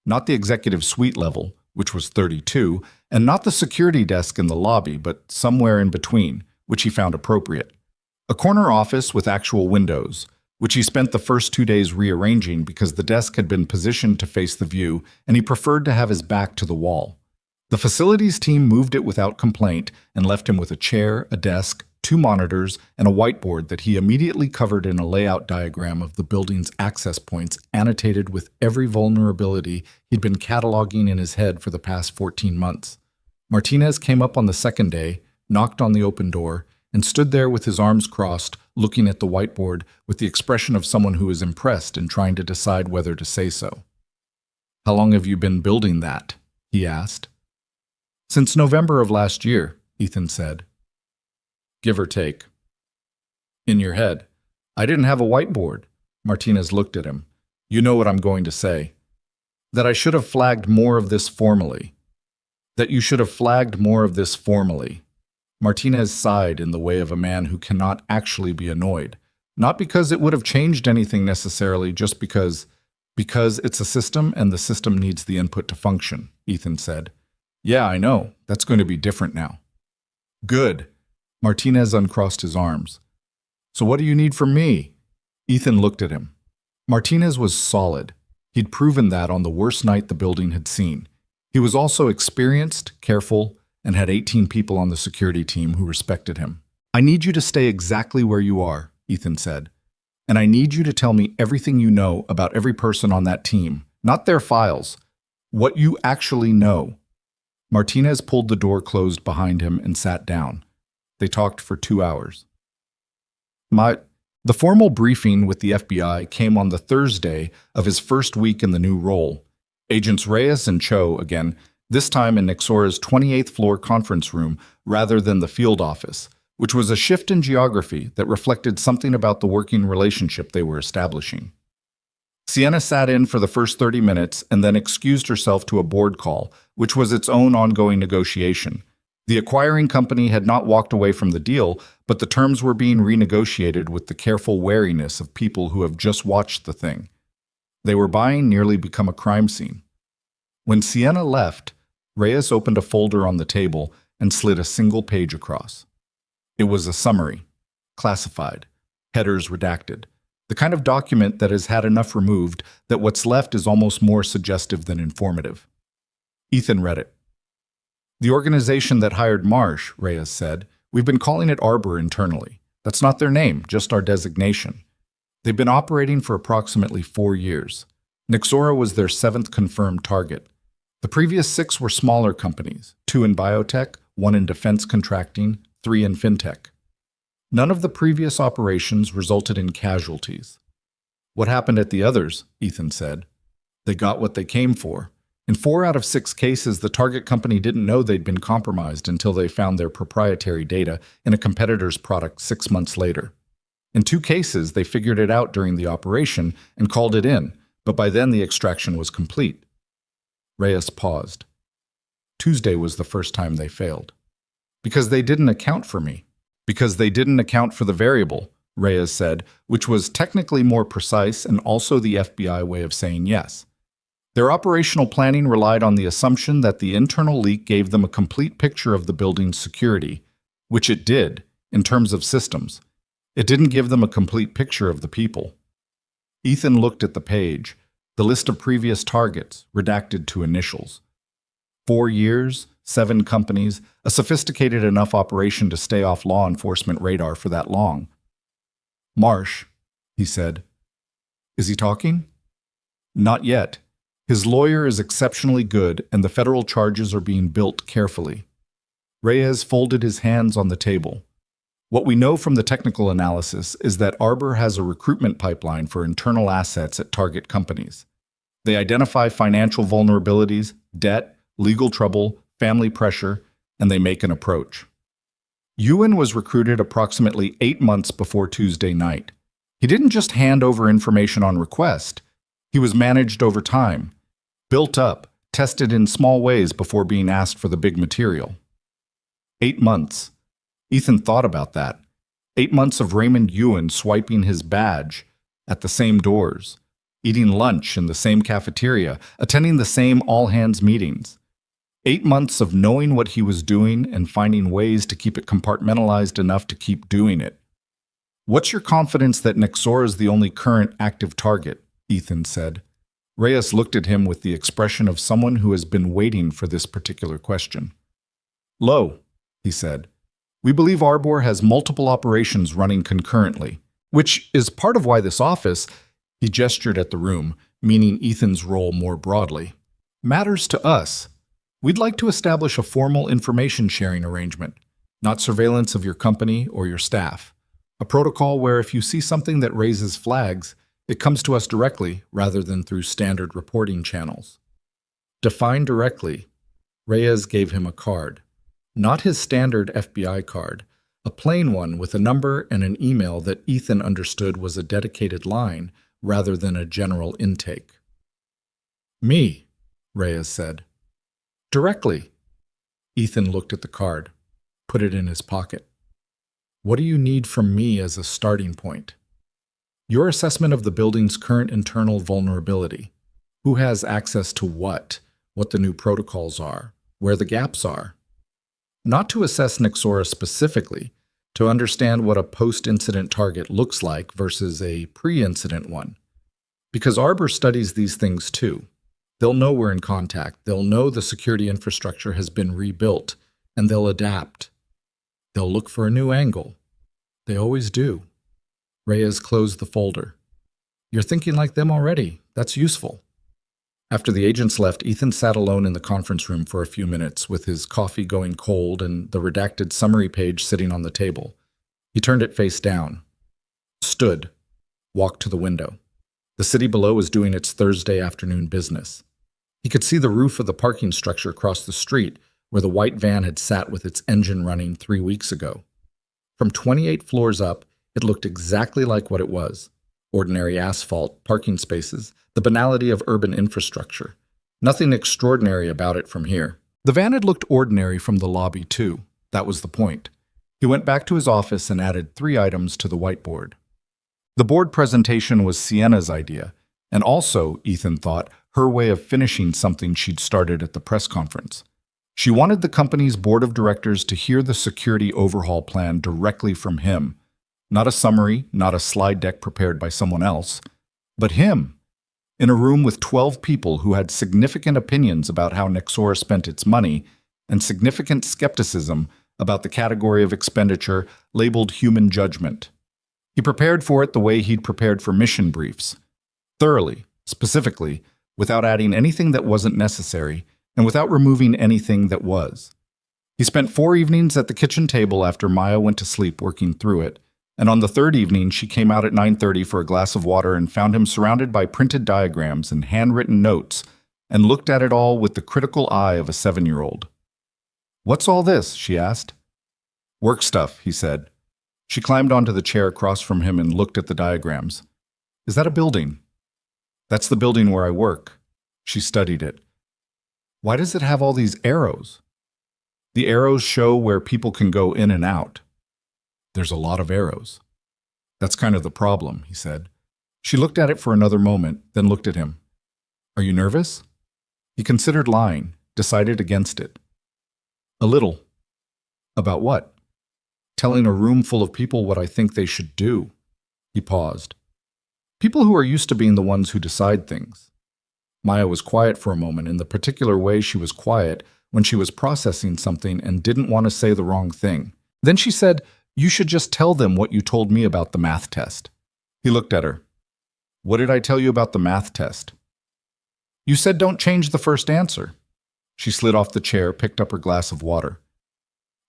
not the executive suite level, which was 32, and not the security desk in the lobby, but somewhere in between, which he found appropriate. A corner office with actual windows, which he spent the first 2 days rearranging because the desk had been positioned to face the view and he preferred to have his back to the wall. The facilities team moved it without complaint and left him with a chair, a desk, 2 monitors, and a whiteboard that he immediately covered in a layout diagram of the building's access points annotated with every vulnerability he'd been cataloging in his head for the past 14 months. Martinez came up on the second day, knocked on the open door, and stood there with his arms crossed, looking at the whiteboard with the expression of someone who is impressed and trying to decide whether to say so. "How long have you been building that?" he asked. "Since November of last year," Ethan said. "Give or take." "In your head." "I didn't have a whiteboard." Martinez looked at him. "You know what I'm going to say. That I should have flagged more of this formally. That you should have flagged more of this formally." Martinez sighed in the way of a man who cannot actually be annoyed. Not because it would have changed anything necessarily, just because it's a system and the system needs the input to function, Ethan said. Yeah, I know. That's going to be different now. Good. Martinez uncrossed his arms. So what do you need from me? Ethan looked at him. Martinez was solid. He'd proven that on the worst night the building had seen. He was also experienced, careful, and had 18 people on the security team who respected him. I need you to stay exactly where you are, Ethan said. And I need you to tell me everything you know about every person on that team, not their files, what you actually know. Martinez pulled the door closed behind him and sat down. They talked for 2 hours. The formal briefing with the FBI came on the Thursday of his first week in the new role. Agents Reyes and Cho again, this time in Nexora's 28th floor conference room rather than the field office, which was a shift in geography that reflected something about the working relationship they were establishing. Sienna sat in for the first 30 minutes and then excused herself to a board call, which was its own ongoing negotiation. The acquiring company had not walked away from the deal, but the terms were being renegotiated with the careful wariness of people who have just watched the thing. They were buying nearly become a crime scene. When Sienna left, Reyes opened a folder on the table and slid a single page across. It was a summary, classified, headers redacted, the kind of document that has had enough removed that what's left is almost more suggestive than informative. Ethan read it. The organization that hired Marsh, Reyes said, we've been calling it Arbor internally. That's not their name, just our designation. They've been operating for approximately 4 years. Nexora was their 7th confirmed target. The previous 6 were smaller companies, 2 in biotech, 1 in defense contracting, 3 in fintech. None of the previous operations resulted in casualties. What happened at the others, Ethan said. They got what they came for. In 4 out of 6 cases, the target company didn't know they'd been compromised until they found their proprietary data in a competitor's product 6 months later. In 2 cases, they figured it out during the operation and called it in, but by then the extraction was complete. Reyes paused. Tuesday was the first time they failed. Because they didn't account for me. Because they didn't account for the variable, Reyes said, which was technically more precise and also the FBI way of saying yes. Their operational planning relied on the assumption that the internal leak gave them a complete picture of the building's security, which it did, in terms of systems. It didn't give them a complete picture of the people. Ethan looked at the page, the list of previous targets, redacted to initials. 4 years, 7 companies, a sophisticated enough operation to stay off law enforcement radar for that long. Marsh, he said. Is he talking? Not yet. His lawyer is exceptionally good, and the federal charges are being built carefully. Reyes folded his hands on the table. What we know from the technical analysis is that Arbor has a recruitment pipeline for internal assets at target companies. They identify financial vulnerabilities, debt, legal trouble, family pressure, and they make an approach. Ewan was recruited approximately 8 months before Tuesday night. He didn't just hand over information on request. He was managed over time, built up, tested in small ways before being asked for the big material. 8 months. Ethan thought about that. 8 months of Raymond Ewan swiping his badge at the same doors, eating lunch in the same cafeteria, attending the same all-hands meetings. 8 months of knowing what he was doing and finding ways to keep it compartmentalized enough to keep doing it. What's your confidence that Nexora is the only current active target? Ethan said. Reyes looked at him with the expression of someone who has been waiting for this particular question. Low, he said. We believe Arbor has multiple operations running concurrently, which is part of why this office, he gestured at the room, meaning Ethan's role more broadly, matters to us. We'd like to establish a formal information sharing arrangement, not surveillance of your company or your staff. A protocol where if you see something that raises flags, it comes to us directly rather than through standard reporting channels. Define directly. Reyes gave him a card. Not his standard FBI card, a plain one with a number and an email that Ethan understood was a dedicated line rather than a general intake. Me, Reyes said. Directly. Ethan looked at the card, put it in his pocket. What do you need from me as a starting point? Your assessment of the building's current internal vulnerability. Who has access to what the new protocols are, where the gaps are. Not to assess Nyxora specifically, to understand what a post-incident target looks like versus a pre-incident one. Because Arbor studies these things too. They'll know we're in contact, they'll know the security infrastructure has been rebuilt, and they'll adapt. They'll look for a new angle. They always do. Reyes closed the folder. You're thinking like them already. That's useful. After the agents left, Ethan sat alone in the conference room for a few minutes, with his coffee going cold and the redacted summary page sitting on the table. He turned it face down, stood, walked to the window. The city below was doing its Thursday afternoon business. He could see the roof of the parking structure across the street where the white van had sat with its engine running 3 weeks ago. From 28 floors up, it looked exactly like what it was. Ordinary asphalt, parking spaces, the banality of urban infrastructure. Nothing extraordinary about it from here. The van had looked ordinary from the lobby too. That was the point. He went back to his office and added 3 items to the whiteboard. The board presentation was Sienna's idea, and also, Ethan thought, her way of finishing something she'd started at the press conference. She wanted the company's board of directors to hear the security overhaul plan directly from him. Not a summary, not a slide deck prepared by someone else, but him, in a room with 12 people who had significant opinions about how Nyxora spent its money and significant skepticism about the category of expenditure labeled human judgment. He prepared for it the way he'd prepared for mission briefs, thoroughly, specifically, without adding anything that wasn't necessary and without removing anything that was. He spent 4 evenings at the kitchen table after Maya went to sleep working through it, and on the 3rd evening she came out at 9:30 for a glass of water and found him surrounded by printed diagrams and handwritten notes and looked at it all with the critical eye of a 7-year-old. "What's all this?" she asked. "Work stuff," he said. She climbed onto the chair across from him and looked at the diagrams. "Is that a building?" "That's the building where I work." She studied it. "Why does it have all these arrows?" "The arrows show where people can go in and out." "There's a lot of arrows." "That's kind of the problem," he said. She looked at it for another moment, then looked at him. "Are you nervous?" He considered lying, decided against it. "A little." "About what?" "Telling a room full of people what I think they should do." He paused. "People who are used to being the ones who decide things." Maya was quiet for a moment in the particular way she was quiet when she was processing something and didn't want to say the wrong thing. Then she said, "You should just tell them what you told me about the math test." He looked at her. "What did I tell you about the math test?" "You said don't change the first answer." She slid off the chair, picked up her glass of water.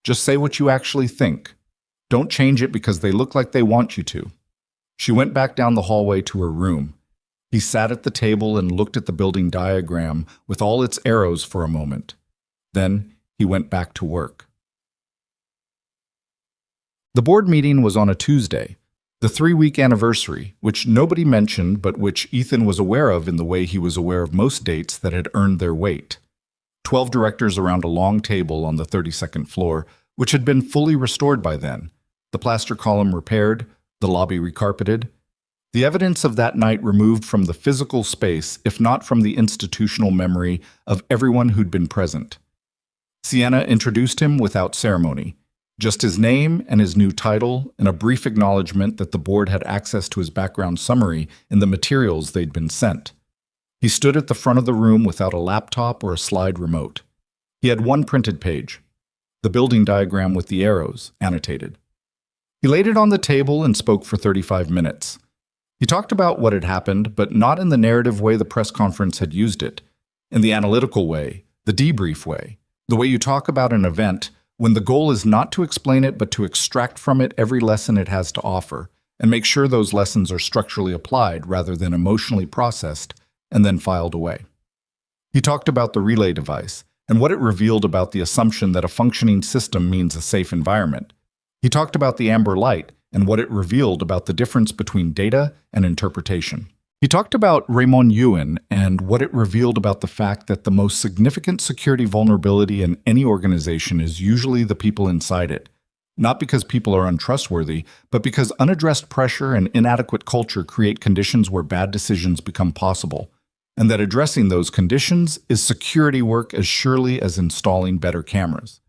"Just say what you actually think. Don't change it because they look like they want you to." She went back down the hallway to her room. He sat at the table and looked at the building diagram with all its arrows for a moment. Then he went back to work. The board meeting was on a Tuesday, the 3-week anniversary, which nobody mentioned but which Ethan was aware of in the way he was aware of most dates that had earned their weight. 12 directors around a long table on the 32nd floor, which had been fully restored by then, the plaster column repaired, the lobby recarpeted, the evidence of that night removed from the physical space, if not from the institutional memory of everyone who'd been present. Sienna introduced him without ceremony, just his name and his new title and a brief acknowledgement that the board had access to his background summary in the materials they'd been sent. He stood at the front of the room without a laptop or a slide remote. He had one printed page, the building diagram with the arrows, annotated. He laid it on the table and spoke for 35 minutes. He talked about what had happened, but not in the narrative way the press conference had used it, in the analytical way, the debrief way, the way you talk about an event when the goal is not to explain it but to extract from it every lesson it has to offer and make sure those lessons are structurally applied rather than emotionally processed and then filed away. He talked about the relay device and what it revealed about the assumption that a functioning system means a safe environment. He talked about the amber light and what it revealed about the difference between data and interpretation. He talked about Raymond Yuen and what it revealed about the fact that the most significant security vulnerability in any organization is usually the people inside it, not because people are untrustworthy, but because unaddressed pressure and inadequate culture create conditions where bad decisions become possible. and that addressing those conditions is security work as surely as installing better cameras.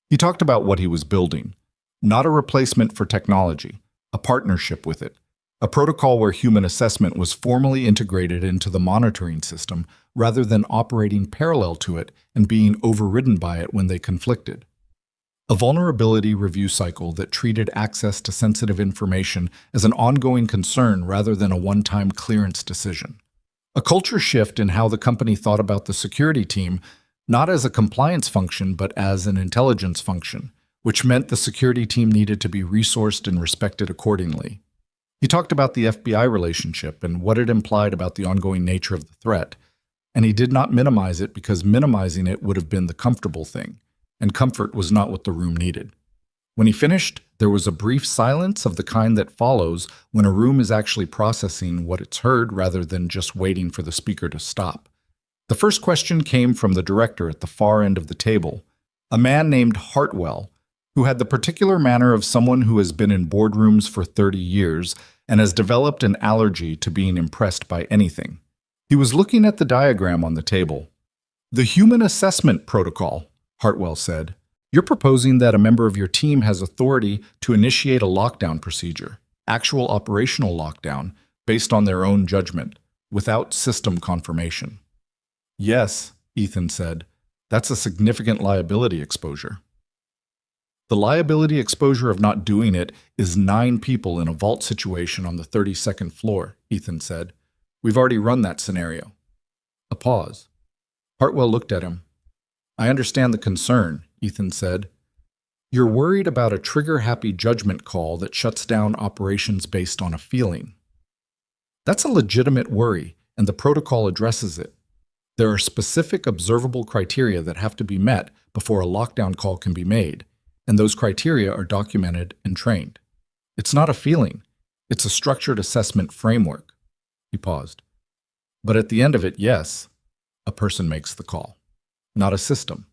He talked about what he was building, not a replacement for technology, a partnership with it, a protocol where human assessment was formally integrated into the monitoring system rather than operating parallel to it and being overridden by it when they conflicted. A vulnerability review cycle that treated access to sensitive information as an ongoing concern rather than a one-time clearance decision. A culture shift in how the company thought about the security team, not as a compliance function but as an intelligence function, which meant the security team needed to be resourced and respected accordingly. He talked about the FBI relationship and what it implied about the ongoing nature of the threat, and he did not minimize it because minimizing it would have been the comfortable thing, and comfort was not what the room needed. When he finished, there was a brief silence of the kind that follows when a room is actually processing what it's heard rather than just waiting for the speaker to stop. The first question came from the director at the far end of the table, a man named Hartwell, who had the particular manner of someone who has been in boardrooms for 30 years and has developed an allergy to being impressed by anything. He was looking at the diagram on the table. "The Human Assessment Protocol," Hartwell said. "You're proposing that a member of your team has authority to initiate a lockdown procedure, actual operational lockdown, based on their own judgment, without system confirmation." "Yes," Ethan said. "That's a significant liability exposure." "The liability exposure of not doing it is 9 people in a vault situation on the 32nd floor," Ethan said. "We've already run that scenario." A pause. Hartwell looked at him. "I understand the concern," Ethan said. "You're worried about a trigger-happy judgment call that shuts down operations based on a feeling. That's a legitimate worry, and the protocol addresses it. There are specific observable criteria that have to be met before a lockdown call can be made, and those criteria are documented and trained. It's not a feeling. It's a structured assessment framework." He paused. "But at the end of it, yes, a person makes the call, not a system.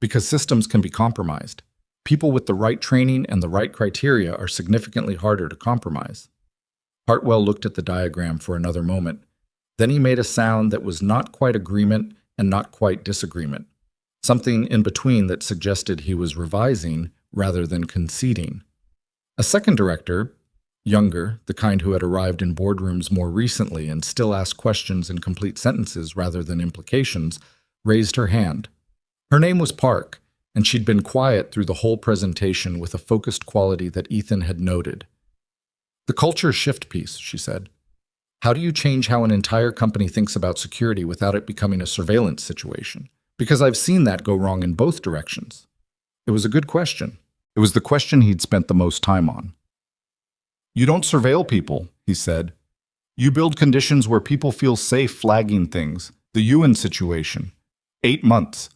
Because systems can be compromised. People with the right training and the right criteria are significantly harder to compromise." Hartwell looked at the diagram for another moment. Then he made a sound that was not quite agreement and not quite disagreement, something in between that suggested he was revising rather than conceding. A second director, younger, the kind who had arrived in boardrooms more recently and still asked questions in complete sentences rather than implications, raised her hand. Her name was Park, and she'd been quiet through the whole presentation with a focused quality that Ethan had noted. "The culture shift piece," she said. "How do you change how an entire company thinks about security without it becoming a surveillance situation? Because I've seen that go wrong in both directions." It was a good question. It was the question he'd spent the most time on. "You don't surveil people," he said. "You build conditions where people feel safe flagging things. The Ewan situation. 8 months.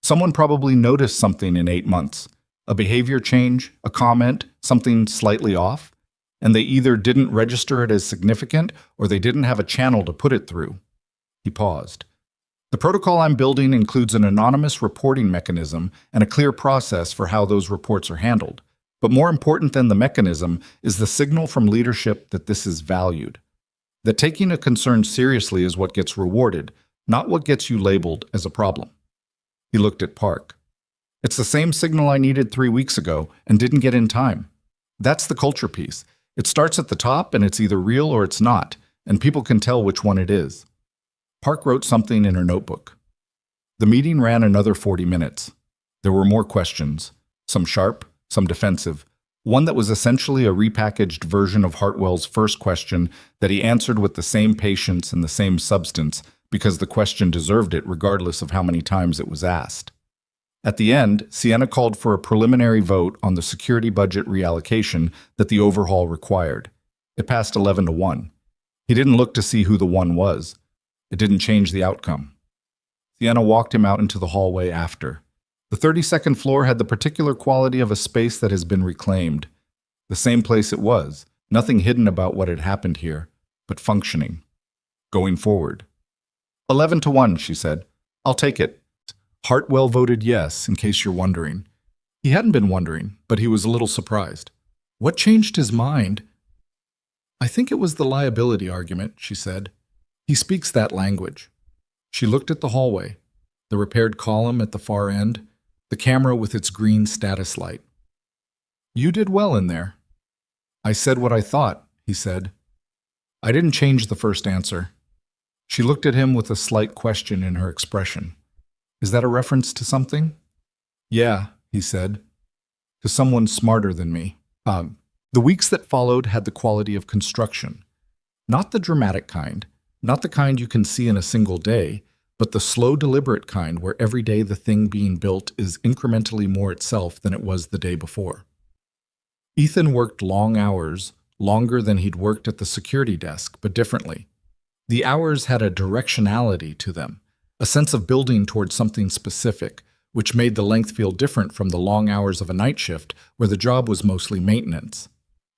Someone probably noticed something in 8 months. A behavior change, a comment, something slightly off, and they either didn't register it as significant or they didn't have a channel to put it through." He paused. "The protocol I'm building includes an anonymous reporting mechanism and a clear process for how those reports are handled. But more important than the mechanism is the signal from leadership that this is valued. That taking a concern seriously is what gets rewarded, not what gets you labeled as a problem." He looked at Park. "It's the same signal I needed 3 weeks ago and didn't get in time. That's the culture piece. It starts at the top and it's either real or it's not, and people can tell which one it is." Park wrote something in her notebook. The meeting ran another 40 minutes. There were more questions, some sharp, some defensive, one that was essentially a repackaged version of Hartwell's first question that he answered with the same patience and the same substance because the question deserved it regardless of how many times it was asked. At the end, Sienna called for a preliminary vote on the security budget reallocation that the overhaul required. It passed 11-1. He didn't look to see who the one was. It didn't change the outcome. Sienna walked him out into the hallway after. The 32nd floor had the particular quality of a space that has been reclaimed. The same place it was, nothing hidden about what had happened here, but functioning. Going forward. 11-1, she said. "I'll take it." Hartwell voted yes, in case you're wondering. He hadn't been wondering, but he was a little surprised. What changed his mind? "I think it was the liability argument," she said. He speaks that language. She looked at the hallway, the repaired column at the far end, the camera with its green status light. You did well in there. I said what I thought, he said. I didn't change the first answer. She looked at him with a slight question in her expression. Is that a reference to something? Yeah, he said. To someone smarter than me. The weeks that followed had the quality of construction. Not the dramatic kind, not the kind you can see in a single day, but the slow, deliberate kind where every day the thing being built is incrementally more itself than it was the day before. Ethan worked long hours, longer than he'd worked at the security desk, but differently. The hours had a directionality to them, a sense of building towards something specific, which made the length feel different from the long hours of a night shift where the job was mostly maintenance.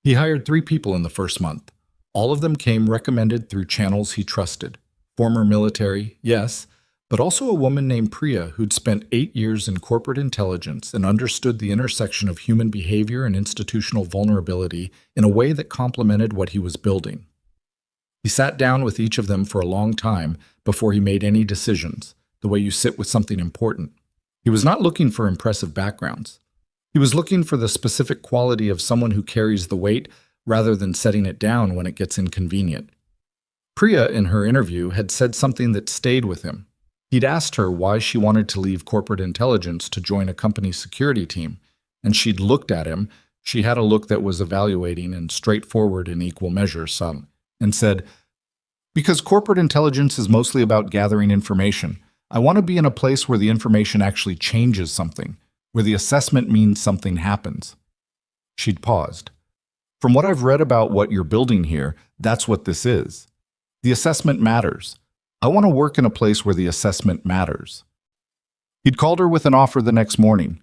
He hired 3 people in the first month. All of them came recommended through channels he trusted. Former military, yes, but also a woman named Priya who'd spent 8 years in corporate intelligence and understood the intersection of human behavior and institutional vulnerability in a way that complemented what he was building. He sat down with each of them for a long time before he made any decisions, the way you sit with something important. He was not looking for impressive backgrounds. He was looking for the specific quality of someone who carries the weight rather than setting it down when it gets inconvenient. Priya, in her interview, had said something that stayed with him. He'd asked her why she wanted to leave corporate intelligence to join a company security team, and she'd looked at him. She had a look that was evaluating and straightforward in equal measure, and said, because corporate intelligence is mostly about gathering information. I want to be in a place where the information actually changes something, where the assessment means something happens. She'd paused. From what I've read about what you're building here, that's what this is. The assessment matters. I want to work in a place where the assessment matters. He'd called her with an offer the next morning.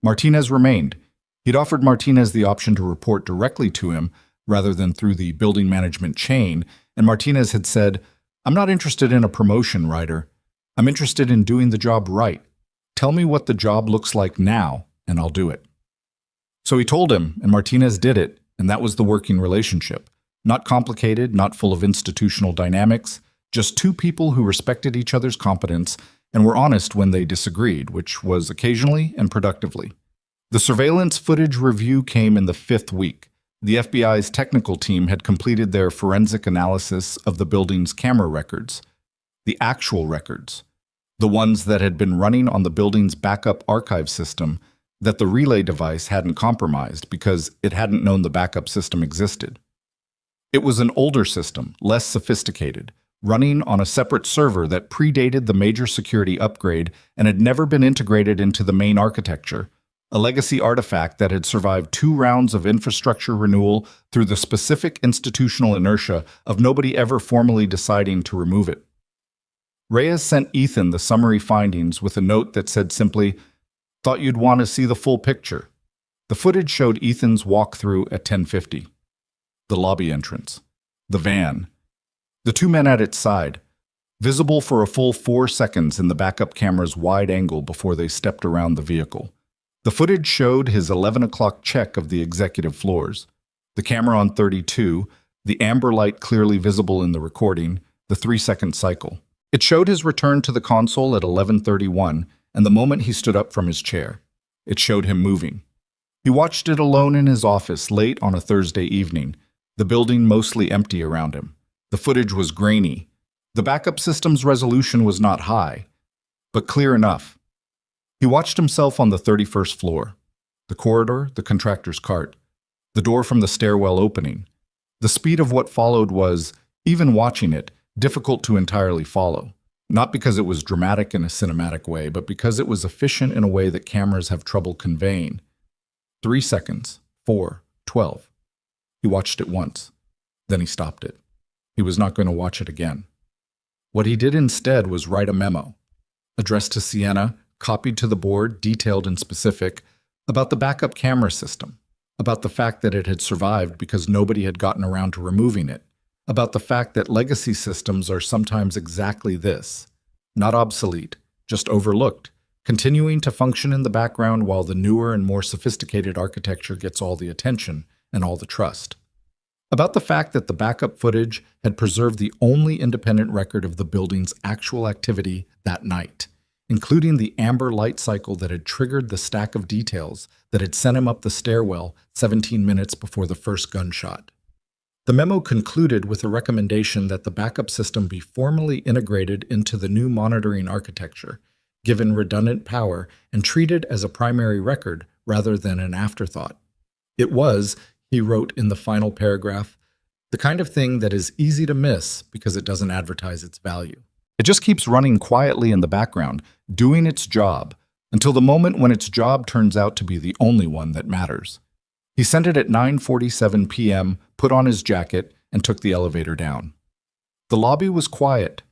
Martinez remained. He'd offered Martinez the option to report directly to him rather than through the building management chain, and Martinez had said, I'm not interested in a promotion, Ryder. I'm interested in doing the job right. Tell me what the job looks like now, and I'll do it. So he told him, and Martinez did it, and that was the working relationship. Not complicated, not full of institutional dynamics, just 2 people who respected each other's competence and were honest when they disagreed, which was occasionally and productively. The surveillance footage review came in the 5th week. The FBI's technical team had completed their forensic analysis of the building's camera records, the actual records, the ones that had been running on the building's backup archive system that the relay device hadn't compromised because it hadn't known the backup system existed. It was an older system, less sophisticated, running on a separate server that predated the major security upgrade and had never been integrated into the main architecture, a legacy artifact that had survived 2 rounds of infrastructure renewal through the specific institutional inertia of nobody ever formally deciding to remove it. Reyes sent Ethan the summary findings with a note that said simply, "Thought you'd want to see the full picture." The footage showed Ethan's walkthrough at 10:50. The lobby entrance. The van. The 2 men at its side, visible for a full 4 seconds in the backup camera's wide angle before they stepped around the vehicle. The footage showed his 11 o'clock check of the executive floors. The camera on 32, the amber light clearly visible in the recording, the 3-second cycle. It showed his return to the console at 11:31 and the moment he stood up from his chair. It showed him moving. He watched it alone in his office late on a Thursday evening, the building mostly empty around him. The footage was grainy. The backup system's resolution was not high, but clear enough. He watched himself on the 31st floor, the corridor, the contractor's cart, the door from the stairwell opening. The speed of what followed was, even watching it, difficult to entirely follow. Not because it was dramatic in a cinematic way, but because it was efficient in a way that cameras have trouble conveying. 3 seconds, 4, 12. He watched it once. Then he stopped it. He was not going to watch it again. What he did instead was write a memo, addressed to Sienna, copied to the board, detailed and specific, about the backup camera system, about the fact that it had survived because nobody had gotten around to removing it, about the fact that legacy systems are sometimes exactly this, not obsolete, just overlooked, continuing to function in the background while the newer and more sophisticated architecture gets all the attention and all the trust. About the fact that the backup footage had preserved the only independent record of the building's actual activity that night, including the amber light cycle that had triggered the stack of details that had sent him up the stairwell 17 minutes before the first gunshot. The memo concluded with a recommendation that the backup system be formally integrated into the new monitoring architecture, given redundant power, and treated as a primary record rather than an afterthought. It was, he wrote in the final paragraph, the kind of thing that is easy to miss because it doesn't advertise its value. It just keeps running quietly in the background, doing its job, until the moment when its job turns out to be the only one that matters. He sent it at 9:47 p.m., put on his jacket, and took the elevator down. The lobby was quiet.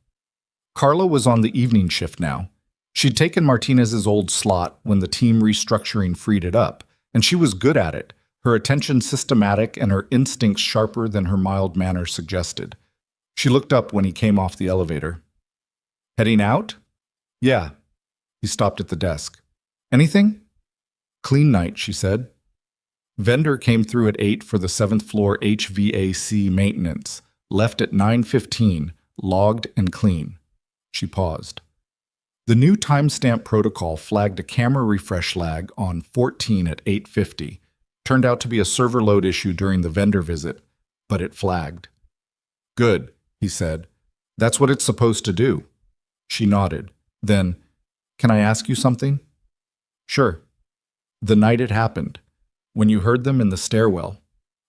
Carla was on the evening shift now. She'd taken Martinez's old slot when the team restructuring freed it up, and she was good at it, her attention systematic and her instincts sharper than her mild manner suggested. She looked up when he came off the elevator. Heading out? Yeah. He stopped at the desk. Anything? Clean night, she said. Vendor came through at 8 for the 7th floor HVAC maintenance, left at 9:15, logged and clean. She paused. The new timestamp protocol flagged a camera refresh lag on 14 at 8:50. Turned out to be a server load issue during the vendor visit, but it flagged. Good, he said. That's what it's supposed to do. She nodded. Then, can I ask you something? Sure. The night it happened, when you heard them in the stairwell.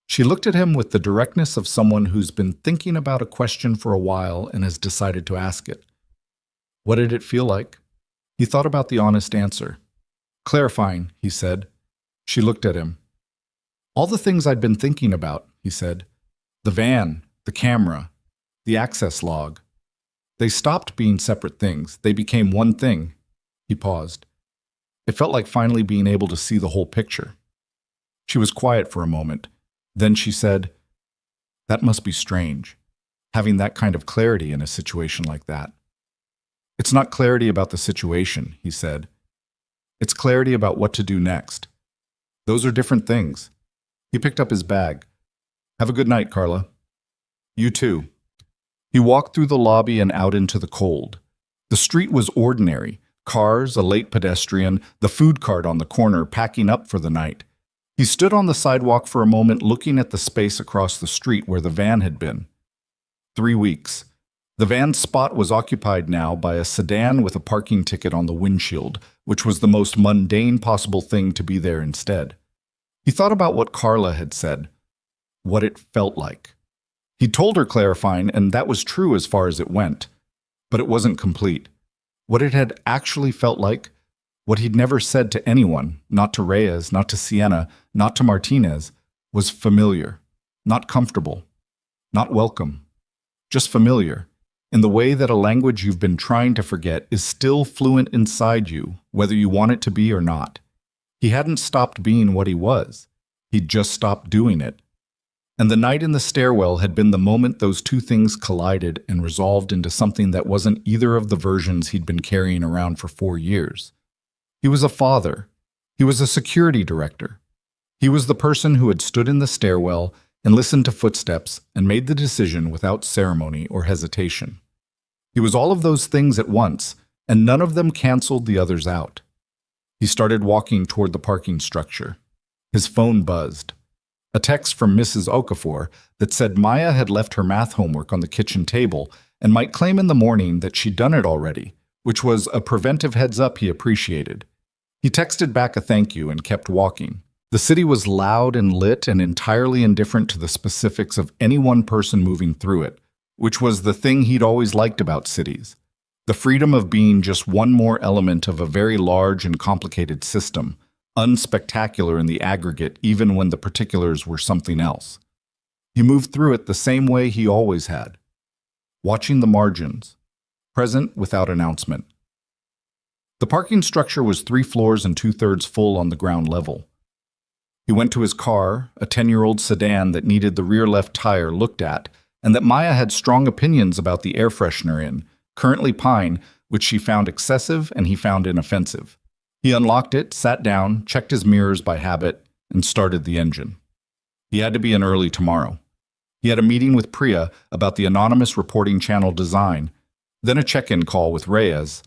She looked at him with the directness of someone who's been thinking about a question for a while and has decided to ask it. What did it feel like? He thought about the honest answer. Clarifying, he said. She looked at him. All the things I'd been thinking about, he said. The van, the camera, the access log. They stopped being separate things. They became one thing. He paused. It felt like finally being able to see the whole picture. She was quiet for a moment. Then she said, That must be strange, having that kind of clarity in a situation like that. It's not clarity about the situation, he said. It's clarity about what to do next. Those are different things. He picked up his bag. Have a good night, Carla. You too. He walked through the lobby and out into the cold. The street was ordinary. Cars, a late pedestrian, the food cart on the corner packing up for the night. He stood on the sidewalk for a moment looking at the space across the street where the van had been. 3 weeks. The van's spot was occupied now by a sedan with a parking ticket on the windshield, which was the most mundane possible thing to be there instead. He thought about what Carla had said, what it felt like. He'd told her clarifying, and that was true as far as it went. But it wasn't complete. What it had actually felt like, what he'd never said to anyone, not to Reyes, not to Sienna, not to Martinez, was familiar, not comfortable, not welcome, just familiar, in the way that a language you've been trying to forget is still fluent inside you, whether you want it to be or not. He hadn't stopped being what he was. He'd just stopped doing it. And the night in the stairwell had been the moment those two things collided and resolved into something that wasn't either of the versions he'd been carrying around for 4 years. He was a father. He was a security director. He was the person who had stood in the stairwell and listened to footsteps and made the decision without ceremony or hesitation. He was all of those things at once, and none of them canceled the others out. He started walking toward the parking structure. His phone buzzed. A text from Mrs. Okafor that said Maya had left her math homework on the kitchen table and might claim in the morning that she'd done it already, which was a preventive heads-up he appreciated. He texted back a thank you and kept walking. The city was loud and lit and entirely indifferent to the specifics of any one person moving through it, which was the thing he'd always liked about cities. The freedom of being just one more element of a very large and complicated system, unspectacular in the aggregate even when the particulars were something else. He moved through it the same way he always had, watching the margins, present without announcement. The parking structure was 3 floors and 2/3 full on the ground level. He went to his car, a 10-year-old sedan that needed the rear left tire looked at, and that Maya had strong opinions about the air freshener in, currently Pine, which she found excessive and he found inoffensive. He unlocked it, sat down, checked his mirrors by habit, and started the engine. He had to be in early tomorrow. He had a meeting with Priya about the anonymous reporting channel design, then a check-in call with Reyes,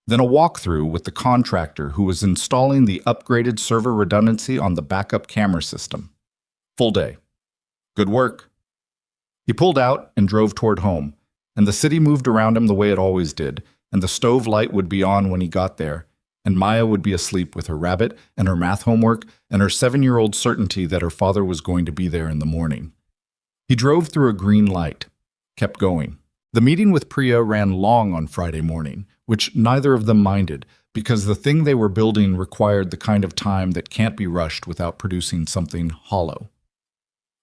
then a walkthrough with the contractor who was installing the upgraded server redundancy on the backup camera system. Full day. Good work. He pulled out and drove toward home, and the city moved around him the way it always did, and the stove light would be on when he got there, and Maya would be asleep with her rabbit and her math homework and her 7-year-old certainty that her father was going to be there in the morning. He drove through a green light, kept going. The meeting with Priya ran long on Friday morning, which neither of them minded, because the thing they were building required the kind of time that can't be rushed without producing something hollow.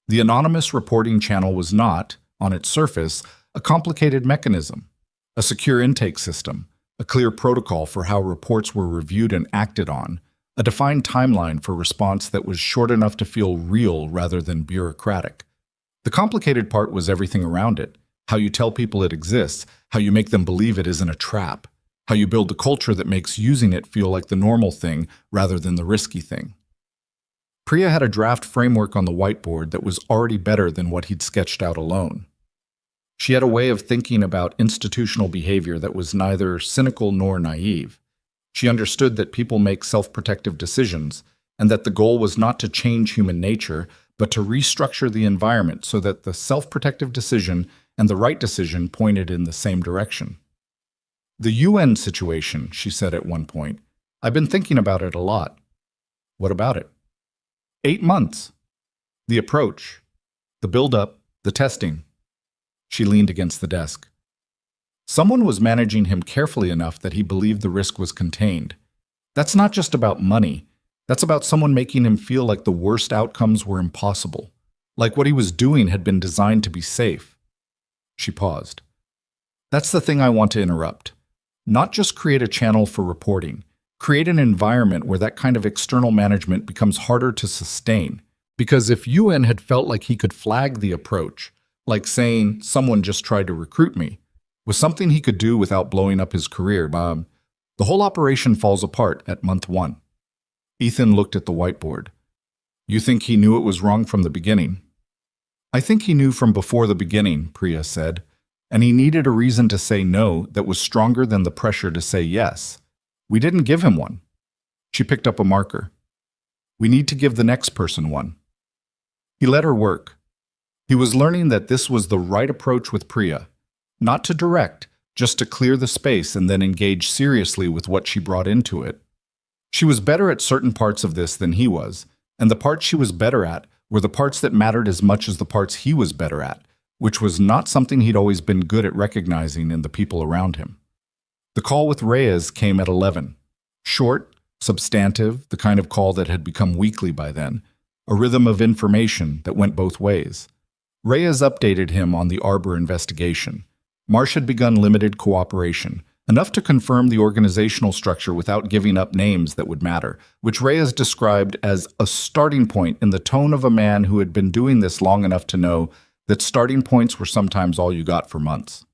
The anonymous reporting channel was not, on its surface, a complicated mechanism, a secure intake system, a clear protocol for how reports were reviewed and acted on, a defined timeline for response that was short enough to feel real rather than bureaucratic. The complicated part was everything around it, how you tell people it exists, how you make them believe it isn't a trap, how you build a culture that makes using it feel like the normal thing rather than the risky thing. Priya had a draft framework on the whiteboard that was already better than what he'd sketched out alone. She had a way of thinking about institutional behavior that was neither cynical nor naive. She understood that people make self-protective decisions, and that the goal was not to change human nature, but to restructure the environment so that the self-protective decision and the right decision pointed in the same direction. The UN situation, she said at one point. I've been thinking about it a lot. What about it? 8 months. The approach, the build-up, the testing. She leaned against the desk. Someone was managing him carefully enough that he believed the risk was contained. That's not just about money. That's about someone making him feel like the worst outcomes were impossible, like what he was doing had been designed to be safe. She paused. That's the thing I want to interrupt. Not just create a channel for reporting. Create an environment where that kind of external management becomes harder to sustain. Because if UN had felt like he could flag the approach, like saying, someone just tried to recruit me, was something he could do without blowing up his career, the whole operation falls apart at month 1. Ethan looked at the whiteboard. You think he knew it was wrong from the beginning? I think he knew from before the beginning, Priya said, and he needed a reason to say no that was stronger than the pressure to say yes. We didn't give him one. She picked up a marker. We need to give the next person one. He let her work. He was learning that this was the right approach with Priya, not to direct, just to clear the space and then engage seriously with what she brought into it. She was better at certain parts of this than he was, and the parts she was better at were the parts that mattered as much as the parts he was better at, which was not something he'd always been good at recognizing in the people around him. The call with Reyes came at 11. Short, substantive, the kind of call that had become weekly by then, a rhythm of information that went both ways. Reyes updated him on the Arbor investigation. Marsh had begun limited cooperation, enough to confirm the organizational structure without giving up names that would matter, which Reyes described as a starting point in the tone of a man who had been doing this long enough to know that starting points were sometimes all you got for months.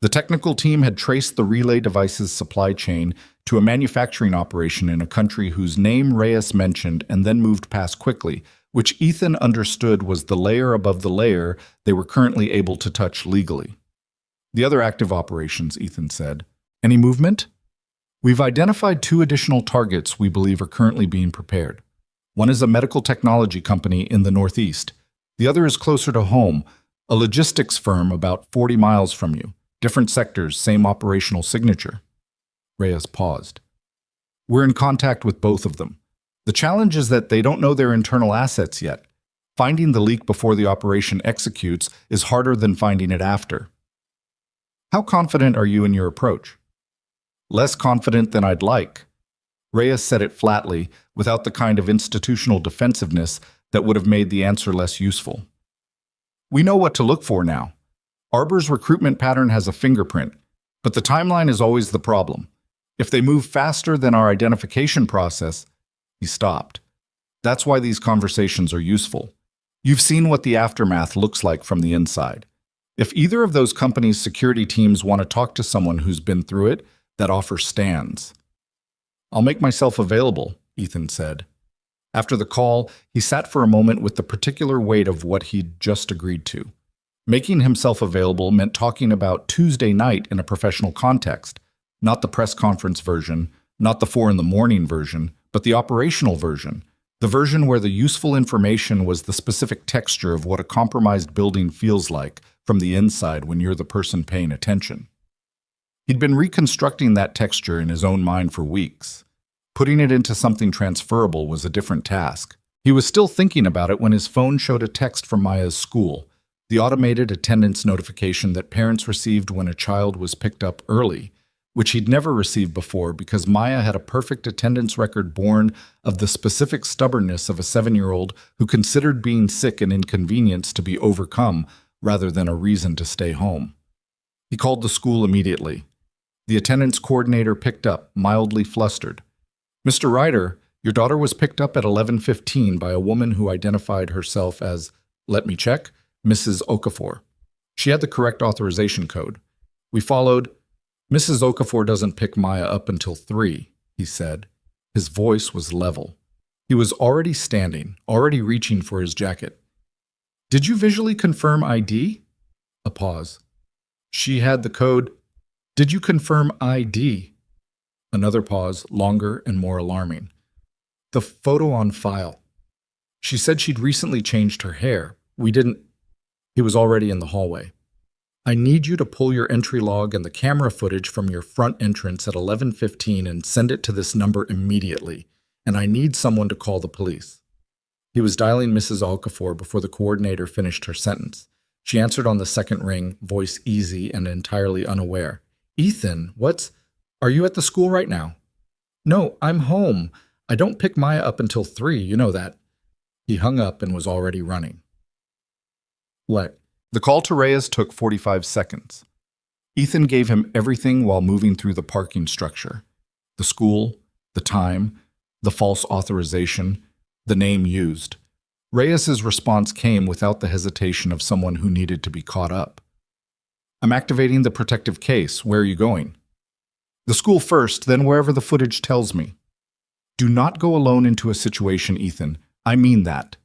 The technical team had traced the relay device's supply chain to a manufacturing operation in a country whose name Reyes mentioned and then moved past quickly, which Ethan understood was the layer above the layer they were currently able to touch legally. The other active operations, Ethan said. Any movement? We've identified 2 additional targets we believe are currently being prepared. One is a medical technology company in the Northeast. The other is closer to home, a logistics firm about 40 miles from you. Different sectors, same operational signature. Reyes paused. We're in contact with both of them. The challenge is that they don't know their internal assets yet. Finding the leak before the operation executes is harder than finding it after. How confident are you in your approach? Less confident than I'd like. Reyes said it flatly, without the kind of institutional defensiveness that would have made the answer less useful. We know what to look for now. Arbor's recruitment pattern has a fingerprint, but the timeline is always the problem. If they move faster than our identification process, he stopped. That's why these conversations are useful. You've seen what the aftermath looks like from the inside. If either of those companies' security teams want to talk to someone who's been through it, that offer stands. I'll make myself available, Ethan said. After the call, he sat for a moment with the particular weight of what he'd just agreed to. Making himself available meant talking about Tuesday night in a professional context, not the press conference version, not the 4 in the morning version, but the operational version, the version where the useful information was the specific texture of what a compromised building feels like from the inside when you're the person paying attention. He'd been reconstructing that texture in his own mind for weeks. Putting it into something transferable was a different task. He was still thinking about it when his phone showed a text from Maya's school, the automated attendance notification that parents received when a child was picked up early, which he'd never received before because Maya had a perfect attendance record born of the specific stubbornness of a 7-year-old who considered being sick an inconvenience to be overcome rather than a reason to stay home. He called the school immediately. The attendance coordinator picked up, mildly flustered. "Mr. Ryder, your daughter was picked up at 11:15 by a woman who identified herself as, let me check, Mrs. Okafor. She had the correct authorization code. We followed. Mrs. Okafor doesn't pick Maya up until 3, he said. His voice was level. He was already standing, already reaching for his jacket. Did you visually confirm ID? A pause. She had the code. Did you confirm ID? Another pause, longer and more alarming. The photo on file. She said she'd recently changed her hair. We didn't. He was already in the hallway. I need you to pull your entry log and the camera footage from your front entrance at 11:15 and send it to this number immediately, and I need someone to call the police. He was dialing Mrs. Okafor before the coordinator finished her sentence. She answered on the second ring, voice easy and entirely unaware. Ethan, are you at the school right now? No, I'm home. I don't pick Maya up until 3, you know that. He hung up and was already running. The call to Reyes took 45 seconds. Ethan gave him everything while moving through the parking structure. The school, the time, the false authorization, the name used. Reyes's response came without the hesitation of someone who needed to be caught up. I'm activating the protective case. Where are you going? The school first, then wherever the footage tells me. Do not go alone into a situation, Ethan. I mean that.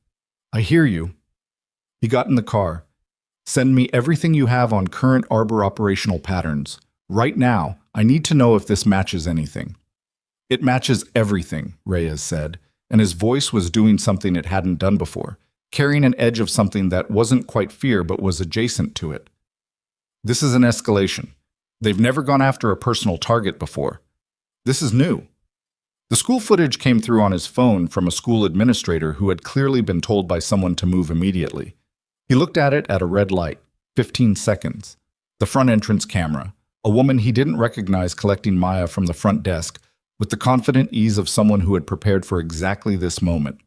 I hear you. He got in the car. Send me everything you have on current Arbor operational patterns. Right now, I need to know if this matches anything. It matches everything, Reyes said, and his voice was doing something it hadn't done before, carrying an edge of something that wasn't quite fear but was adjacent to it. This is an escalation. They've never gone after a personal target before. This is new. The school footage came through on his phone from a school administrator who had clearly been told by someone to move immediately. He looked at it at a red light, 15 seconds. The front entrance camera, a woman he didn't recognize collecting Maya from the front desk, with the confident ease of someone who had prepared for exactly this moment.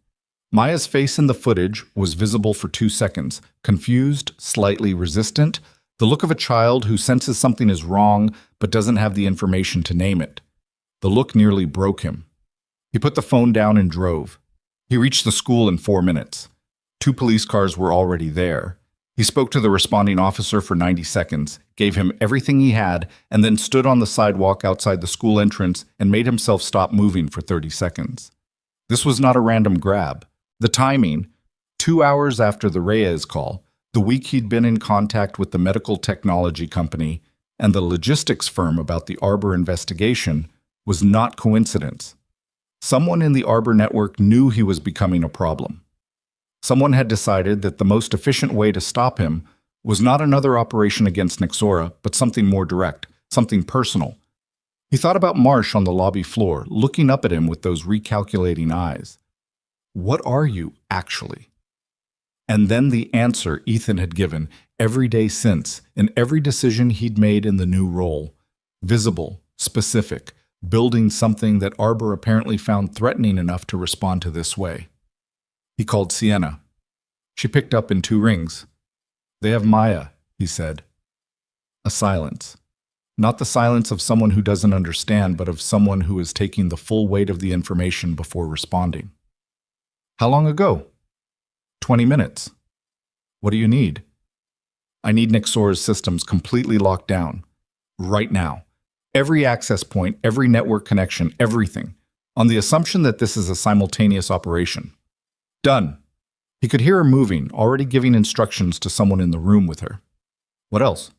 Maya's face in the footage was visible for 2 seconds, confused, slightly resistant, the look of a child who senses something is wrong but doesn't have the information to name it. The look nearly broke him. He put the phone down and drove. He reached the school in 4 minutes. 2 police cars were already there. He spoke to the responding officer for 90 seconds, gave him everything he had, and then stood on the sidewalk outside the school entrance and made himself stop moving for 30 seconds. This was not a random grab. The timing, 2 hours after the Reyes call, the week he'd been in contact with the medical technology company and the logistics firm about the Arbor investigation, was not coincidence. Someone in the Arbor network knew he was becoming a problem. Someone had decided that the most efficient way to stop him was not another operation against Nexora, but something more direct, something personal. He thought about Marsh on the lobby floor, looking up at him with those recalculating eyes. What are you, actually? And then the answer Ethan had given every day since, in every decision he'd made in the new role. Visible, specific, building something that Arbor apparently found threatening enough to respond to this way. He called Sienna. She picked up in 2 rings. They have Maya, he said. A silence. Not the silence of someone who doesn't understand, but of someone who is taking the full weight of the information before responding. How long ago? 20 minutes. What do you need? I need Nexora's systems completely locked down. Right now. Every access point, every network connection, everything. on the assumption that this is a simultaneous operation. Done. He could hear her moving, already giving instructions to someone in the room with her. What else?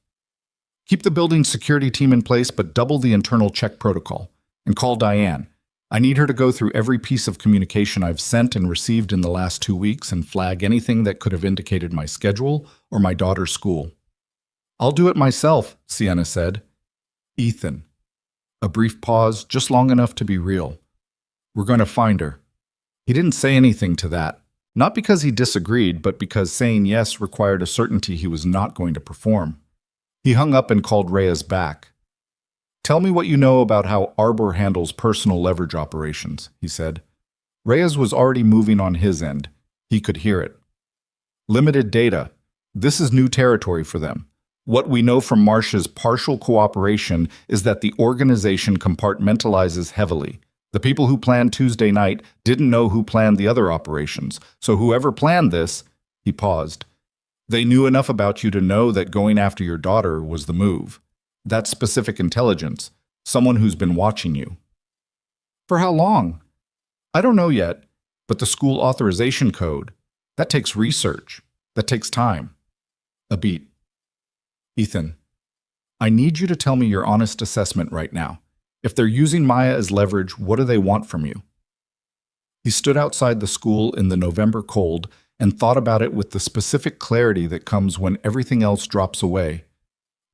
Keep the building security team in place, but double the internal check protocol. And call Diane. I need her to go through every piece of communication I've sent and received in the last 2 weeks and flag anything that could have indicated my schedule or my daughter's school. I'll do it myself, Sienna said. Ethan. A brief pause, just long enough to be real. We're going to find her. He didn't say anything to that, not because he disagreed, but because saying yes required a certainty he was not going to perform. He hung up and called Reyes back. Tell me what you know about how Arbor handles personal leverage operations, he said. Reyes was already moving on his end. He could hear it. Limited data. This is new territory for them. What we know from Marsh's partial cooperation is that the organization compartmentalizes heavily. The people who planned Tuesday night didn't know who planned the other operations, so whoever planned this, he paused. They knew enough about you to know that going after your daughter was the move. That's specific intelligence, someone who's been watching you. For how long? I don't know yet, but the school authorization code, that takes research. That takes time. A beat. Ethan, I need you to tell me your honest assessment right now. If they're using Maya as leverage, what do they want from you? He stood outside the school in the November cold and thought about it with the specific clarity that comes when everything else drops away,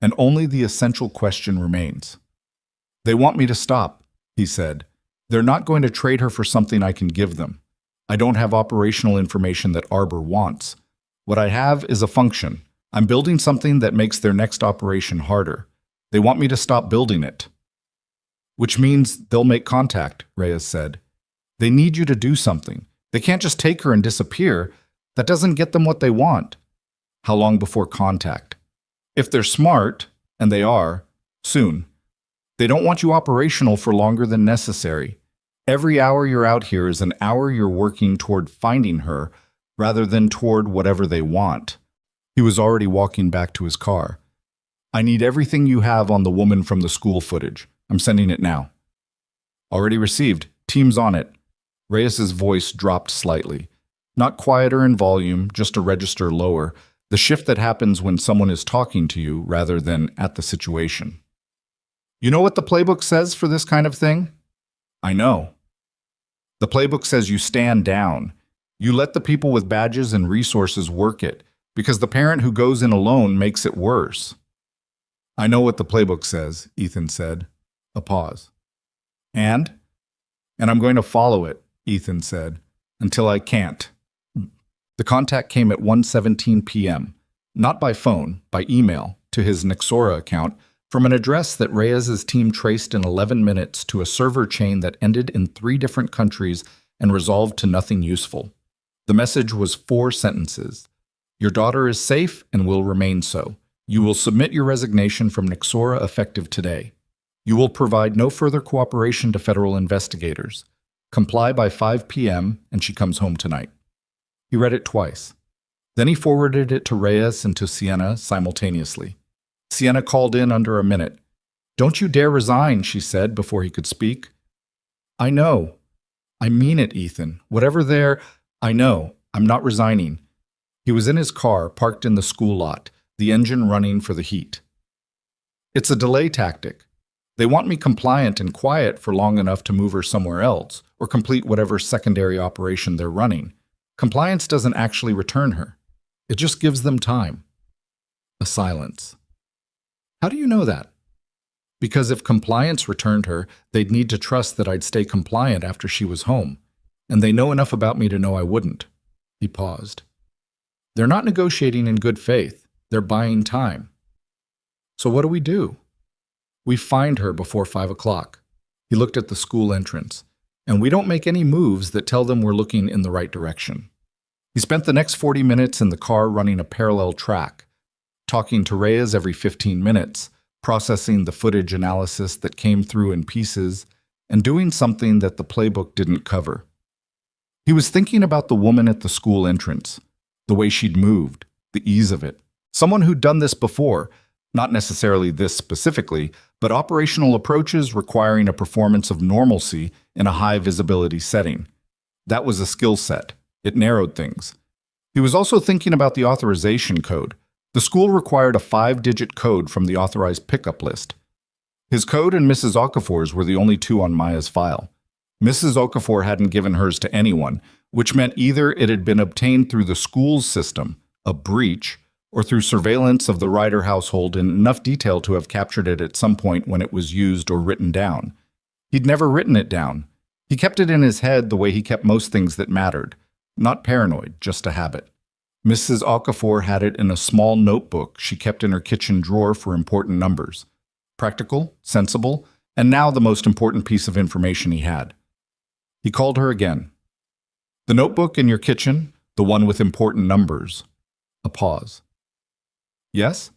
and only the essential question remains. They want me to stop, he said. They're not going to trade her for something I can give them. I don't have operational information that Arbor wants. What I have is a function. I'm building something that makes their next operation harder. They want me to stop building it. Which means they'll make contact, Reyes said. They need you to do something. They can't just take her and disappear. That doesn't get them what they want. How long before contact? If they're smart, and they are, soon. They don't want you operational for longer than necessary. Every hour you're out here is an hour you're working toward finding her, rather than toward whatever they want. He was already walking back to his car. I need everything you have on the woman from the school footage. I'm sending it now. Already received. Team's on it. Reyes's voice dropped slightly. Not quieter in volume, just a register lower. The shift that happens when someone is talking to you rather than at the situation. You know what the playbook says for this kind of thing? I know. The playbook says you stand down. You let the people with badges and resources work it, because the parent who goes in alone makes it worse. I know what the playbook says, Ethan said. A pause. And I'm going to follow it, Ethan said, until I can't. The contact came at 1:17 p.m., not by phone, by email, to his Nexora account, from an address that Reyes's team traced in 11 minutes to a server chain that ended in 3 different countries and resolved to nothing useful. The message was 4 sentences. Your daughter is safe and will remain so. You will submit your resignation from Nexora effective today. You will provide no further cooperation to federal investigators. Comply by 5 p.m. and she comes home tonight. He read it twice. Then he forwarded it to Reyes and to Sienna simultaneously. Sienna called in under a minute. Don't you dare resign, she said before he could speak. I know. I mean it, Ethan. Whatever I know. I'm not resigning. He was in his car, parked in the school lot, the engine running for the heat. It's a delay tactic. They want me compliant and quiet for long enough to move her somewhere else, or complete whatever secondary operation they're running. Compliance doesn't actually return her. It just gives them time. A silence. How do you know that? Because if compliance returned her, they'd need to trust that I'd stay compliant after she was home, and they know enough about me to know I wouldn't. He paused. They're not negotiating in good faith. They're buying time. So what do? We find her before 5 o'clock. He looked at the school entrance. And we don't make any moves that tell them we're looking in the right direction. He spent the next 40 minutes in the car running a parallel track, talking to Reyes every 15 minutes, processing the footage analysis that came through in pieces, and doing something that the playbook didn't cover. He was thinking about the woman at the school entrance, the way she'd moved, the ease of it. Someone who'd done this before, Not necessarily this specifically, but operational approaches requiring a performance of normalcy in a high visibility setting. That was a skill set. It narrowed things. He was also thinking about the authorization code. The school required a 5-digit code from the authorized pickup list. His code and Mrs. Okafor's were the only two on Maya's file. Mrs. Okafor hadn't given hers to anyone, which meant either it had been obtained through the school's system, a breach, or through surveillance of the Ryder household in enough detail to have captured it at some point when it was used or written down. He'd never written it down. He kept it in his head the way he kept most things that mattered. Not paranoid, just a habit. Mrs. Okafor had it in a small notebook she kept in her kitchen drawer for important numbers. Practical, sensible, and now the most important piece of information he had. He called her again. The notebook in your kitchen, the one with important numbers. A pause. Yes?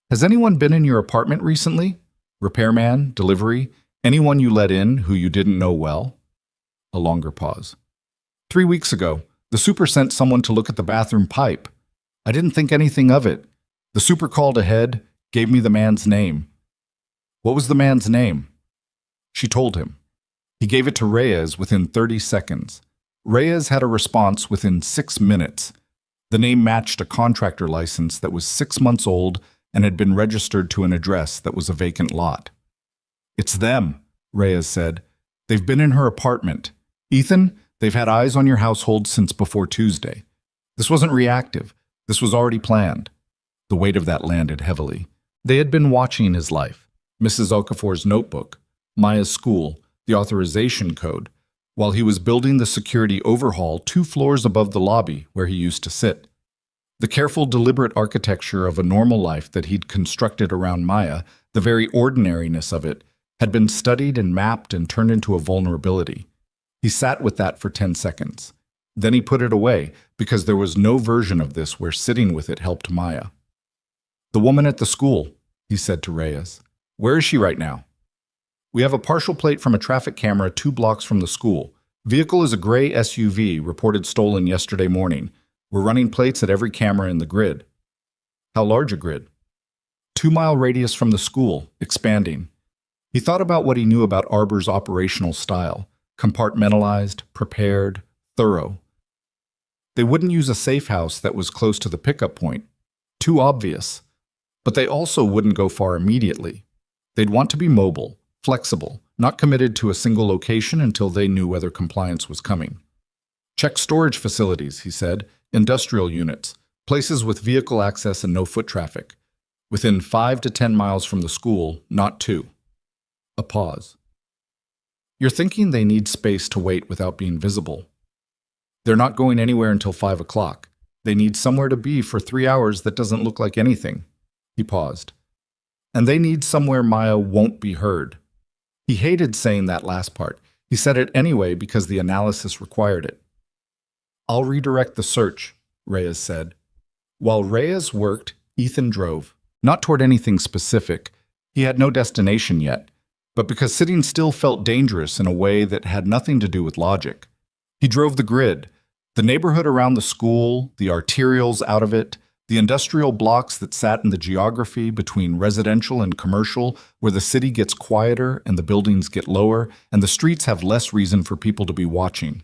Has anyone been in your apartment recently? Repairman, delivery, anyone you let in who you didn't know well? A longer pause. 3 weeks ago, the super sent someone to look at the bathroom pipe. I didn't think anything of it. The super called ahead, gave me the man's name. What was the man's name? She told him. He gave it to Reyes within 30 seconds. Reyes had a response within 6 minutes. The name matched a contractor license that was 6 months old and had been registered to an address that was a vacant lot. It's them, Reyes said. They've been in her apartment. Ethan, they've had eyes on your household since before Tuesday. This wasn't reactive. This was already planned. The weight of that landed heavily. They had been watching his life, Mrs. Okafor's notebook, Maya's school, the authorization code, while he was building the security overhaul 2 floors above the lobby where he used to sit. The careful, deliberate architecture of a normal life that he'd constructed around Maya, the very ordinariness of it, had been studied and mapped and turned into a vulnerability. He sat with that for 10 seconds. Then he put it away because there was no version of this where sitting with it helped Maya. The woman at the school, he said to Reyes. Where is she right now? We have a partial plate from a traffic camera 2 blocks from the school. Vehicle is a gray SUV reported stolen yesterday morning. We're running plates at every camera in the grid. How large a grid? 2-mile radius from the school, expanding. He thought about what he knew about Arbor's operational style. Compartmentalized, prepared, thorough. They wouldn't use a safe house that was close to the pickup point. Too obvious. But they also wouldn't go far immediately. They'd want to be mobile, flexible, not committed to a single location until they knew whether compliance was coming. Check storage facilities, he said, industrial units, places with vehicle access and no foot traffic. Within 5 to 10 miles from the school, not 2. A pause. You're thinking they need space to wait without being visible. They're not going anywhere until 5 o'clock. They need somewhere to be for 3 hours that doesn't look like anything. He paused. And they need somewhere Maya won't be heard. He hated saying that last part. He said it anyway because the analysis required it. I'll redirect the search, Reyes said. While Reyes worked, Ethan drove. Not toward anything specific. He had no destination yet, but because sitting still felt dangerous in a way that had nothing to do with logic. He drove the grid, the neighborhood around the school, the arterials out of it, the industrial blocks that sat in the geography between residential and commercial, where the city gets quieter and the buildings get lower, and the streets have less reason for people to be watching.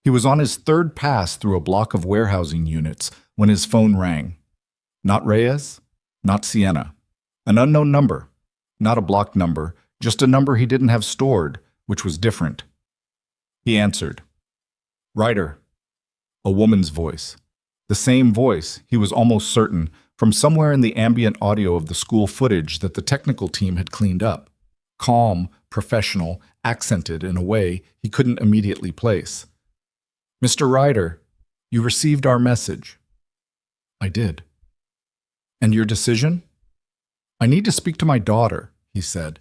He was on his 3rd pass through a block of warehousing units when his phone rang. Not Reyes, not Sienna. An unknown number. Not a blocked number, just a number he didn't have stored, which was different. He answered. Ryder. A woman's voice. The same voice, he was almost certain, from somewhere in the ambient audio of the school footage that the technical team had cleaned up. Calm, professional, accented in a way he couldn't immediately place. Mr. Ryder, you received our message. I did. And your decision? I need to speak to my daughter, he said.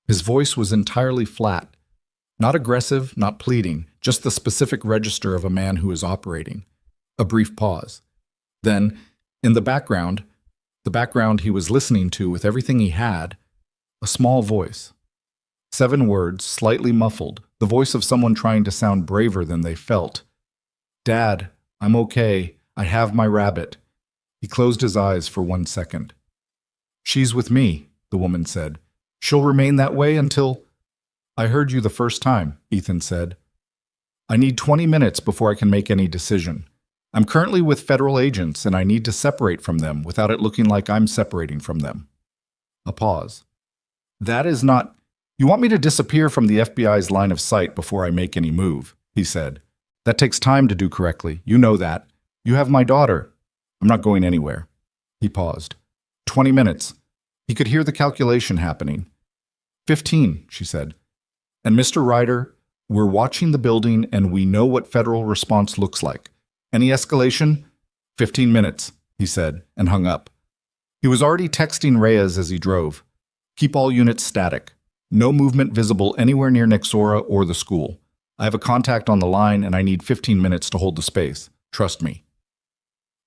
His voice was entirely flat. Not aggressive, not pleading, just the specific register of a man who is operating. A brief pause. Then, in the background he was listening to with everything he had, a small voice. 7 words, slightly muffled, the voice of someone trying to sound braver than they felt. Dad, I'm okay. I have my rabbit. He closed his eyes for 1 second. She's with me, the woman said. She'll remain that way until... I heard you the first time, Ethan said. I need 20 minutes before I can make any decision. I'm currently with federal agents and I need to separate from them without it looking like I'm separating from them. A pause. That is not... You want me to disappear from the FBI's line of sight before I make any move, he said. That takes time to do correctly. You know that. You have my daughter. I'm not going anywhere. He paused. 20 minutes. He could hear the calculation happening. 15, she said. And Mr. Ryder, we're watching the building and we know what federal response looks like. Any escalation? 15 minutes, he said, and hung up. He was already texting Reyes as he drove. Keep all units static. No movement visible anywhere near Nexora or the school. I have a contact on the line and I need 15 minutes to hold the space. Trust me.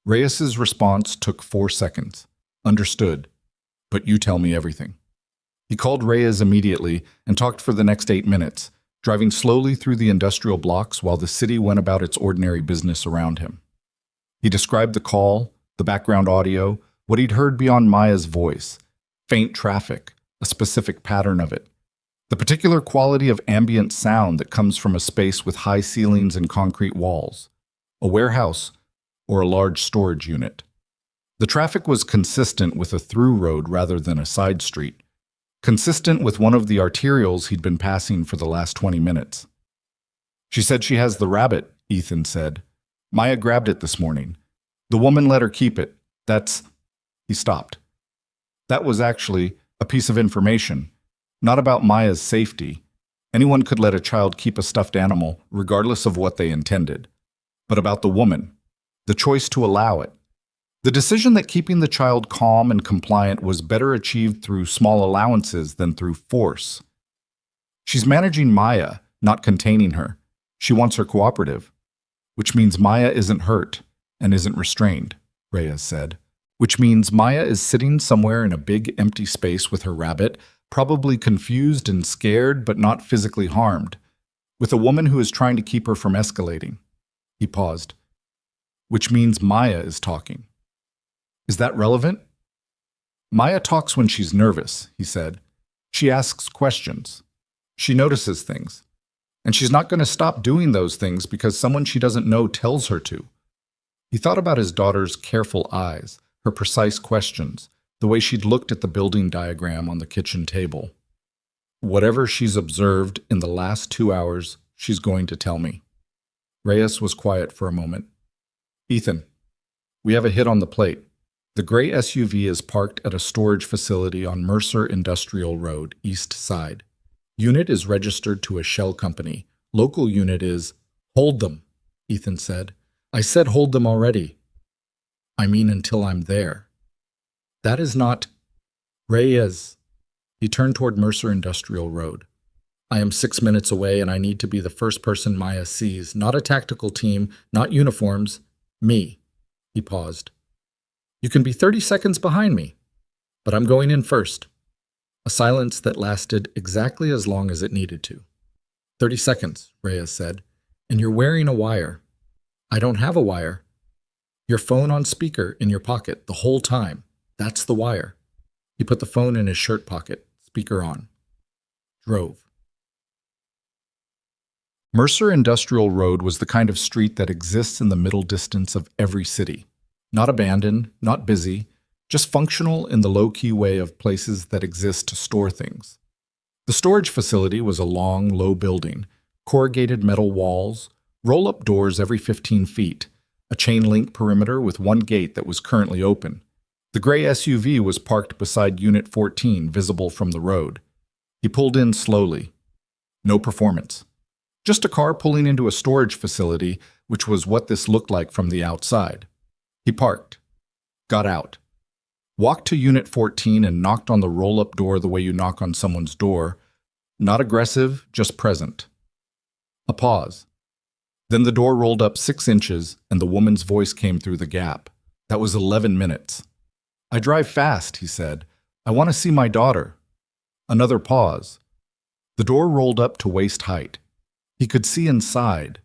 Reyes's response took 4 seconds. Understood. But you tell me everything. He called Reyes immediately and talked for the next 8 minutes, driving slowly through the industrial blocks while the city went about its ordinary business around him. He described the call, the background audio, what he'd heard beyond Maya's voice, faint traffic, a specific pattern of it, the particular quality of ambient sound that comes from a space with high ceilings and concrete walls, a warehouse, or a large storage unit. The traffic was consistent with a through road rather than a side street, consistent with one of the arterials he'd been passing for the last 20 minutes. She said she has the rabbit, Ethan said. Maya grabbed it this morning. The woman let her keep it. That's... He stopped. That was actually a piece of information, not about Maya's safety. Anyone could let a child keep a stuffed animal, regardless of what they intended, but about the woman, the choice to allow it. The decision that keeping the child calm and compliant was better achieved through small allowances than through force. She's managing Maya, not containing her. She wants her cooperative, which means Maya isn't hurt and isn't restrained, Reyes said, which means Maya is sitting somewhere in a big empty space with her rabbit, probably confused and scared but not physically harmed, with a woman who is trying to keep her from escalating. He paused. Which means Maya is talking. Is that relevant? Maya talks when she's nervous, he said. She asks questions. She notices things. And she's not going to stop doing those things because someone she doesn't know tells her to. He thought about his daughter's careful eyes, her precise questions, the way she'd looked at the building diagram on the kitchen table. Whatever she's observed in the last 2 hours, she's going to tell me. Reyes was quiet for a moment. Ethan, we have a hit on the plate. The gray SUV is parked at a storage facility on Mercer Industrial Road, East Side. Unit is registered to a shell company. Local unit is... Hold them, Ethan said. I said hold them already. I mean until I'm there. That is not... Reyes. He turned toward Mercer Industrial Road. I am 6 minutes away and I need to be the first person Maya sees. Not a tactical team, not uniforms. Me. He paused. You can be 30 seconds behind me, but I'm going in first. A silence that lasted exactly as long as it needed to. 30 seconds, Reyes said, and you're wearing a wire. I don't have a wire. Your phone on speaker in your pocket the whole time. That's the wire. He put the phone in his shirt pocket, speaker on. Drove. Mercer Industrial Road was the kind of street that exists in the middle distance of every city. Not abandoned, not busy, just functional in the low-key way of places that exist to store things. The storage facility was a long, low building, corrugated metal walls, roll-up doors every 15 feet, a chain-link perimeter with one gate that was currently open. The gray SUV was parked beside Unit 14, visible from the road. He pulled in slowly. No performance. Just a car pulling into a storage facility, which was what this looked like from the outside. He parked, got out, walked to Unit 14 and knocked on the roll-up door the way you knock on someone's door. Not aggressive, just present. A pause. Then the door rolled up 6 inches and the woman's voice came through the gap. That was 11 minutes. I drive fast, he said. I want to see my daughter. Another pause. The door rolled up to waist height. He could see inside.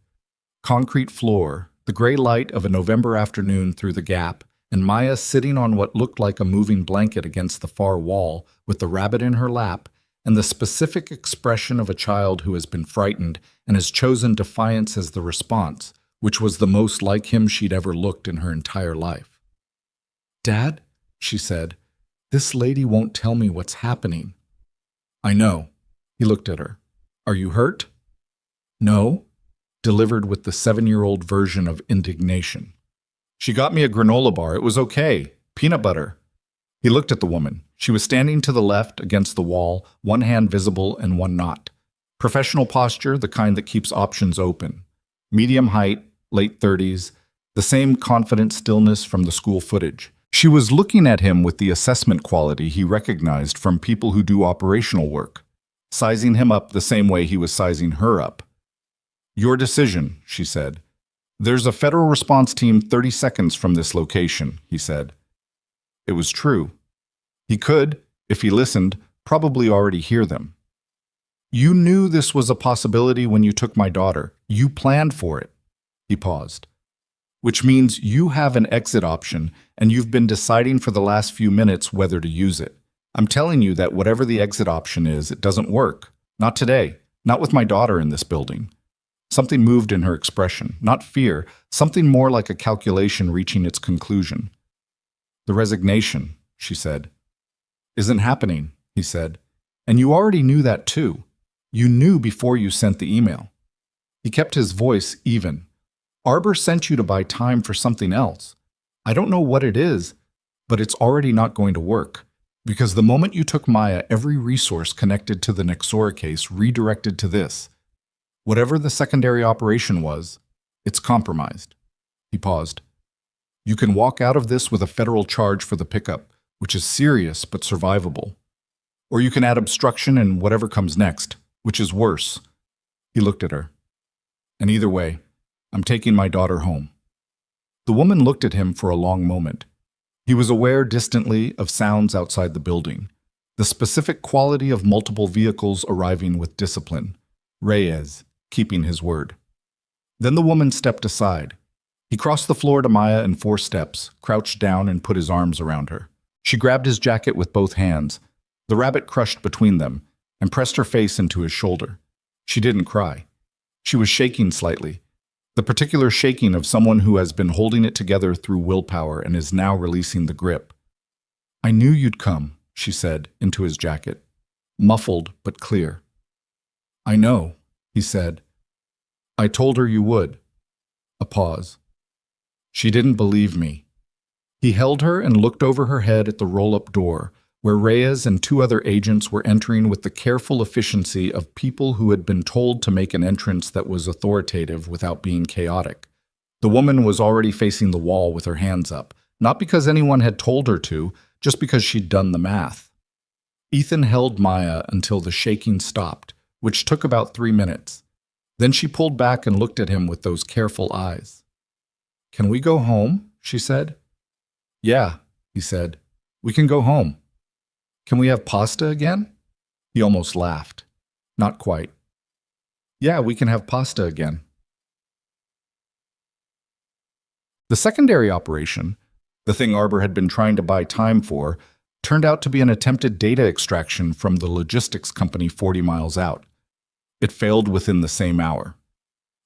Concrete floor, the gray light of a November afternoon through the gap, and Maya sitting on what looked like a moving blanket against the far wall with the rabbit in her lap, and the specific expression of a child who has been frightened and has chosen defiance as the response, which was the most like him she'd ever looked in her entire life. "Dad," she said, "this lady won't tell me what's happening." "I know." He looked at her. "Are you hurt?" "No," delivered with the 7-year-old version of indignation. "She got me a granola bar. It was okay. Peanut butter." He looked at the woman. She was standing to the left against the wall, one hand visible and one not. Professional posture, the kind that keeps options open. Medium height, late 30s, the same confident stillness from the school footage. She was looking at him with the assessment quality he recognized from people who do operational work, sizing him up the same way he was sizing her up. "Your decision," she said. "There's a federal response team 30 seconds from this location," he said. It was true. He could, if he listened, probably already hear them. "You knew this was a possibility when you took my daughter. You planned for it." He paused. "Which means you have an exit option, and you've been deciding for the last few minutes whether to use it. I'm telling you that whatever the exit option is, it doesn't work. Not today. Not with my daughter in this building." Something moved in her expression, not fear, something more like a calculation reaching its conclusion. "The resignation," she said. "Isn't happening," he said. "And you already knew that too. You knew before you sent the email." He kept his voice even. "Arbor sent you to buy time for something else. I don't know what it is, but it's already not going to work. Because the moment you took Maya, every resource connected to the Nexora case redirected to this. Whatever the secondary operation was, it's compromised." He paused. "You can walk out of this with a federal charge for the pickup, which is serious but survivable. Or you can add obstruction and whatever comes next, which is worse." He looked at her. "And either way, I'm taking my daughter home." The woman looked at him for a long moment. He was aware distantly of sounds outside the building, the specific quality of multiple vehicles arriving with discipline. Reyes, keeping his word. Then the woman stepped aside. He crossed the floor to Maya in 4 steps, crouched down and put his arms around her. She grabbed his jacket with both hands. The rabbit crushed between them and pressed her face into his shoulder. She didn't cry. She was shaking slightly, the particular shaking of someone who has been holding it together through willpower and is now releasing the grip. "I knew you'd come," she said, into his jacket, muffled but clear. "I know," he said. "I told her you would." A pause. "She didn't believe me." He held her and looked over her head at the roll-up door, where Reyes and 2 other agents were entering with the careful efficiency of people who had been told to make an entrance that was authoritative without being chaotic. The woman was already facing the wall with her hands up, not because anyone had told her to, just because she'd done the math. Ethan held Maya until the shaking stopped, which took about 3 minutes. Then she pulled back and looked at him with those careful eyes. "Can we go home?" she said. "Yeah," he said. "We can go home." "Can we have pasta again?" He almost laughed. Not quite. "Yeah, we can have pasta again." The secondary operation, the thing Arbor had been trying to buy time for, turned out to be an attempted data extraction from the logistics company 40 miles out. It failed within the same hour.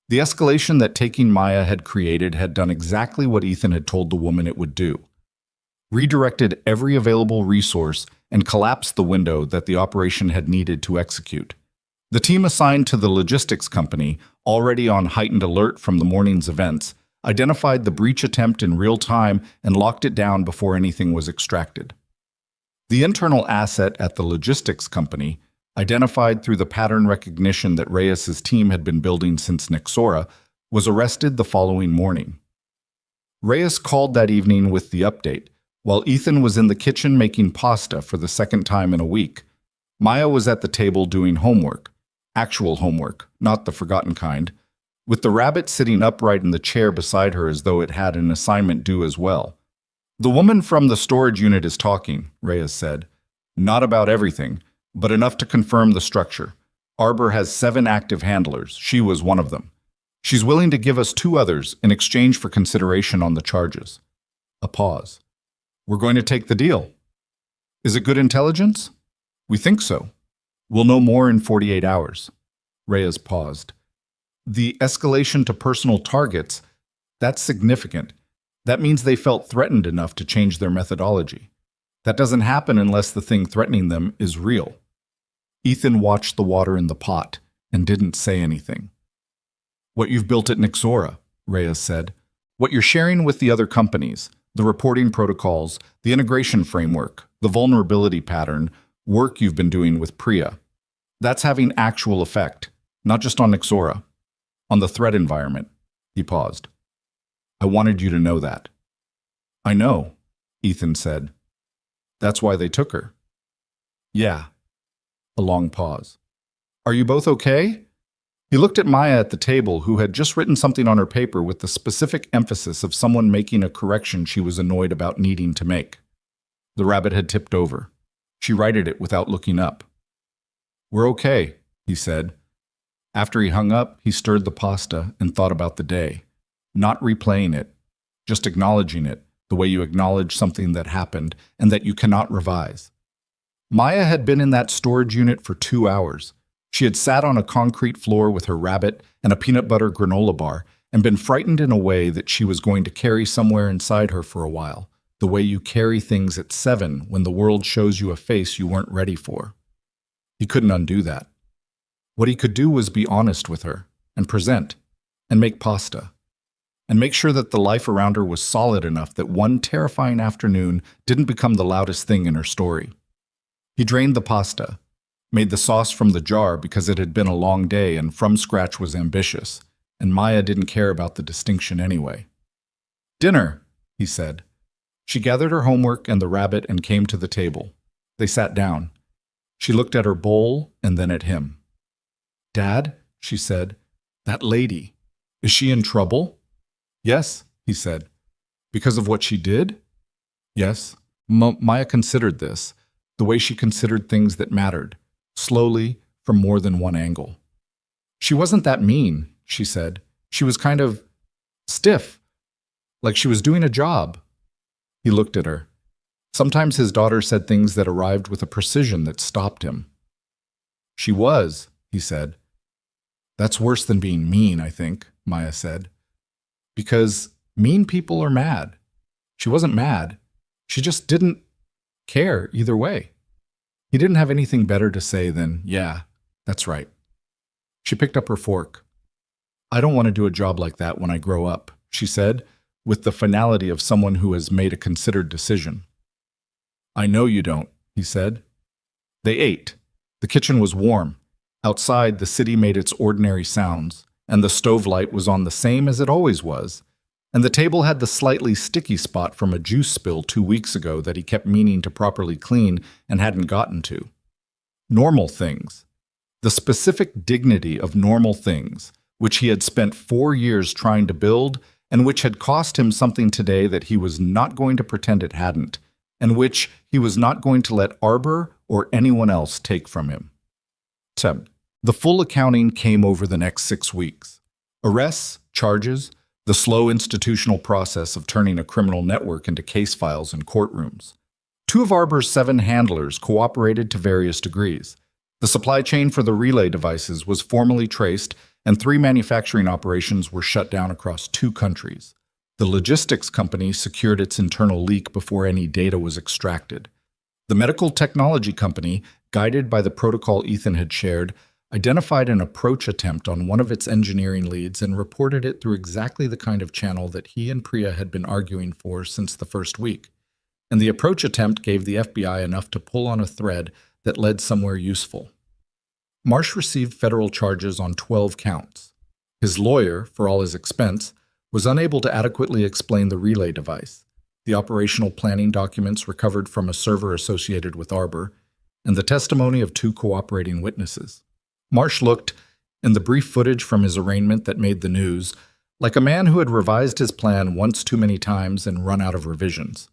The escalation that taking Maya had created had done exactly what Ethan had told the woman it would do. Redirected every available resource and collapsed the window that the operation had needed to execute. The team assigned to the logistics company, already on heightened alert from the morning's events, identified the breach attempt in real time and locked it down before anything was extracted. The internal asset at the logistics company, identified through the pattern recognition that Reyes's team had been building since Nexora, was arrested the following morning. Reyes called that evening with the update, while Ethan was in the kitchen making pasta for the second time in a week. Maya was at the table doing homework, actual homework, not the forgotten kind, with the rabbit sitting upright in the chair beside her as though it had an assignment due as well. "The woman from the storage unit is talking," Reyes said. "Not about everything, but enough to confirm the structure. Arbor has 7 active handlers. She was one of them. She's willing to give us 2 others in exchange for consideration on the charges." A pause. We're going to take the deal. Is it good intelligence? We think so. We'll know more in 48 hours. Reyes paused. The escalation to personal targets, that's significant. That means they felt threatened enough to change their methodology. That doesn't happen unless the thing threatening them is real. Ethan watched the water in the pot and didn't say anything. What you've built at Nixora, Reyes said. What you're sharing with the other companies, the reporting protocols, the integration framework, the vulnerability pattern, work you've been doing with Priya. That's having actual effect, not just on Nixora, on the threat environment. He paused. I wanted you to know that. I know, Ethan said. That's why they took her. Yeah. A long pause. Are you both okay? He looked at Maya at the table, who had just written something on her paper with the specific emphasis of someone making a correction she was annoyed about needing to make. The rabbit had tipped over. She righted it without looking up. We're okay, he said. After he hung up, he stirred the pasta and thought about the day, not replaying it, just acknowledging it, the way you acknowledge something that happened and that you cannot revise. Maya had been in that storage unit for 2 hours. She had sat on a concrete floor with her rabbit and a peanut butter granola bar and been frightened in a way that she was going to carry somewhere inside her for a while, the way you carry things at 7 when the world shows you a face you weren't ready for. He couldn't undo that. What he could do was be honest with her and present and make pasta and make sure that the life around her was solid enough that one terrifying afternoon didn't become the loudest thing in her story. He drained the pasta, made the sauce from the jar because it had been a long day and from scratch was ambitious, and Maya didn't care about the distinction anyway. Dinner, he said. She gathered her homework and the rabbit and came to the table. They sat down. She looked at her bowl and then at him. Dad, she said, that lady, is she in trouble? Yes, he said. Because of what she did? Yes. Maya considered this, the way she considered things that mattered, slowly, from more than one angle. She wasn't that mean, she said. She was kind of stiff, like she was doing a job. He looked at her. Sometimes his daughter said things that arrived with a precision that stopped him. She was, he said. That's worse than being mean, I think, Maya said. Because mean people are mad. She wasn't mad. She just didn't care either way. He didn't have anything better to say than, yeah, that's right. She picked up her fork. I don't want to do a job like that when I grow up, she said, with the finality of someone who has made a considered decision. I know you don't, he said. They ate. The kitchen was warm. Outside, the city made its ordinary sounds, and the stove light was on the same as it always was, and the table had the slightly sticky spot from a juice spill 2 weeks ago that he kept meaning to properly clean and hadn't gotten to. Normal things. The specific dignity of normal things, which he had spent 4 years trying to build and which had cost him something today that he was not going to pretend it hadn't, and which he was not going to let Arbor or anyone else take from him. The full accounting came over the next 6 weeks. Arrests, charges, the slow institutional process of turning a criminal network into case files and courtrooms. 2 of Arbor's 7 handlers cooperated to various degrees. The supply chain for the relay devices was formally traced, and 3 manufacturing operations were shut down across 2 countries. The logistics company secured its internal leak before any data was extracted. The medical technology company, guided by the protocol Ethan had shared, identified an approach attempt on one of its engineering leads and reported it through exactly the kind of channel that he and Priya had been arguing for since the first week. And the approach attempt gave the FBI enough to pull on a thread that led somewhere useful. Marsh received federal charges on 12 counts. His lawyer, for all his expense, was unable to adequately explain the relay device, the operational planning documents recovered from a server associated with Arbor, and the testimony of 2 cooperating witnesses. Marsh looked, in the brief footage from his arraignment that made the news, like a man who had revised his plan once too many times and run out of revisions.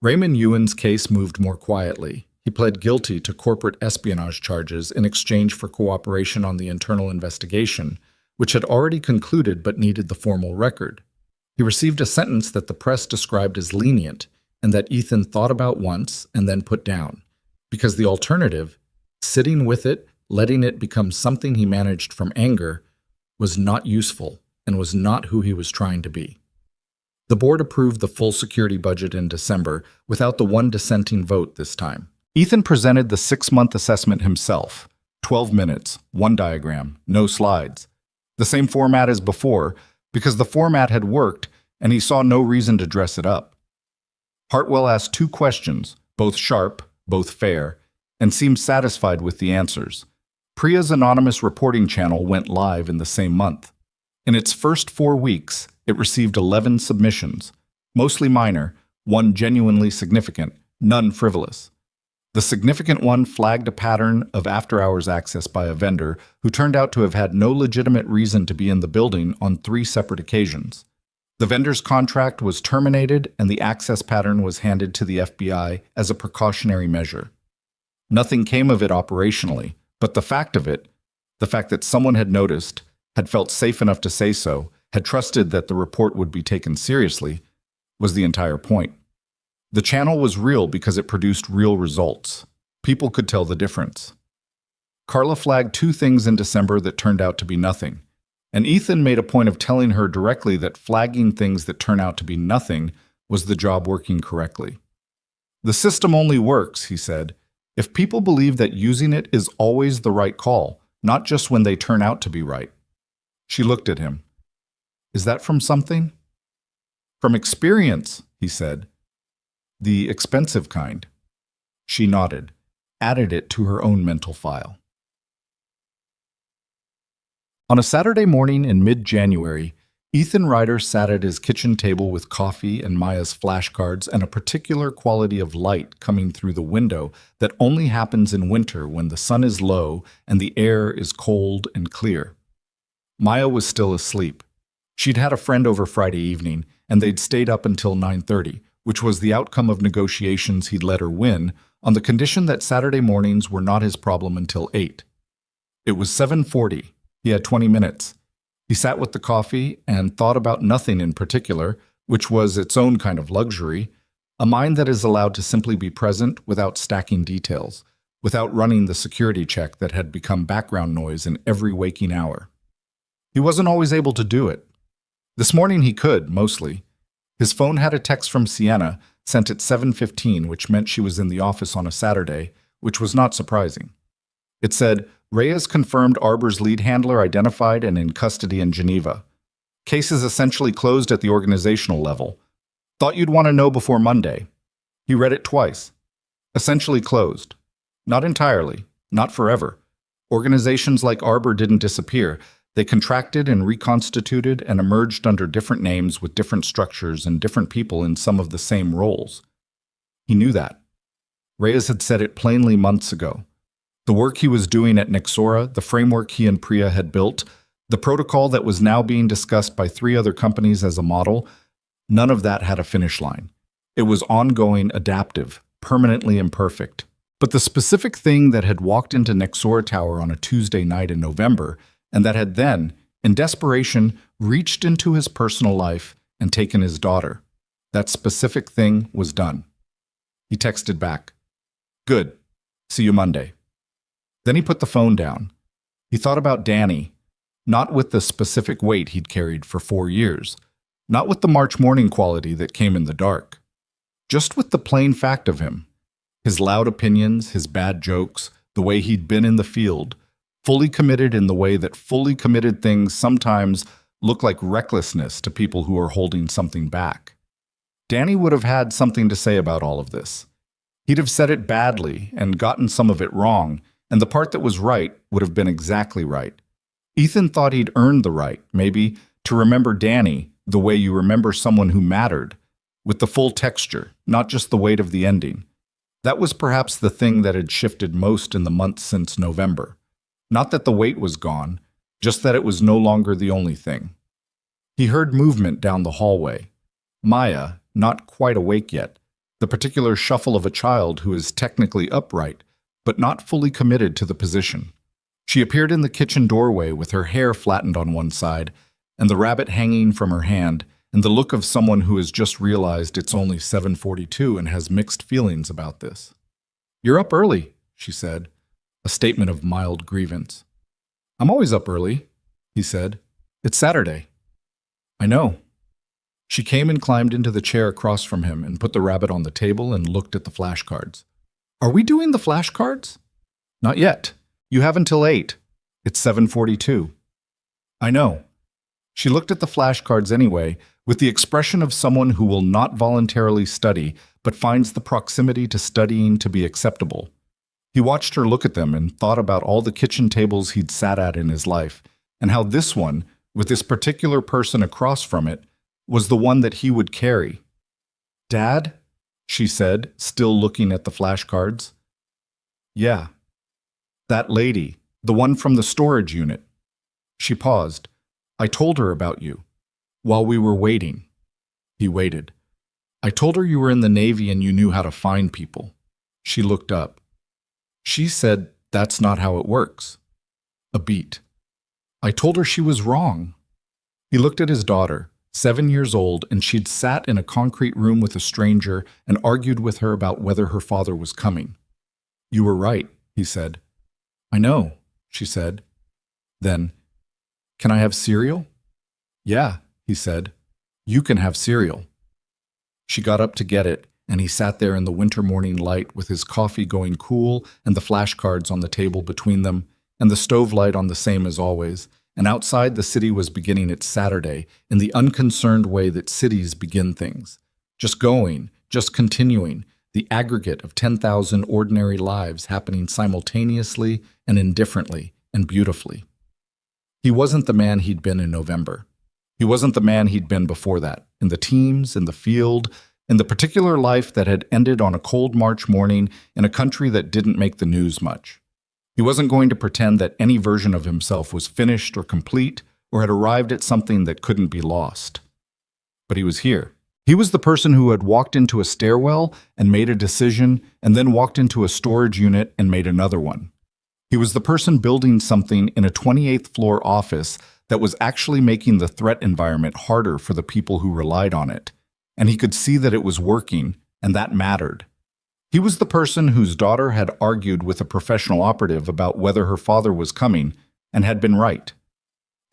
Raymond Ewan's case moved more quietly. He pled guilty to corporate espionage charges in exchange for cooperation on the internal investigation, which had already concluded but needed the formal record. He received a sentence that the press described as lenient and that Ethan thought about once and then put down, because the alternative, sitting with it, letting it become something he managed from anger, was not useful and was not who he was trying to be. The board approved the full security budget in December without the one dissenting vote this time. Ethan presented the 6-month assessment himself. 12 minutes, one diagram, no slides. The same format as before, because the format had worked and he saw no reason to dress it up. Hartwell asked 2 questions, both sharp, both fair, and seemed satisfied with the answers. Priya's anonymous reporting channel went live in the same month. In its first 4 weeks, it received 11 submissions, mostly minor, one genuinely significant, none frivolous. The significant one flagged a pattern of after-hours access by a vendor who turned out to have had no legitimate reason to be in the building on 3 separate occasions. The vendor's contract was terminated and the access pattern was handed to the FBI as a precautionary measure. Nothing came of it operationally, but the fact of it, the fact that someone had noticed, had felt safe enough to say so, had trusted that the report would be taken seriously, was the entire point. The channel was real because it produced real results. People could tell the difference. Carla flagged 2 things in December that turned out to be nothing, and Ethan made a point of telling her directly that flagging things that turn out to be nothing was the job working correctly. The system only works, he said, if people believe that using it is always the right call, not just when they turn out to be right. She looked at him. Is that from something? From experience, he said. The expensive kind. She nodded, added it to her own mental file. On a Saturday morning in mid-January, Ethan Ryder sat at his kitchen table with coffee and Maya's flashcards and a particular quality of light coming through the window that only happens in winter when the sun is low and the air is cold and clear. Maya was still asleep. She'd had a friend over Friday evening, and they'd stayed up until 9:30, which was the outcome of negotiations he'd let her win on the condition that Saturday mornings were not his problem until 8. It was 7:40. He had 20 minutes. He sat with the coffee and thought about nothing in particular, which was its own kind of luxury, a mind that is allowed to simply be present without stacking details, without running the security check that had become background noise in every waking hour. He wasn't always able to do it. This morning he could, mostly. His phone had a text from Sienna, sent at 7:15, which meant she was in the office on a Saturday, which was not surprising. It said, Reyes confirmed Arbor's lead handler identified and in custody in Geneva. Case is essentially closed at the organizational level. Thought you'd want to know before Monday. He read it twice. Essentially closed. Not entirely. Not forever. Organizations like Arbor didn't disappear. They contracted and reconstituted and emerged under different names with different structures and different people in some of the same roles. He knew that. Reyes had said it plainly months ago. The work he was doing at Nexora, the framework he and Priya had built, the protocol that was now being discussed by 3 other companies as a model, none of that had a finish line. It was ongoing, adaptive, permanently imperfect. But the specific thing that had walked into Nexora Tower on a Tuesday night in November, and that had then, in desperation, reached into his personal life and taken his daughter, that specific thing was done. He texted back, "Good. See you Monday." Then he put the phone down. He thought about Danny, not with the specific weight he'd carried for 4 years, not with the March morning quality that came in the dark, just with the plain fact of him, his loud opinions, his bad jokes, the way he'd been in the field, fully committed in the way that fully committed things sometimes look like recklessness to people who are holding something back. Danny would have had something to say about all of this. He'd have said it badly and gotten some of it wrong, and the part that was right would have been exactly right. Ethan thought he'd earned the right, maybe, to remember Danny the way you remember someone who mattered, with the full texture, not just the weight of the ending. That was perhaps the thing that had shifted most in the months since November. Not that the weight was gone, just that it was no longer the only thing. He heard movement down the hallway. Maya, not quite awake yet, the particular shuffle of a child who is technically upright, but not fully committed to the position. She appeared in the kitchen doorway with her hair flattened on one side and the rabbit hanging from her hand, and the look of someone who has just realized it's only 7:42 and has mixed feelings about this. "You're up early," she said, a statement of mild grievance. "I'm always up early," he said. "It's Saturday." "I know." She came and climbed into the chair across from him and put the rabbit on the table and looked at the flashcards. "Are we doing the flashcards?" "Not yet. You have until 8. It's 7:42. "I know." She looked at the flashcards anyway, with the expression of someone who will not voluntarily study, but finds the proximity to studying to be acceptable. He watched her look at them and thought about all the kitchen tables he'd sat at in his life, and how this one, with this particular person across from it, was the one that he would carry. "Dad?" she said, still looking at the flashcards. "Yeah. That lady, the one from the storage unit." She paused. "I told her about you. While we were waiting." He waited. "I told her you were in the Navy and you knew how to find people." She looked up. She said, "That's not how it works." A beat. "I told her she was wrong." He looked at his daughter, 7 years old, and she'd sat in a concrete room with a stranger and argued with her about whether her father was coming. "You were right," he said. "I know," she said. Then, "Can I have cereal?" "Yeah," he said. "You can have cereal." She got up to get it, and he sat there in the winter morning light with his coffee going cool and the flashcards on the table between them, and the stove light on the same as always, and outside the city was beginning its Saturday in the unconcerned way that cities begin things. Just going, just continuing, the aggregate of 10,000 ordinary lives happening simultaneously and indifferently and beautifully. He wasn't the man he'd been in November. He wasn't the man he'd been before that, in the teams, in the field, in the particular life that had ended on a cold March morning in a country that didn't make the news much. He wasn't going to pretend that any version of himself was finished or complete or had arrived at something that couldn't be lost. But he was here. He was the person who had walked into a stairwell and made a decision, and then walked into a storage unit and made another one. He was the person building something in a 28th floor office that was actually making the threat environment harder for the people who relied on it. And he could see that it was working, and that mattered. He was the person whose daughter had argued with a professional operative about whether her father was coming, and had been right.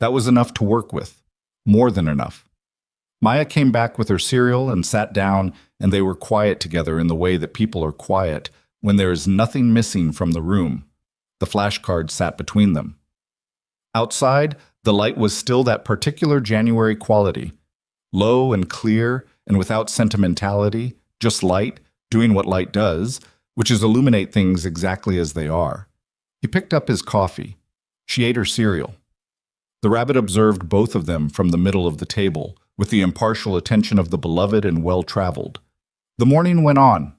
That was enough to work with. More than enough. Maya came back with her cereal and sat down, and they were quiet together in the way that people are quiet when there is nothing missing from the room. The flashcard sat between them. Outside, the light was still that particular January quality, low and clear and without sentimentality, just light, doing what light does, which is illuminate things exactly as they are. He picked up his coffee. She ate her cereal. The rabbit observed both of them from the middle of the table, with the impartial attention of the beloved and well-traveled. The morning went on.